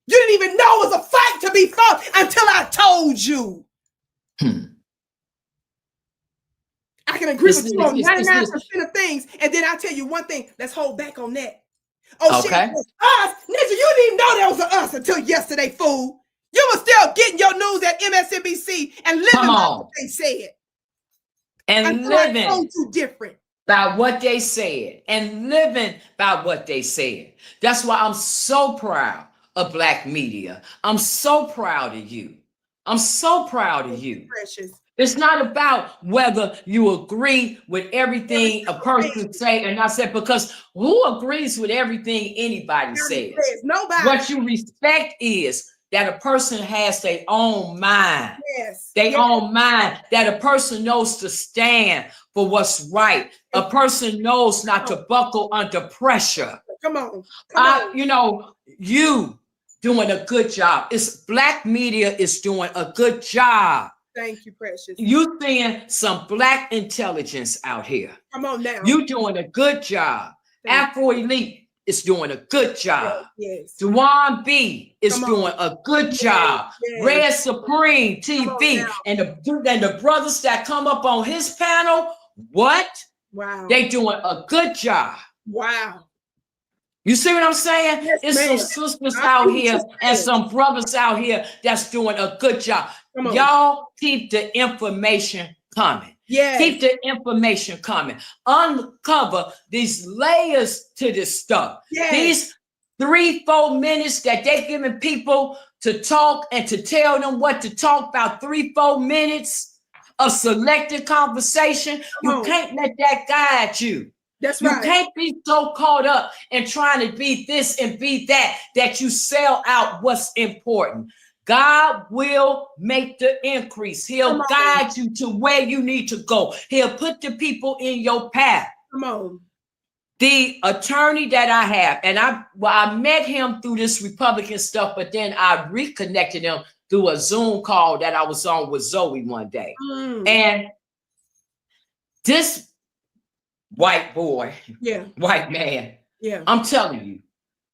S1: You didn't even know it was a fight to be fought until I told you. I can agree with you on 99% of things, and then I'll tell you one thing. Let's hold back on that. Oh, okay. Shit, us, nigga, you didn't even know there was an us until yesterday, fool. You were still getting your news at MSNBC and living
S2: Come
S1: by
S2: on.
S1: what they said.
S2: And
S1: Until I told
S2: living
S1: you different.
S2: by what they said. And living by what they said. That's why I'm so proud of Black media. I'm so proud of you. I'm so proud of you.
S1: Precious.
S2: It's not about whether you agree with everything a person say and not say, because who agrees with everything anybody says?
S1: Nobody.
S2: What you respect is that a person has their own mind.
S1: Yes.
S2: Their own mind, that a person knows to stand for what's right. A person knows not to buckle under pressure.
S1: Come on. Come on.
S2: You know, you doing a good job. It's Black media is doing a good job.
S1: Thank you, Precious.
S2: You seeing some Black intelligence out here.
S1: Come on now.
S2: You doing a good job. Afro Elite is doing a good job.
S1: Yes.
S2: Juwan B is doing a good job.
S1: Yes.
S2: Red Supreme TV and the brothers that come up on his panel, what?
S1: Wow.
S2: They doing a good job.
S1: Wow.
S2: You see what I'm saying?
S1: Yes,
S2: it's some sisters out here and some brothers out here that's doing a good job. Y'all keep the information coming.
S1: Yes.
S2: Keep the information coming. Uncover these layers to this stuff.
S1: Yes.
S2: These 3-4 minutes that they're giving people to talk and to tell them what to talk about, 3-4 minutes of selected conversation. You can't let that guide you.
S1: That's right.
S2: You can't be so caught up in trying to be this and be that, that you sell out what's important. God will make the increase. He'll guide you to where you need to go. He'll put the people in your path.
S1: Come on.
S2: The attorney that I have, and I met him through this Republican stuff, but then I reconnected him through a Zoom call that I was on with Zoe one day. And this white boy, white man, I'm telling you,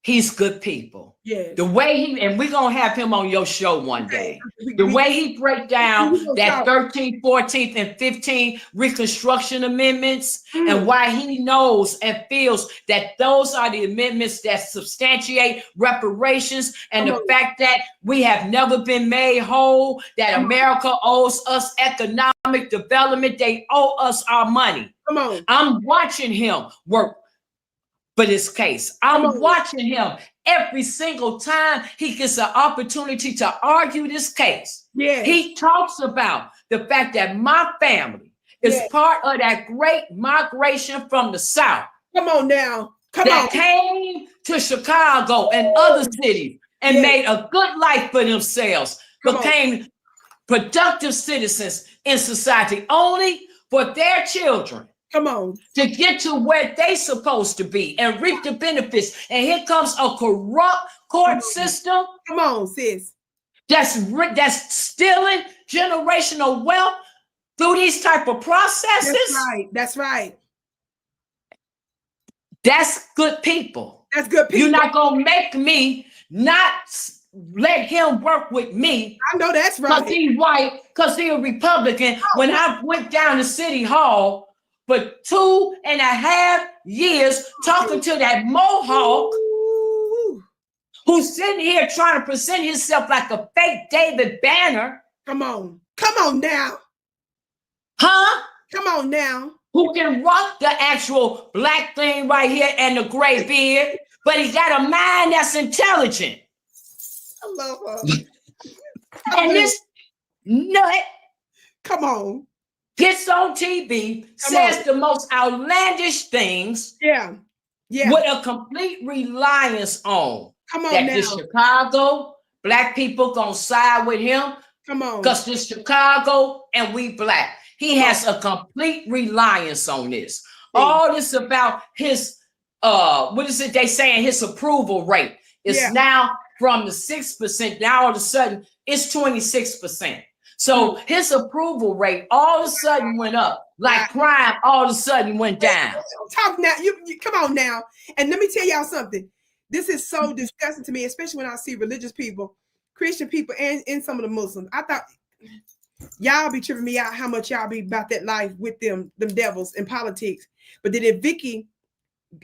S2: he's good people.
S1: Yes.
S2: The way and we're going to have him on your show one day. The way he break down that 13th, 14th, and 15th Reconstruction Amendments and why he knows and feels that those are the amendments that substantiate reparations and the fact that we have never been made whole, that America owes us economic development. They owe us our money.
S1: Come on.
S2: I'm watching him work for this case. I'm watching him every single time he gets an opportunity to argue this case.
S1: Yes.
S2: He talks about the fact that my family is part of that great migration from the South.
S1: Come on now.
S2: That came to Chicago and other cities and made a good life for themselves, became productive citizens in society only for their children.
S1: Come on.
S2: To get to where they supposed to be and reap the benefits. And here comes a corrupt court system.
S1: Come on, sis.
S2: That's stealing generational wealth through these type of processes.
S1: That's right. That's right.
S2: That's good people.
S1: That's good people.
S2: You're not going to make me not let him work with me.
S1: I know that's right.
S2: Because he's white, because he's a Republican. When I went down to City Hall for 2.5 years talking to that Mohawk who's sitting here trying to present himself like a fake David Banner.
S1: Come on. Come on now.
S2: Huh?
S1: Come on now.
S2: Who can rock the actual black thing right here and the gray beard, but he got a mind that's intelligent.
S1: I love her.
S2: And this nut.
S1: Come on.
S2: Gets on TV, says the most outlandish things.
S1: Yeah.
S2: With a complete reliance on
S1: that
S2: this Chicago, black people gonna side with him.
S1: Come on.
S2: Because this Chicago and we black. He has a complete reliance on this. All this about his what is it they saying? His approval rate is now from the 6%. Now all of a sudden it's 26%. So his approval rate all of a sudden went up, like crime all of a sudden went down.
S1: Talk now, you come on now, and let me tell y'all something. This is so disgusting to me, especially when I see religious people, Christian people, and some of the Muslims. I thought y'all be tripping me out how much y'all be about that life with them devils in politics. But then if Vicki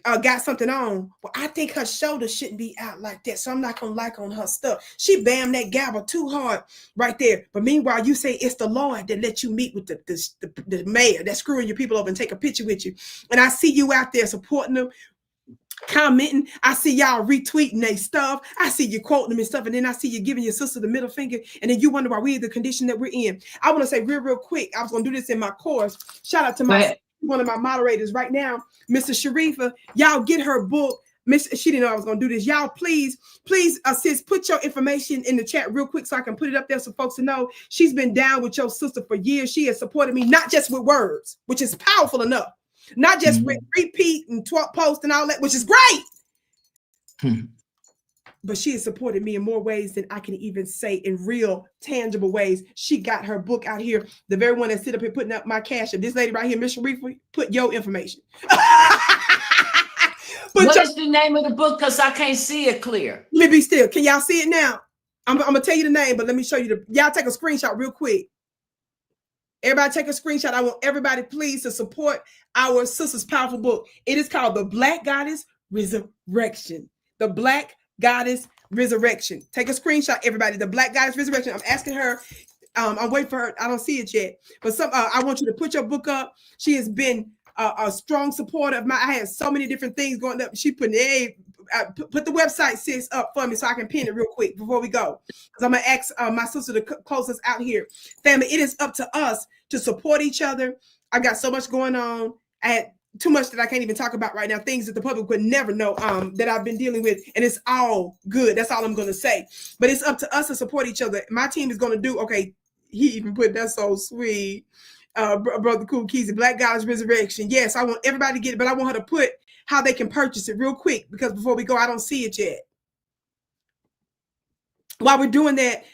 S1: got something on. Well, I think her shoulder shouldn't be out like that, so I'm not gonna like on her stuff. She bammed that gavel too hard right there. But meanwhile, you say it's the Lord that let you meet with the mayor that's screwing your people over and take a picture with you. And I see you out there supporting them, commenting. I see y'all retweeting their stuff. I see you quoting them and stuff. And then I see you giving your sister the middle finger. And then you wonder why we're in the condition that we're in. I want to say real quick, I was going to do this in my course. Shout out to one of my moderators right now, Mr. Sharifa. Y'all get her book. She didn't know I was going to do this. Y'all, please, sis, put your information in the chat real quick so I can put it up there so folks to know. She's been down with your sister for years. She has supported me, not just with words, which is powerful enough. Not just repeat and post and all that, which is great. But she has supported me in more ways than I can even say, in real, tangible ways. She got her book out here. The very one that sit up here putting up my cash. This lady right here, Miss Sharifa, put your information.
S2: What is the name of the book? Because I can't see it clear.
S1: Let me be still. Can y'all see it now? I'm going to tell you the name, but let me show you. Y'all take a screenshot real quick. Everybody take a screenshot. I want everybody, please, to support our sister's powerful book. It is called The Black Goddess Resurrection. The Black Goddess Resurrection. Take a screenshot, everybody. The Black Goddess Resurrection. I'm asking her. I'm waiting for her. I don't see it yet. But I want you to put your book up. She has been a strong supporter of I had so many different things going up. She put put the website, sis, up for me so I can pin it real quick before we go. Because I'm going to ask my sister to close us out here. Family, it is up to us to support each other. I got so much going on. I had too much that I can't even talk about right now. Things that the public would never know that I've been dealing with. And it's all good. That's all I'm going to say. But it's up to us to support each other. My team is going to do, okay, he even put that so sweet. Brother Cool Keys, Black Goddess Resurrection. Yes, I want everybody to get it, but I want her to put how they can purchase it real quick, because before we go, I don't see it yet. While we're doing that,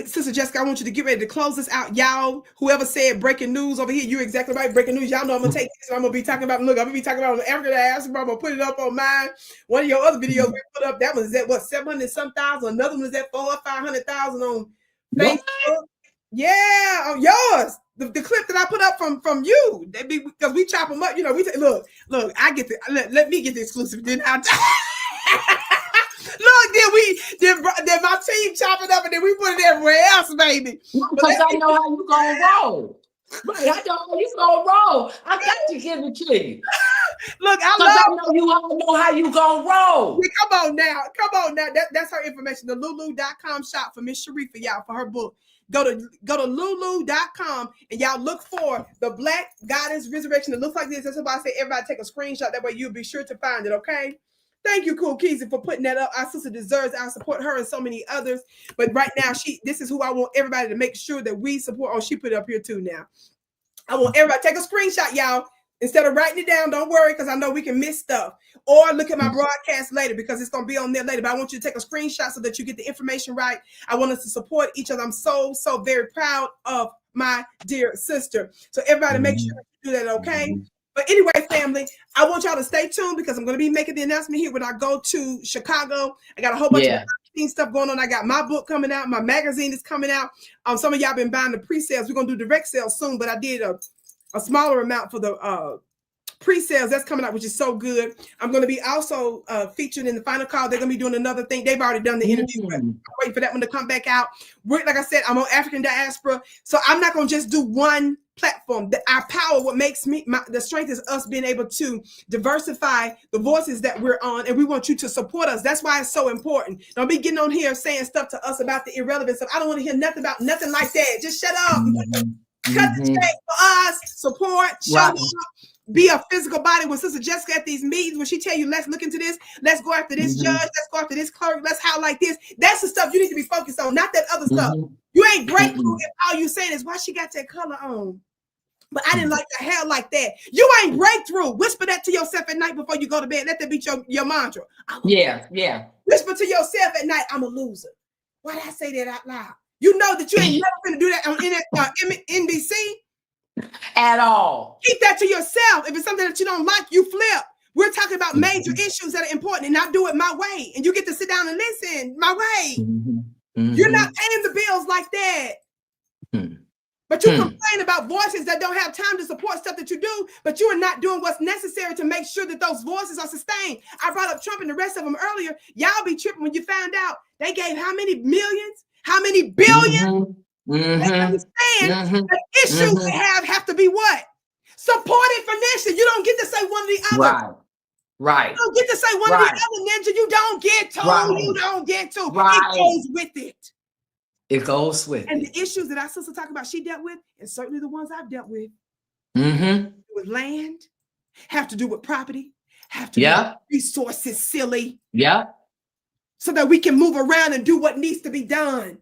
S1: Sister Jessica, I want you to get ready to close this out. Y'all, whoever said breaking news over here, you're exactly right. Breaking news. Y'all know I'm going to take this. I'm going to be talking about, look, I'm going to be talking about African diaspora. I'm going to put it up on mine. One of your other videos we put up, that one is at what, 700-some thousand. Another one is at 400,000 or 500,000 on Facebook. What? Yeah, on yours. The clip that I put up from you, because we chop them up. You know, we look. I get let me get the exclusive. Then I look. Then my team chop it up, and then we put it everywhere else, baby.
S2: Because I know how you gonna roll. Right, I know how you gonna roll. I got to give it to you.
S1: Look, I
S2: know you all know how you gonna roll.
S1: Yeah, come on now. That's her information. The Lulu.com shop for Miss Sharifa, y'all, for her book. Go to lulu.com and y'all look for The Black Goddess Resurrection. It looks like this. That's why I say everybody take a screenshot. That way you'll be sure to find it, okay? Thank you, Cool Keezy, for putting that up. Our sister deserves. I support her and so many others. But right now, this is who I want everybody to make sure that we support. Oh, she put it up here too now. I want everybody take a screenshot, y'all. Instead of writing it down, don't worry, because I know we can miss stuff. Or look at my broadcast later, because it's going to be on there later. But I want you to take a screenshot so that you get the information right. I want us to support each other. I'm so very proud of my dear sister. So everybody make sure you do that, okay? But anyway, family, I want y'all to stay tuned, because I'm going to be making the announcement here when I go to Chicago. I got a whole bunch of stuff going on. I got my book coming out. My magazine is coming out. Some of y'all been buying the pre-sales. We're going to do direct sales soon, but I did a smaller amount for the pre-sales that's coming out, which is so good. I'm going to be also featured in the final call. They're going to be doing another thing. They've already done the interview, but I'm waiting for that one to come back out. Like I said, I'm on African diaspora, so I'm not going to just do one platform. Our power, what makes me, the strength is us being able to diversify the voices that we're on, and we want you to support us. That's why it's so important. Don't be getting on here saying stuff to us about the irrelevant stuff. I don't want to hear nothing about nothing like that. Just shut up. Cut the check for us. Support. Show up. Be a physical body. When Sister Jessica at these meetings, when she tell you, let's look into this, let's go after this judge, let's go after this clerk, let's highlight this. That's the stuff you need to be focused on, not that other stuff. You ain't breakthrough if all you saying is, why she got that color on? But I didn't like the hair like that. You ain't breakthrough. Whisper that to yourself at night before you go to bed. Let that be your mantra.
S2: Yeah.
S1: Whisper to yourself at night, I'm a loser. Why did I say that out loud? You know that you ain't never going to do that on NBC.
S2: At all.
S1: Keep that to yourself. If it's something that you don't like, you flip. We're talking about major issues that are important, and I do it my way. And you get to sit down and listen my way. You're not paying the bills like that. But you complain about voices that don't have time to support stuff that you do, but you are not doing what's necessary to make sure that those voices are sustained. I brought up Trump and the rest of them earlier. Y'all be tripping when you found out they gave how many millions, how many billions? They understand the issues they have to be what? Supported financially. You don't get to say one or the other.
S2: Right.
S1: You don't get to say one or the other, Ninja. You don't get to. You don't get to. It goes with it.
S2: It goes with
S1: and
S2: it.
S1: the issues that our sister talked about she dealt with, and certainly the ones I've dealt with, with land, have to do with property, have to do with resources, silly. So that we can move around and do what needs to be done.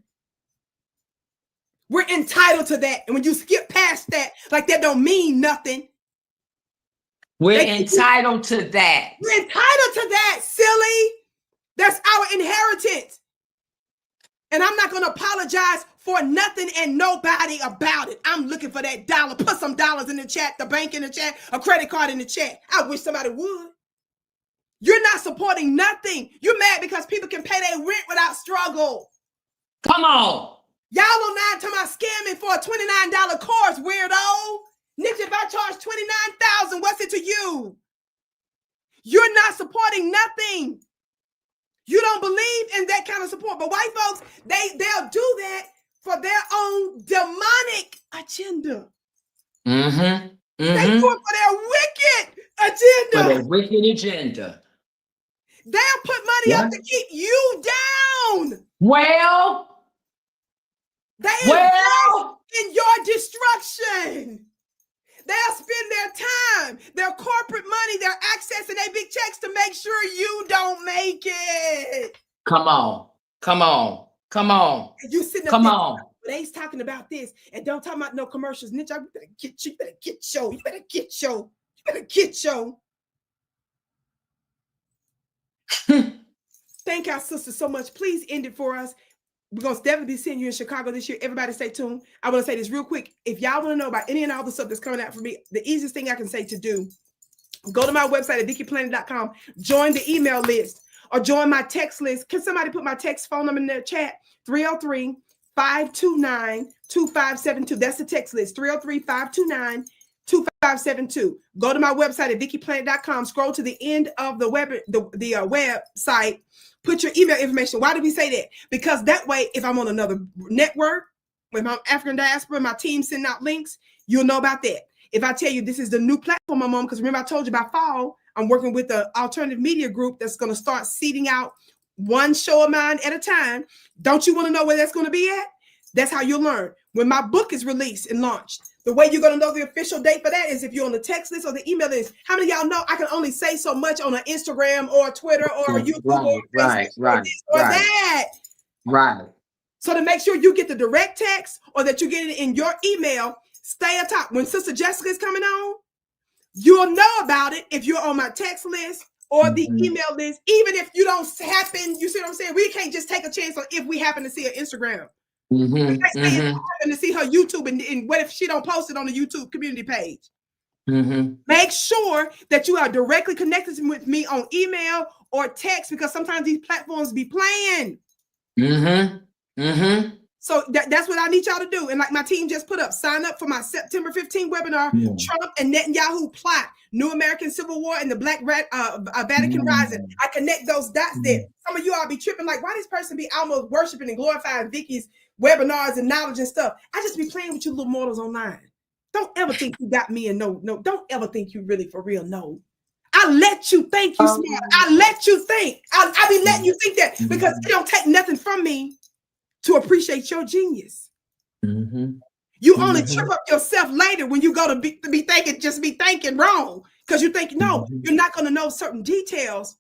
S1: We're entitled to that. And when you skip past that, like that don't mean nothing.
S2: We're entitled to that.
S1: We're entitled to that, silly. That's our inheritance. And I'm not going to apologize for nothing and nobody about it. I'm looking for that dollar. Put some dollars in the chat, the bank in the chat, a credit card in the chat. I wish somebody would. You're not supporting nothing. You're mad because people can pay their rent without struggle.
S2: Come on.
S1: Y'all online talking about scamming for a $29 course, weirdo. Nick, if I charge $29,000, what's it to you? You're not supporting nothing. You don't believe in that kind of support. But white folks, they'll do that for their own demonic agenda. They do it for their wicked agenda.
S2: For their wicked agenda.
S1: They'll put money up to keep you down.
S2: Well,
S1: they invest in your destruction. They'll spend their time, their corporate money, their access, and their big checks to make sure you don't make it.
S2: Come on. Come on. Come on.
S1: You sitting up
S2: Come
S1: there,
S2: on.
S1: They's talking about this, and don't talk about no commercials. Niche, you better get you. You better get show. You better get show. You better get show. Thank our sister so much. Please end it for us. We're going to definitely be seeing you in Chicago this year. Everybody stay tuned. I want to say this real quick. If y'all want to know about any and all the stuff that's coming out for me, the easiest thing I can say to do, go to my website at VickiPlanet.com, join the email list, or join my text list. Can somebody put my text phone number in the chat? 303-529-2572. That's the text list, 303-529-2572. Go to my website at VickiPlanet.com. Scroll to the end of the website. Put your email information. Why do we say that? Because that way, if I'm on another network, when I'm African diaspora, my team sending out links, you'll know about that. If I tell you this is the new platform I'm on, because remember I told you by fall, I'm working with the alternative media group that's going to start seeding out one show of mine at a time. Don't you want to know where that's going to be at? That's how you'll learn. When my book is released and launched, the way you're going to know the official date for that is if you're on the text list or the email list. How many of y'all know I can only say so much on an Instagram or Twitter or YouTube or that?
S2: Right.
S1: So to make sure you get the direct text or that you get it in your email, stay atop. When Sister Jessica is coming on, you'll know about it if you're on my text list or the email list. Even if you don't happen, you see what I'm saying? We can't just take a chance on if we happen to see her Instagram. Happen to see her YouTube, and what if she don't post it on the YouTube community page? Make sure that you are directly connected with me on email or text, because sometimes these platforms be playing. So that's what I need y'all to do. And like my team just put up, sign up for my September 15 webinar, Trump and Netanyahu plot, New American Civil War and the Black Vatican Rising. I connect those dots there. Some of you all be tripping like, why this person be almost worshiping and glorifying Vicki's webinars and knowledge and stuff? I just be playing with you little mortals online. Don't ever think you got me and no, don't ever think you really for real know. I let you think you smart. I let you think. I be letting you think that because it don't take nothing from me to appreciate your genius. You only trip up yourself later when you go to be thinking, just be thinking wrong. Because you think, no, you're not going to know certain details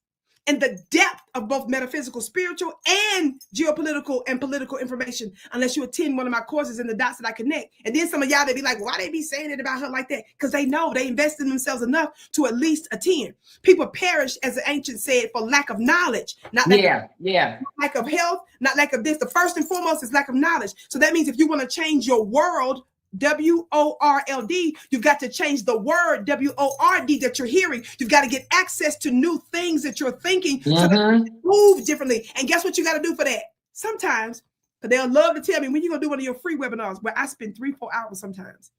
S1: and the depth of both metaphysical, spiritual, and geopolitical and political information unless you attend one of my courses in the dots that I connect. And then some of y'all, they be like, why they be saying it about her like that? Because they know they invest in themselves enough to at least attend. People perish, as the ancients said, for lack of knowledge. Not lack of health, not lack of this. The first and foremost is lack of knowledge. So that means if you want to change your world, WORLD, you've got to change the word WORD that you're hearing. You've got to get access to new things that you're thinking so that you can move differently. And guess what you got to do for that? Sometimes Because they'll love to tell me, when you going to do one of your free webinars, where I spend 3-4 hours sometimes.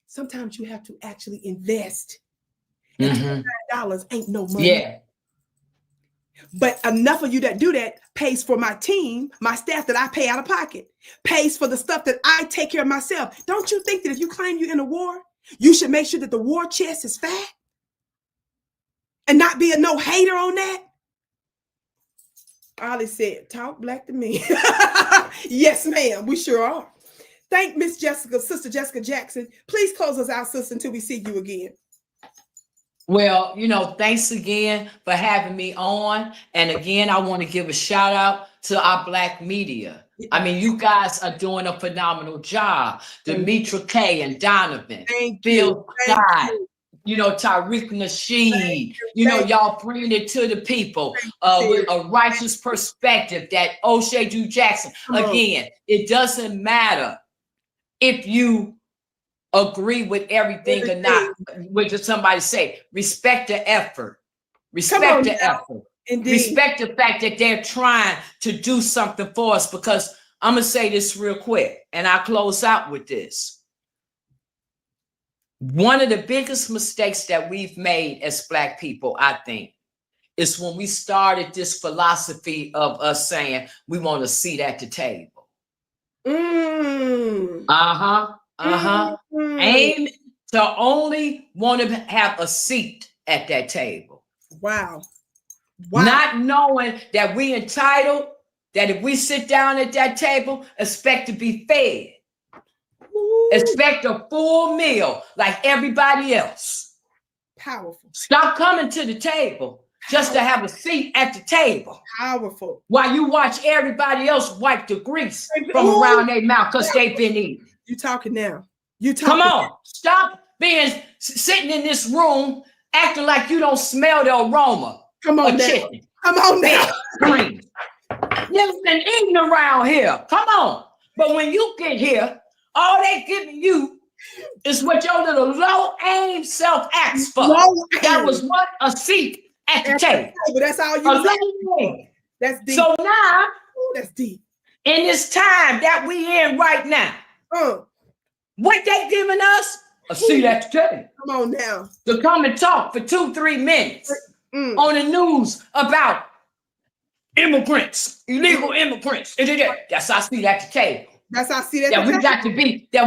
S1: Sometimes you have to actually invest. And $29 ain't no money.
S2: Yeah.
S1: But enough of you that do that pays for my team, my staff that I pay out of pocket, pays for the stuff that I take care of myself. Don't you think that if you claim you're in a war, you should make sure that the war chest is fat and not be a no hater on that? Ollie said, talk black to me. Yes, ma'am, we sure are. Thank Miss Jessica, Sister Jessica Jackson. Please close us out, sister, until we see you again.
S2: Well, thanks again for having me on. And again, I want to give a shout out to our Black media. I mean, you guys are doing a phenomenal job. Demetra K and Donovan, Phil Scott, Tariq Nasheed, y'all bringing it to the people with a righteous perspective that O'Shea Du Jackson. Again, it doesn't matter if you agree with everything or not. What did somebody say? Respect the effort. Respect the effort. Indeed. Respect the fact that they're trying to do something for us, because I'm going to say this real quick and I'll close out with this. One of the biggest mistakes that we've made as Black people, I think, is when we started this philosophy of us saying we want a seat at the table. Aim to only want to have a seat at that table.
S1: Wow.
S2: Not knowing that we entitled, that if we sit down at that table, expect to be fed. Expect a full meal like everybody else.
S1: Powerful.
S2: Stop coming to the table just to have a seat at the table.
S1: Powerful.
S2: While you watch everybody else wipe the grease from around their mouth because they've been eating.
S1: You talking now. You talking.
S2: Come on. Stop sitting in this room acting like you don't smell the aroma.
S1: Come on now.
S2: Chicken.
S1: Come on now.
S2: Green. You've been eating around here. Come on. But when you get here, all they giving you is what your little low-aim self asked for. That was what? A seat at the table.
S1: That's all you. That's deep.
S2: So now,
S1: that's deep.
S2: In this time that we in right now, what they giving us? A seat at the table.
S1: Come on now.
S2: To come and talk for 2-3 minutes on the news about immigrants, illegal immigrants. That's our seat at the table.
S1: That's our seat at the
S2: table.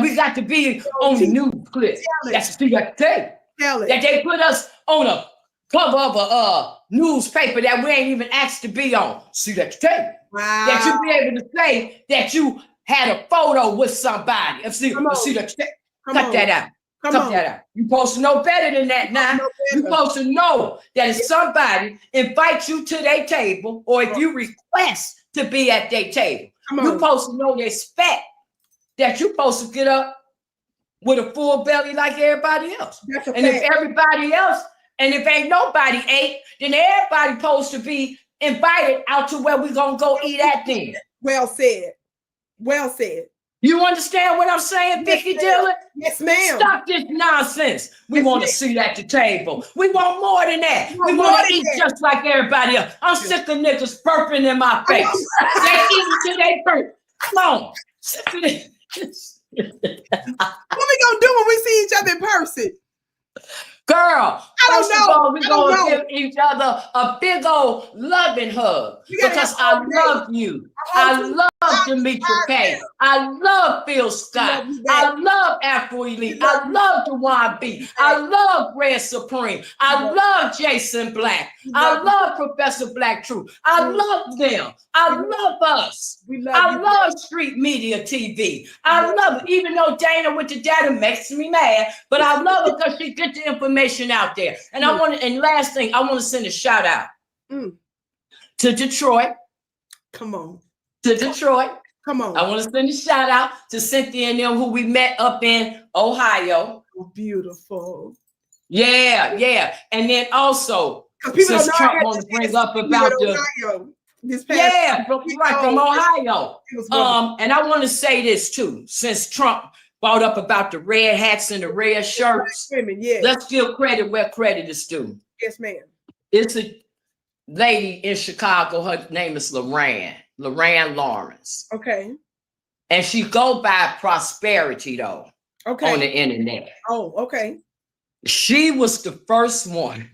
S2: We got to be on the news clip. That's a seat at the table. That they put us on a cover of a newspaper that we ain't even asked to be on. Seat at the table.
S1: Wow.
S2: That you be able to say that you had a photo with somebody. See that. Cut that out. Cut that out. You're supposed to know better than that now. You're supposed to know that if somebody invites you to their table, or if you request to be at their table, you're supposed to know the respect that you're supposed to get up with a full belly like everybody else. And if everybody else, and if ain't nobody ate, then everybody supposed to be invited out to where we gonna go eat at then.
S1: Well said. Well said.
S2: You understand what I'm saying, Vicki Dillard?
S1: Yes, ma'am.
S2: Stop this nonsense. We want to sit at the table. We want more than that. We want to eat just like everybody else. I'm sick of niggas burping in my face. They eating till they burp. Come on.
S1: What we gonna do when we see each other in person?
S2: Girl, first of all, we're going to give each other a big old loving hug because I love you. I love Demetra K. I love Phil Scott. I love Afro Elite. I love Dewan B. I love Red Supreme. I love Jason Black. I love Professor Black Truth. I love them. I love us. I love Street Media TV. I love it. Even though Dana with the data makes me mad, but I love it because she gets the information out there. And and last thing, I want to send a shout out to Detroit.
S1: Come on.
S2: To Detroit.
S1: Come on.
S2: I want to send a shout out to Cynthia and them who we met up in Ohio.
S1: Oh, beautiful.
S2: Yeah, yeah. And then also, since Trump wants to bring up about from Ohio. And I want to say this too, since Trump brought up about the red hats and the red shirts. Let's give credit where credit is due.
S1: Yes, ma'am.
S2: It's a lady in Chicago. Her name is Lorraine. Lorraine Lawrence.
S1: Okay.
S2: And she go by Prosperity, though,
S1: Okay.
S2: on the internet.
S1: Oh, okay.
S2: She was the first one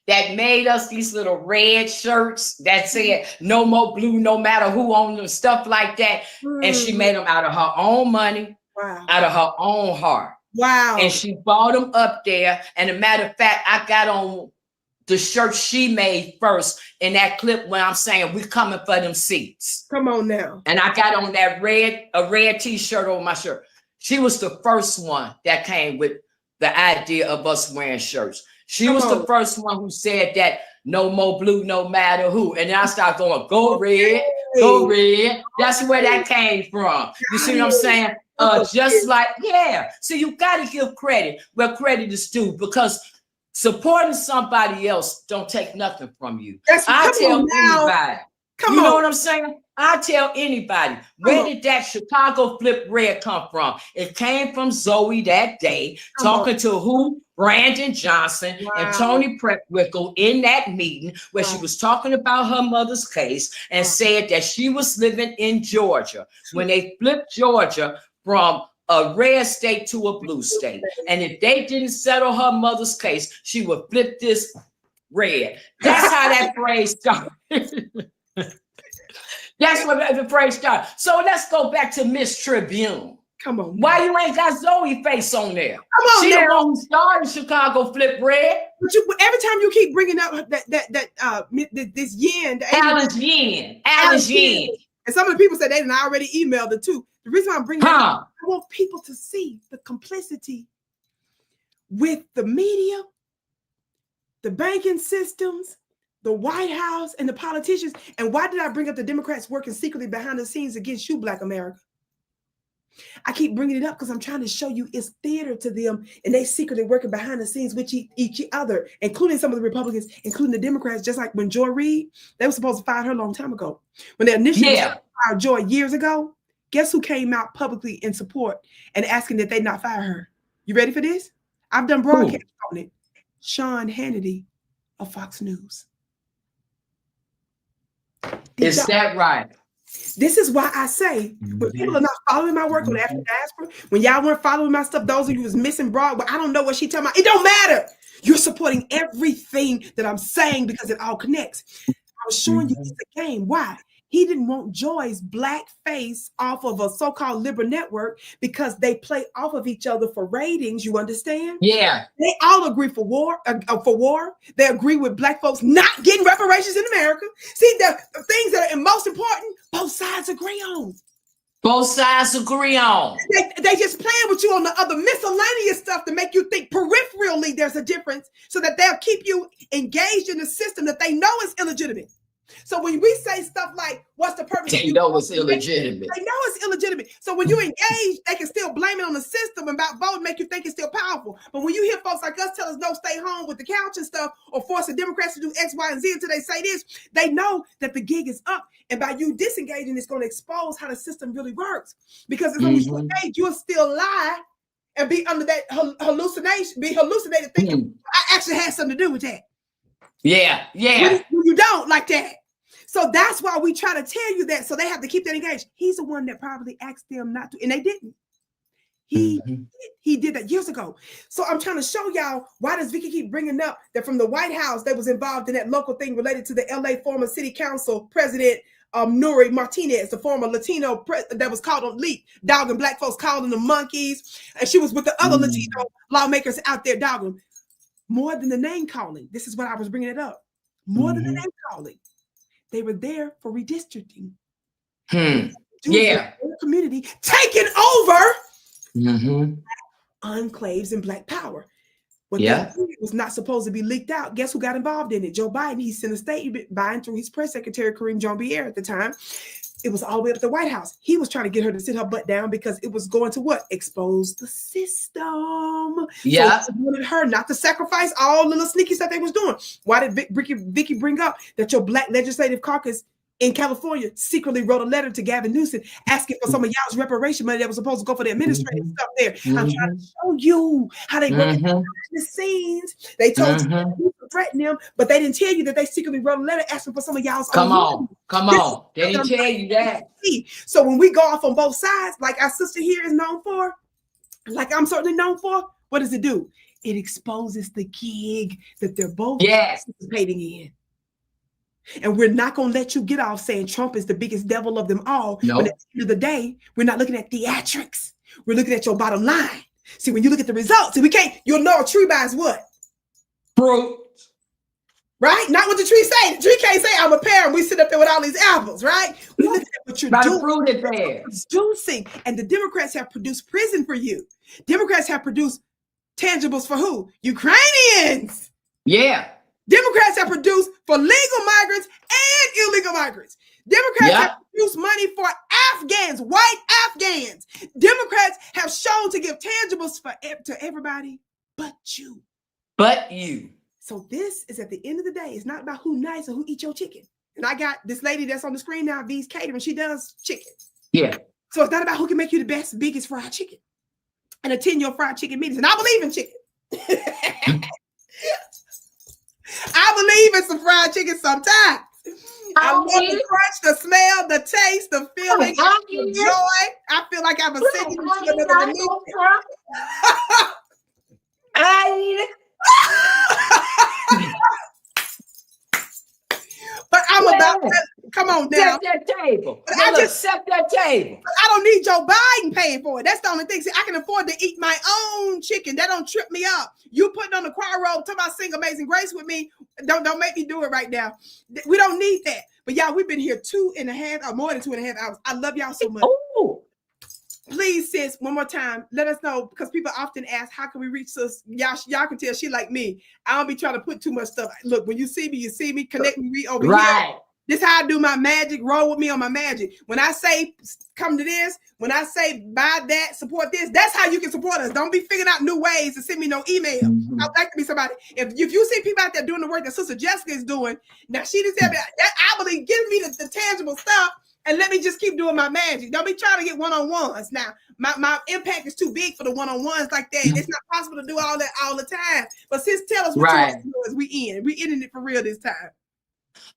S2: that made us these little red shirts that said no more blue, no matter who owned them, stuff like that. And she made them out of her own money, out of her own heart.
S1: Wow.
S2: And she bought them up there. And a matter of fact, I got on the shirt she made first in that clip where I'm saying we coming for them seats.
S1: Come on now.
S2: And I got on that a red t-shirt over my shirt. She was the first one that came with the idea of us wearing shirts. She was the first one who said that no more blue, no matter who. And then I started going, go red, go red. That's where that came from. You see what I'm saying? Just like, yeah. So you got to give credit where credit is due, because supporting somebody else don't take nothing from you. I tell anybody. You know what I'm saying? I tell anybody, where did that Chicago flip red come from? It came from Zoe that day, talking to who? Brandon Johnson and Tony Preckwinkle in that meeting where she was talking about her mother's case and said that she was living in Georgia when they flipped Georgia from a red state to a blue state. And if they didn't settle her mother's case, she would flip this red. That's how that phrase started. That's what the phrase started. So let's go back to Miss Tribune.
S1: Come on.
S2: Why you ain't got Zoe face on there?
S1: Come on,
S2: she the one who started Chicago Flip Red.
S1: But every time you keep bringing up this yen,
S2: Alice Yen.
S1: And some of the people said they didn't already emailed it too. The reason why I'm bringing it up, I want people to see the complicity with the media, the banking systems, the White House, and the politicians. And why did I bring up the Democrats working secretly behind the scenes against you, Black America? I keep bringing it up because I'm trying to show you it's theater to them, and they secretly working behind the scenes with each other, including some of the Republicans, including the Democrats. Just like when Joy Reid, they were supposed to fire her a long time ago. When they initially fired Joy years ago, guess who came out publicly in support and asking that they not fire her? You ready for this? I've done broadcasts on it. Sean Hannity of Fox News.
S2: Is that right?
S1: This is why I say, when people are not following my work on After Diaspora, when y'all weren't following my stuff, those of you who was missing Broadway, I don't know what she talking about. It don't matter. You're supporting everything that I'm saying because it all connects. I was showing you it's a game. Why? He didn't want Joy's black face off of a so-called liberal network because they play off of each other for ratings. You understand?
S2: Yeah.
S1: They all agree for war. They agree with black folks not getting reparations in America. See, the things that are most important, both sides agree on.
S2: Both sides agree on.
S1: They just playing with you on the other miscellaneous stuff to make you think peripherally there's a difference so that they'll keep you engaged in a system that they know is illegitimate. So when we say stuff like, what's the purpose?
S2: They know it's illegitimate.
S1: They know it's illegitimate. So when you engage, they can still blame it on the system about voting, make you think it's still powerful. But when you hear folks like us tell us no, stay home with the couch and stuff, or force the Democrats to do X, Y, and Z until they say this, they know that the gig is up. And by you disengaging, it's going to expose how the system really works. Because as long as you engage, you'll still lie and be under that hallucinated thinking, I actually had something to do with that.
S2: Yeah.
S1: When you don't like that. So that's why we try to tell you that. So they have to keep that engaged. He's the one that probably asked them not to, and they didn't. He did that years ago. So I'm trying to show y'all, why does Vicki keep bringing up that from the White House that was involved in that local thing related to the LA former city council president, Nuri Martinez, the former Latino that was called on leak, dogging black folks, calling them monkeys. And she was with the other Latino lawmakers out there dogging. More than the name calling. This is what I was bringing it up. More than the name calling. They were there for redistricting. Community taking over enclaves and black power. What that was not supposed to be leaked out. Guess who got involved in it? Joe Biden. He sent a statement Biden through his press secretary, Kareem Jean-Pierre at the time. It was all the way up to the White House. He was trying to get her to sit her butt down because it was going to what? Expose the system.
S2: Yeah.
S1: So he wanted her not to sacrifice all the little sneaky stuff they was doing. Why did Vicki bring up that your black legislative caucus in California secretly wrote a letter to Gavin Newsom asking for some of y'all's reparation money that was supposed to go for the administrative stuff there? I'm trying to show you how they work behind the scenes. They told you threaten them, but they didn't tell you that they secretly wrote a letter asking for some of y'all's
S2: Come
S1: own
S2: on.
S1: money.
S2: They didn't tell you that.
S1: So when we go off on both sides, like our sister here is known for, like I'm certainly known for, what does it do? It exposes the gig that they're both participating in. And we're not going to let you get off saying Trump is the biggest devil of them all.
S2: No.
S1: But at the end of the day, we're not looking at theatrics. We're looking at your bottom line. See, when you look at the results, and we can't, you'll know a tree buys what?
S2: Fruit.
S1: Right? Not what the tree say. The tree can't say, I'm a pear, and we sit up there with all these apples, right? We look at what you're doing.
S2: Fruit it bears.
S1: Producing. And the Democrats have produced prison for you. Democrats have produced tangibles for who? Ukrainians.
S2: Yeah.
S1: Democrats have produced for legal migrants and illegal migrants. Democrats have produced money for Afghans, white Afghans. Democrats have shown to give tangibles to everybody but you.
S2: But you.
S1: So this is at the end of the day, it's not about who nice or who eat your chicken. And I got this lady that's on the screen now, V's Catering. She does chicken.
S2: Yeah.
S1: So it's not about who can make you the best, biggest fried chicken and attend your fried chicken meetings. And I believe in chicken. I believe in some fried chicken sometimes. I love the crunch, the smell, the taste, the feeling, the joy. I feel like I'm ascending into another dimension. But I'm about to come on now.
S2: Set that table. I just set that table.
S1: I don't need Joe Biden paying for it. That's the only thing. See, I can afford to eat my own chicken. That don't trip me up. You putting on the choir robe, talking about sing Amazing Grace with me. Don't make me do it right now. We don't need that. But y'all, we've been here 2.5 or more than 2.5 hours. I love y'all so much.
S2: Oh.
S1: Please, sis, one more time, let us know, because people often ask, how can we reach sis? Y'all can tell she like me. I don't be trying to put too much stuff. Look, when you see me, connect me over here. This is how I do my magic. Roll with me on my magic. When I say come to this, when I say buy that, support this, that's how you can support us. Don't be figuring out new ways to send me no email. I'd like to be somebody. If you see people out there doing the work that Sister Jessica is doing, now she just said that I believe, give me the tangible stuff. And let me just keep doing my magic. Don't be trying to get one-on-ones. Now, my impact is too big for the one-on-ones like that. It's not possible to do all that all the time. But sis, tell us what you want to do as we end. We ending it for real this time.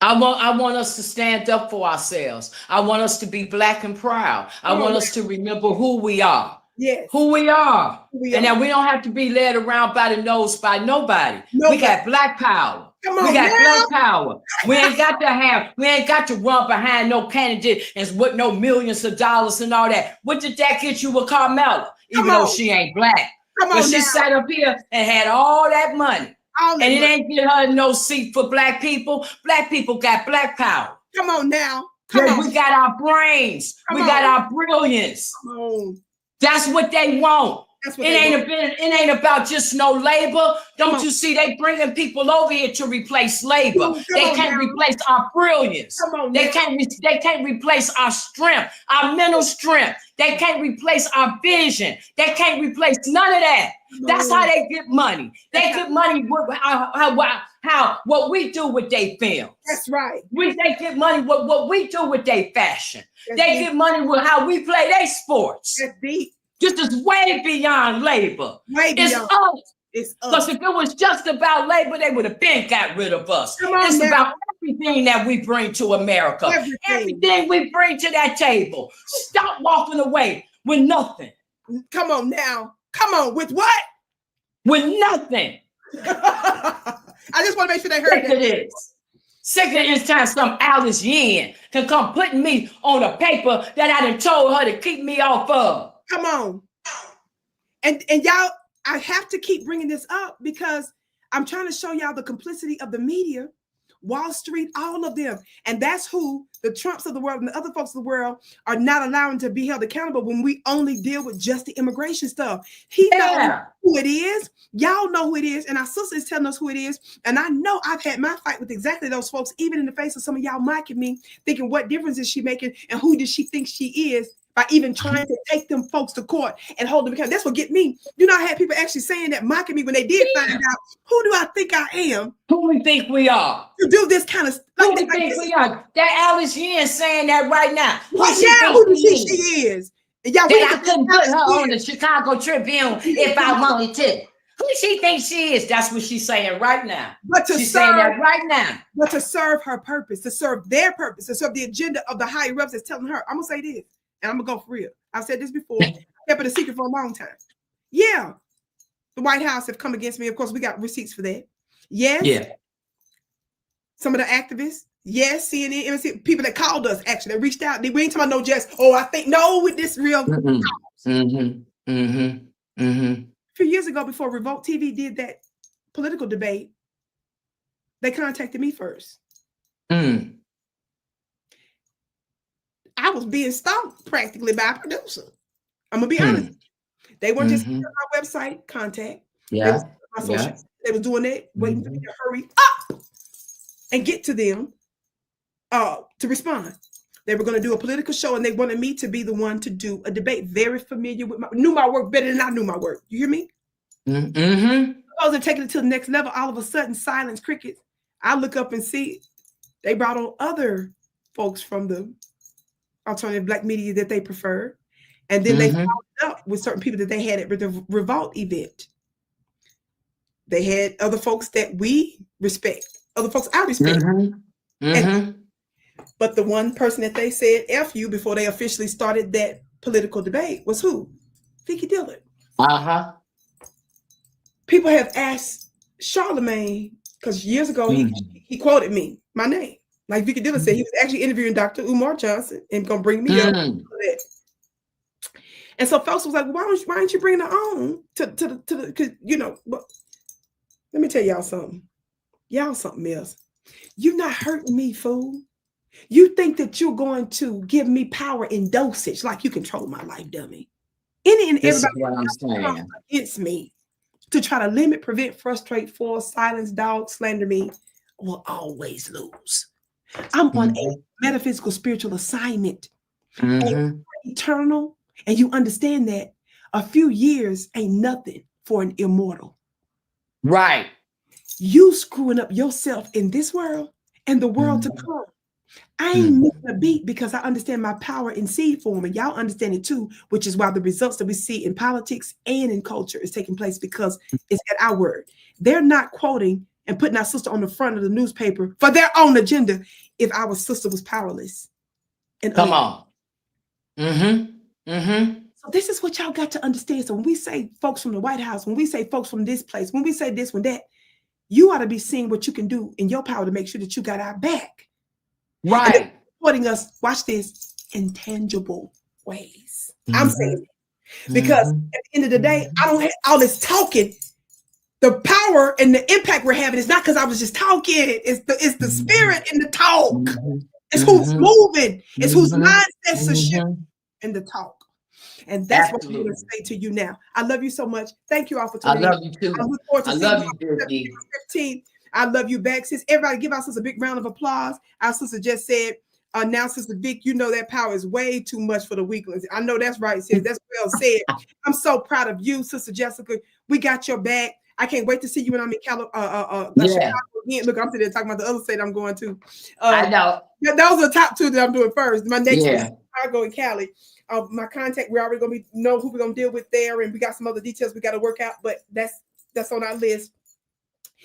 S2: I want us to stand up for ourselves. I want us to be black and proud. I want us to remember who we are.
S1: Yes.
S2: Who we are. And that we don't have to be led around by the nose by nobody. We got black power.
S1: Come on,
S2: we got black power. We ain't got to run behind no candidate and with no millions of dollars and all that. What did that get you with Carmella? Even though she ain't black. But she sat up here and had all that money. And it ain't get her no seat for black people. Black people got black power.
S1: Come on now.
S2: We got our brains. We got our brilliance.
S1: Come on.
S2: That's what they want. It ain't about just no labor. Don't you see they bringing people over here to replace labor? They can't replace our brilliance. They can't replace our strength, our mental strength. They can't replace our vision. They can't replace none of that. That's how they get money. They get money with what we do with their film.
S1: That's right.
S2: They get money with what we do with their fashion. They get money with how we play their sports.
S1: That's deep.
S2: This is way beyond labor. It's us.
S1: It's us.
S2: Because if it was just about labor, they would have been got rid of us. It's about everything that we bring to America. Everything we bring to that table. Stop walking away with nothing.
S1: Come on now. Come on. With what?
S2: With nothing.
S1: I just want to make sure they heard that.
S2: Sick of this time some Alice Yen can come putting me on a paper that I done told her to keep me off of.
S1: Come on. And y'all, I have to keep bringing this up because I'm trying to show y'all the complicity of the media, Wall Street, all of them. And that's who the Trumps of the world and the other folks of the world are not allowing to be held accountable when we only deal with just the immigration stuff. He knows who it is. Y'all know who it is. And our sister is telling us who it is. And I know I've had my fight with exactly those folks, even in the face of some of y'all mocking me, thinking what difference is she making and who does she think she is? By even trying to take them folks to court and hold them accountable. That's what get me. You know, I had people actually saying that, mocking me when they did find out, who do I think I am?
S2: Who we think we are?
S1: To do this kind of stuff.
S2: Who we think we are? That Alice Yen saying that right now.
S1: Who do she is? And y'all,
S2: I couldn't put her on the Chicago Tribune if I wanted to. Who she thinks she is? That's what she's saying right now.
S1: But
S2: she's saying that right now.
S1: But to serve her purpose, to serve their purpose, to serve the agenda of the higher ups that's telling her, I'm gonna say this, and I'm gonna go for real. I've said this before. I kept it a secret for a long time. Yeah, the White House have come against me. Of course, we got receipts for that. Yes.
S2: Yeah.
S1: Some of the activists. Yes, CNN, MSC, people that called us actually, that reached out. We ain't talking about no just, I think, no, with this real. A few years ago, before Revolt TV did that political debate, they contacted me first. I was being stalked practically by a producer. I'm gonna be honest. They weren't just on my website contact.
S2: Yeah.
S1: They was doing that, waiting for me to hurry up and get to them to respond. They were going to do a political show, and they wanted me to be the one to do a debate. Very familiar with knew my work better than I knew my work. You hear me? I was taking it to the next level. All of a sudden, silence, crickets. I look up and see they brought on other folks from the alternative Black media that they preferred, and then they followed up with certain people that they had at the Revolt event. They had other folks that we respect, other folks I respect. But the one person that they said F you before they officially started that political debate was who? Vicki Dillard. People have asked Charlemagne, because years ago he quoted me, my name. Like Vicki Dillard said, he was actually interviewing Dr. Umar Johnson and gonna bring me up. And so folks was like, well, why don't you bring her on to the because let me tell y'all something. Y'all something else. You're not hurting me, fool. You think that you're going to give me power in dosage, like you control my life, dummy. Any and everybody against me to try to limit, prevent, frustrate, force, silence, dog, slander me will always lose. I'm on a metaphysical spiritual assignment. Eternal, and you understand that a few years ain't nothing for an immortal.
S2: Right.
S1: You screwing up yourself in this world and the world to come. I ain't missing a beat because I understand my power in seed form, and y'all understand it too, which is why the results that we see in politics and in culture is taking place because it's at our word. They're not quoting and putting our sister on the front of the newspaper for their own agenda if our sister was powerless. And
S2: come on.
S1: So this is what y'all got to understand. So when we say folks from the White House, when we say folks from this place, when we say this, when that, you ought to be seeing what you can do in your power to make sure that you got our back.
S2: Right.
S1: Supporting us, watch this, in tangible ways. I'm saying it. Because at the end of the day, I don't have all this talking. The power and the impact we're having is not because I was just talking. It's the spirit in the talk. It's who's moving. It's whose mindsets are shifting in the talk. And that's what I'm going to say to you now. I love you so much. Thank you all for tuning in.
S2: I love you too. I look forward to seeing you, Vicki.
S1: 15th. I love you back, sis. Everybody give our sister a big round of applause. Our sister just said, now, Sister Vic, you know that power is way too much for the weaklings. I know that's right, sis. That's well said. I'm so proud of you, Sister Jessica. We got your back. I can't wait to see you when I'm in Chicago again. Look, I'm sitting there talking about the other state I'm going to.
S2: I know.
S1: Those are the top two that I'm doing first. My next one is Chicago and Cali. My contact, we're already going to know who we're going to deal with there, and we got some other details we got to work out, but that's on our list.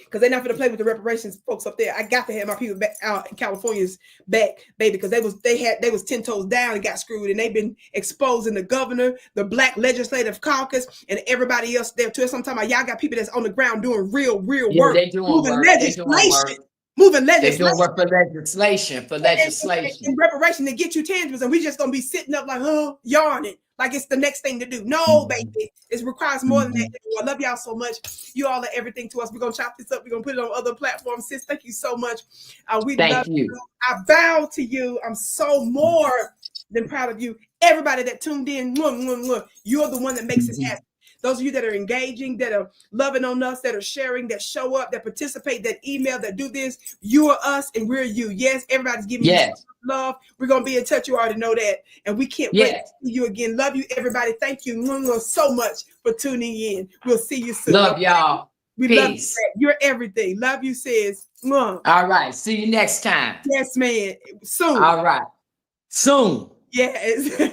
S1: Because they're not going to play with the reparations folks up there. I got to have my people back out in California's back, baby, because they was 10 toes down and got screwed, and they've been exposing the governor, the Black Legislative Caucus, and everybody else there too. Sometimes y'all got people that's on the ground doing real work,
S2: they doing
S1: moving
S2: work.
S1: legislation.
S2: They're doing work for legislation.
S1: And reparation to get you tangibles, and we just gonna be sitting up like, yarning. Like it's the next thing to do. No, baby. It requires more than that. I love y'all so much. You all are everything to us. We're going to chop this up. We're going to put it on other platforms. Sis, thank you so much. We love you. I bow to you. I'm so more than proud of you. Everybody that tuned in, you're the one that makes this happen. Those of you that are engaging, that are loving on us, that are sharing, that show up, that participate, that email, that do this, you are us and we're you. Yes, everybody's giving you love. We're going to be in touch. You already know that. And we can't wait to see you again. Love you, everybody. Thank you so much for tuning in. We'll see you soon.
S2: Love y'all.
S1: We love you. You're everything. Love you, sis.
S2: All right. See you next time.
S1: Yes, man. Soon.
S2: All right. Soon.
S1: Yes.